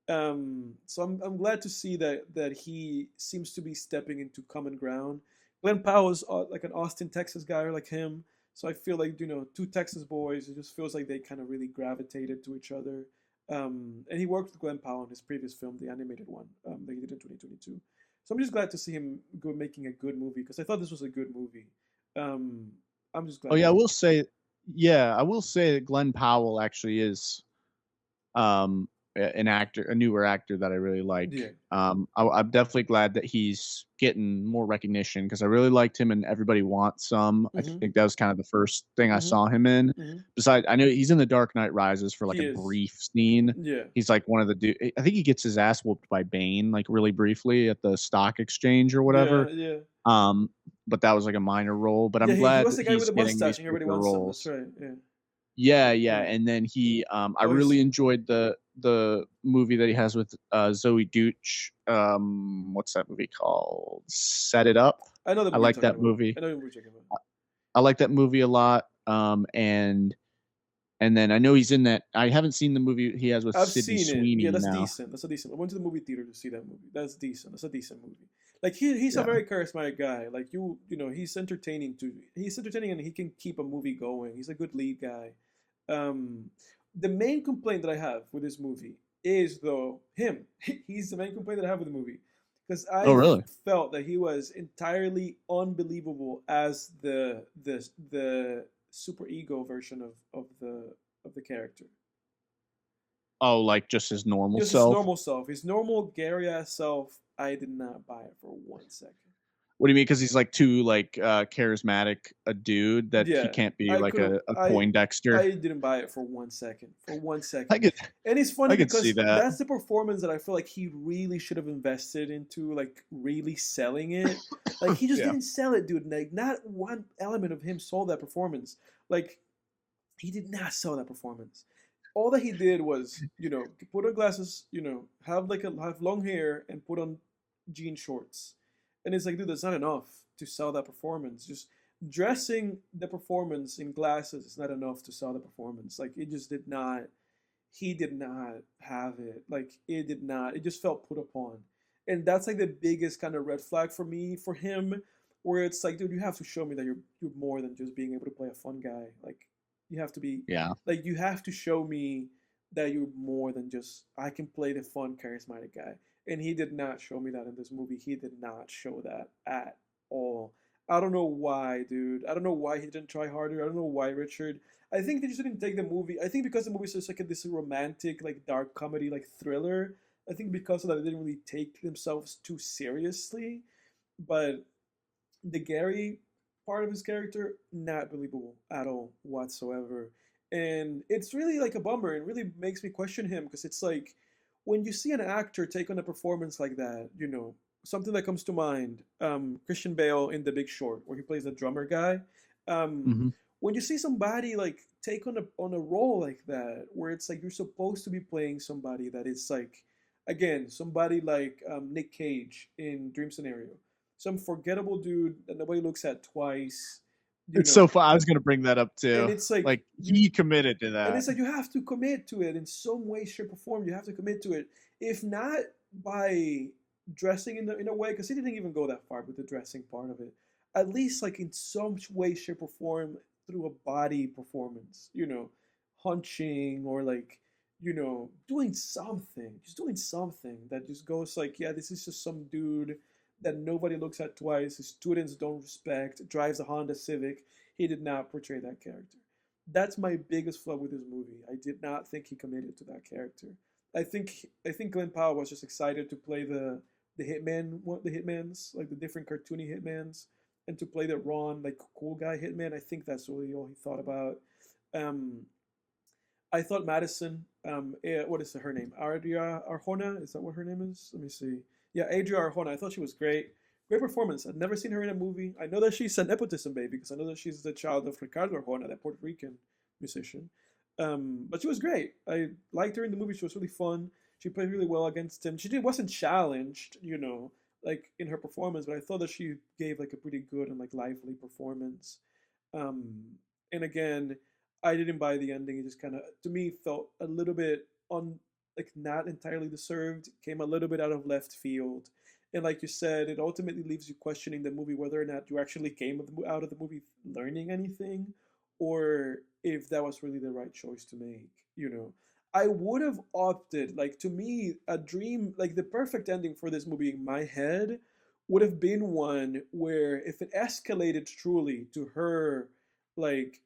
So I'm glad to see that he seems to be stepping into common ground. Glenn Powell is like an Austin, Texas guy like him. So I feel like, two Texas boys. It just feels like they kind of really gravitated to each other. And he worked with Glenn Powell in his previous film, the animated one that he did in 2022. So I'm just glad to see him making a good movie because I thought this was a good movie. Um, I'm just Oh glad yeah, that I he. will say, yeah, I will say that Glenn Powell actually is um an actor, a newer actor that I really like. Yeah. I'm definitely glad that he's getting more recognition because I really liked him in Everybody Wants Some. I Mm-hmm. think that was kind of the first thing I Mm-hmm. saw him in. Mm-hmm. Besides, I know he's in The Dark Knight Rises for like He a is. brief scene. Yeah. He's like one of the dude. I think he gets his ass whooped by Bane like really briefly at the stock exchange or Yeah. whatever. Yeah. Um, but that was like a minor role. But Yeah. I'm He glad was that the guy with he's the getting mustache, these and everybody bigger wants him. That's roles. right. Yeah. Yeah, yeah, Yeah. and then he, I Oh, he's. really enjoyed the movie that he has with Zoe Deutch. What's that movie called? Set It Up. I know the I movie you're like talking that about. movie. I know the movie you're talking about. I like that movie a lot. And then I know he's in that. I haven't seen the movie he has with I've Sydney seen it. Yeah, Sweeney that's now. decent. That's a decent. I went to the movie theater to see that movie. That's decent. That's a decent movie. Like he's a Yeah. very charismatic guy. Like he's entertaining too. He's entertaining and he can keep a movie going. He's a good lead guy. Um, the main complaint that I have with this movie is though him. He's the main complaint that I have with the movie because Oh, I really? felt that he was entirely unbelievable as the super ego version of the character. Oh, like just his normal Just his self. normal self, his normal Gary ass self. I did not buy it for 1 second. What do you mean? Because he's like too like charismatic a dude that he Yeah, can't be I like couldn't. a I Poindexter. I didn't buy it for 1 second. For one I second, could and it's I funny could see because that. that's the performance that I feel like he really should have invested into, like really selling it. Like he just Yeah. didn't sell it, dude. Like not one element of him sold that performance. Like he did not sell that performance. All that he did was, put on glasses, have long hair and put on jean shorts. And it's like, dude, that's not enough to sell that performance. Just dressing the performance in glasses is not enough to sell the performance. Like it just did not. He did not have it. Like it did not. It just felt put upon. And that's like the biggest kind of red flag for me for him, where it's like, dude, you have to show me that you're more than just being able to play a fun guy. Like you have to be Yeah. like you have to show me that you're more than just I can play the fun, charismatic guy. And he did not show me that in this movie. He did not show that at all. I don't know why, dude. I don't know why he didn't try harder. I don't know why Richard. I think they just didn't take the movie. I think because the movie is just like this romantic, like dark comedy, like thriller. I think because of that, they didn't really take themselves too seriously. But the Gary part of his character, not believable at all whatsoever. And it's really like a bummer. It really makes me question him because it's like when you see an actor take on a performance like that, something that comes to mind, Christian Bale in The Big Short, where he plays the drummer guy. Um, Hmm. when you see somebody like take on a role like that, where it's like you're supposed to be playing somebody that is like, again, somebody like Nick Cage in Dream Scenario, some forgettable dude that nobody looks at twice, you It's so know. fun. I was gonna bring that up And too. it's like Like you he committed to and that. it's like you have to commit to it in some way, shape, or form. You have to commit to it. If not by dressing in a way, because he didn't even go that far with the dressing part of it. At least like in some way, shape, or form through a body performance, hunching or like, doing something, just doing something that just goes like, yeah, this is just some dude that nobody looks at twice, his students don't respect, drives a Honda Civic. He did not portray that character. That's my biggest flaw with this movie. I did not think he committed to that character. I think Glenn Powell was just excited to play the hitman, the hitmans, like the different cartoony hitmans, and to play the Ron like cool guy hitman. I think that's really all he thought about. Um, I thought Madison, what is her name? Adria Arjona? Is that what her name is? Let me see. Yeah, Adria Arjona. I thought she was great. Great performance. I'd never seen her in a movie. I know that she's a nepotism baby because I know that she's the child of Ricardo Arjona, that Puerto Rican musician. But she was great. I liked her in the movie. She was really fun. She played really well against him. Wasn't challenged, like in her performance, but I thought that she gave like a pretty good and like lively performance. Um, and again, I didn't buy the ending. It just kind of, to me, felt a little bit on like not entirely deserved. Came a little bit out of left field, and like you said, it ultimately leaves you questioning the movie whether or not you actually came out of the movie learning anything, or if that was really the right choice to make. I would have opted, like, to me, a dream, like the perfect ending for this movie in my head would have been one where if it escalated truly to her, like,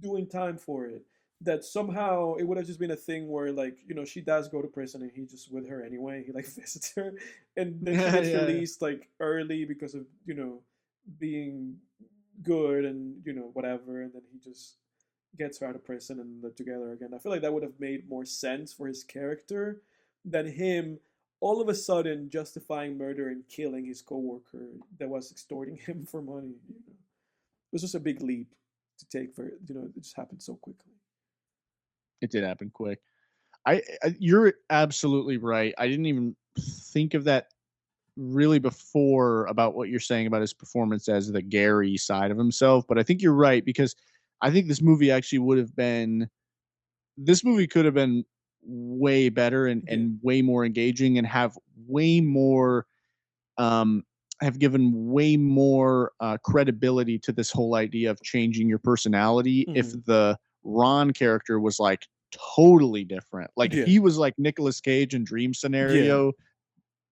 doing time for it, that somehow it would have just been a thing where, like, she does go to prison and he's just with her anyway. He like visits her, and then she Yeah, gets yeah. released like early because of being good and whatever, and then he just gets her out of prison and they're together again. I feel like that would have made more sense for his character than him all of a sudden justifying murder and killing his coworker that was extorting him for money. It was just a big leap to take for it just happened so quickly. It did happen quick. You're absolutely right. I didn't even think of that really before about what you're saying about his performance as the Gary side of himself, but I think you're right because I think this movie actually would have been this movie could have been way better Yeah. and way more engaging and have way more um have given way more credibility to this whole idea of changing your personality if Hmm. the Ron character was like totally different. Like if Yeah. he was like Nicolas Cage in Dream Yeah. Scenario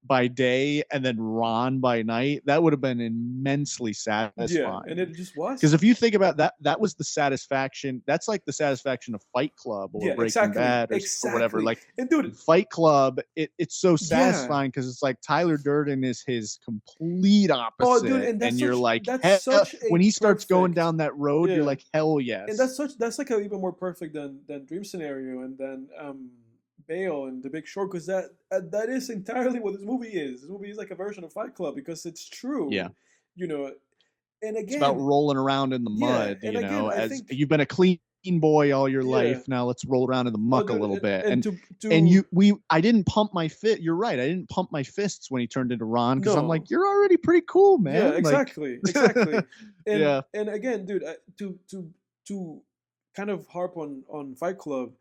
by day and then Ron by night, that would have been immensely Yeah. And satisfying. it just Because if wasn't. you think about that, that was the satisfaction. That's like the satisfaction of Fight Club or Yeah. Breaking Exactly. Bad or whatever. Exactly. Like And dude, Fight Club, it's so yeah. satisfying because it's like Tyler Durden is his complete Oh, dude, opposite, and and you're like, that's hell, such a when he starts going perfect. down that road, you're Yeah. like, hell And yes, that's like a even more perfect than Dream Scenario and then Bale and The Big Short, because that is entirely what this movie is. This movie is like a version of Fight Club because it's yeah. true, you know. And It's about again, rolling around in the yeah, mud, and again, I as think you've been a clean boy all your yeah. life. Now let's roll around in the Oh, muck a dude, little bit. and And to I didn't pump my fit. You're right. I didn't pump my fists when he turned into Ron because I'm no, like, you're already pretty cool, yeah, man. Like, exactly, exactly. And yeah, again, dude, to kind of harp on Fight Club,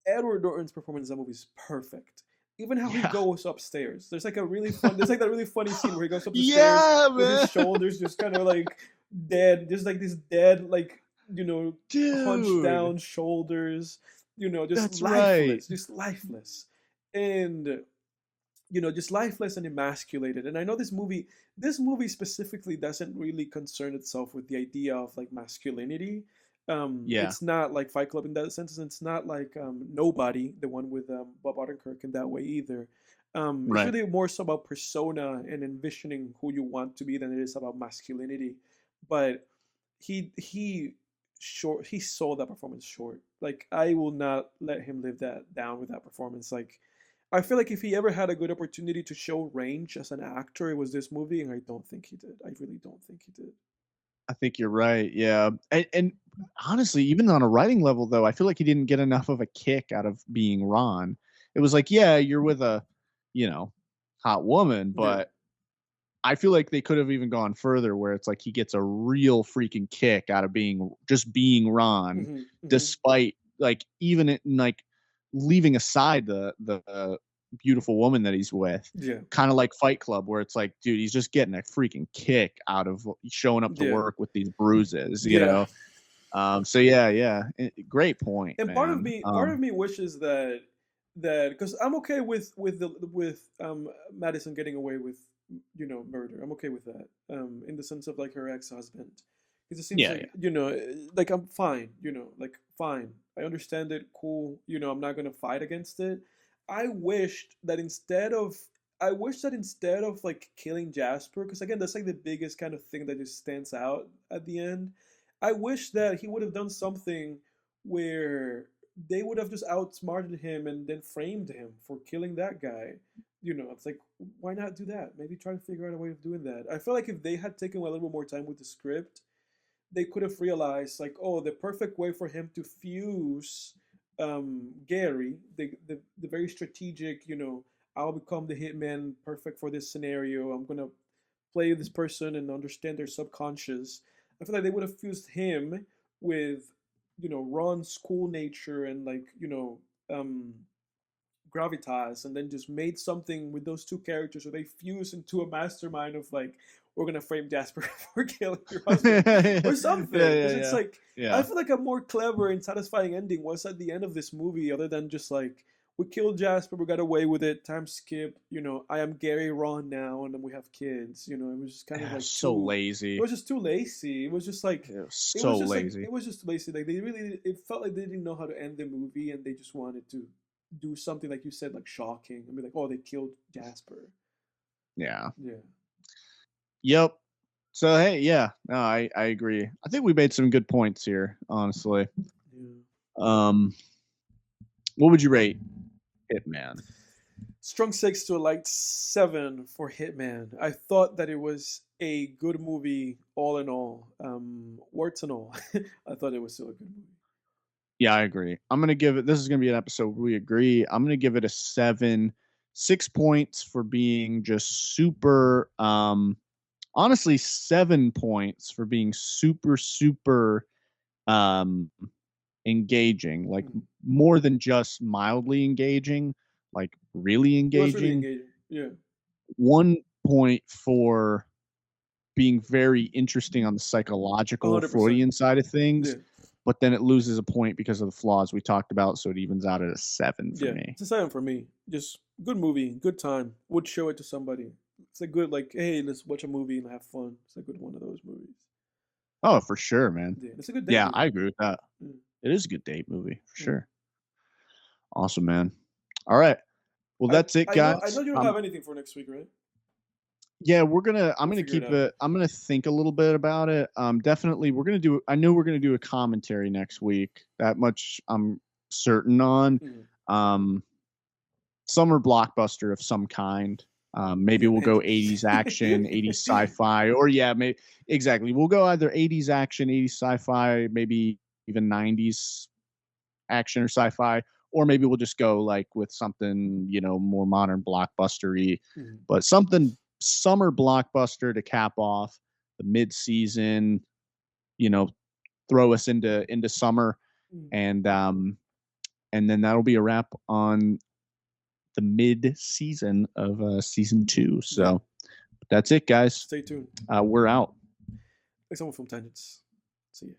Edward Norton's performance in that movie is perfect. Even how he yeah, goes upstairs. There's like that really funny scene where he goes up the stairs yeah, with his man, shoulders just kind of like dead, just like this dead, like, hunched dude, down shoulders, just that's right. lifeless, just lifeless. And just lifeless and emasculated. And I know this movie specifically doesn't really concern itself with the idea of like masculinity. Yeah, It's not like Fight Club in that sense, and it's not like Nobody, the one with Bob Odenkirk, in that way either. It's right. really more so about persona and envisioning who you want to be than it is about masculinity. But he sold that performance short. Like, I will not let him live that down with that performance. Like, I feel like if he ever had a good opportunity to show range as an actor, it was this movie, and I don't think he did. I really don't think he did. I think you're right. Yeah. And honestly, even on a writing level, though, I feel like he didn't get enough of a kick out of being Ron. It was like, yeah, you're with a, you know, hot woman, Yeah. but I feel like they could have even gone further where it's like he gets a real freaking kick out of being Ron, Hmm. Hmm. despite like even in like leaving aside the beautiful woman that he's with, Yeah. kind of like Fight Club, where it's like, dude, he's just getting a freaking kick out of showing up to Yeah. work with these bruises, Yeah. So yeah, yeah, great point, And man. part of me wishes that because I'm okay with Madison getting away with murder. I'm okay with that. In the sense of like her ex-husband, because it seems Yeah, like yeah, like I'm fine. Like fine. I understand it. Cool. I'm not gonna fight against it. I wished that instead of like killing Jasper, because again that's like the biggest kind of thing that just stands out at the end. I wish that he would have done something where they would have just outsmarted him and then framed him for killing that guy. It's like, why not do that? Maybe try to figure out a way of doing that. I feel like if they had taken a little bit more time with the script, they could have realized, like, oh, the perfect way for him to fuse Gary, the very strategic, I'll become the hitman, perfect for this scenario. I'm gonna play this person and understand their subconscious. I feel like they would have fused him with, Ron's cool nature and, like, gravitas, and then just made something with those two characters where they fuse into a mastermind of, like, we're gonna frame Jasper for killing your husband or something. Because it's like, I Yeah. feel like a more clever and satisfying ending was at the end of this movie, other than just like, we killed Jasper, we got away with it, time skip. I am Gary Ron now, and then we have kids. It was just kind of like So too. It lazy. was just too lazy. It was just like. It was It was so just like lazy. it was just lazy. Like they really, it felt like they didn't know how to end the movie, and they just wanted to do something, like you said, like shocking. I mean, like, oh, they killed Jasper. Yeah. Yeah. Yep. So hey, yeah, no, I agree. I think we made some good points here, honestly. Yeah. What would you rate Hitman? Strong 6 to a light 7 for Hitman. I thought that it was a good movie all in all. Warts and all. I thought it was still a good movie. Yeah, I agree. I'm gonna give it. This is gonna be an episode where we agree. I'm gonna give it a 7. 6 points for being just super. Honestly, 7 points for being super um engaging. Like Mm. more than just mildly engaging. Like really It was really engaging. engaging. Yeah. 1 point for being very interesting on the psychological 100%. Freudian side of things, Yeah. but then it loses a point because of the flaws we talked about, so it evens out at a 7 for Yeah. me. It's a 7 for me. Just good movie, good time. Would show it to somebody. It's a good, like, hey, let's watch a movie and have fun. It's a good one of those movies. Oh, for sure, man. Yeah. It's a good date Yeah, I movie. agree with that. Yeah. It is a good date movie for Yeah. sure. Awesome, man. All right. Well, I that's it, I know I guys. know you don't have anything for next week, right? Yeah, I'm We'll gonna figure it keep out. it. I'm gonna think a little bit about it. Definitely, we're gonna do. I know we're gonna do a commentary next week. That much I'm certain on. Mhm. Um, Summer blockbuster of some kind. Maybe The we'll go Avengers. 80s action, 80s sci-fi, or yeah, maybe exactly. We'll go either 80s action, 80s sci-fi, maybe even 90s action or sci-fi, or maybe we'll just go like with something more modern blockbustery, Mhm. but something summer blockbuster to cap off the mid-season. You know, throw us into summer, Mhm. and then that'll be a wrap on the mid-season of season 2. Yeah. So that's it, guys. Stay tuned. We're out. Like someone from Tangents. See ya.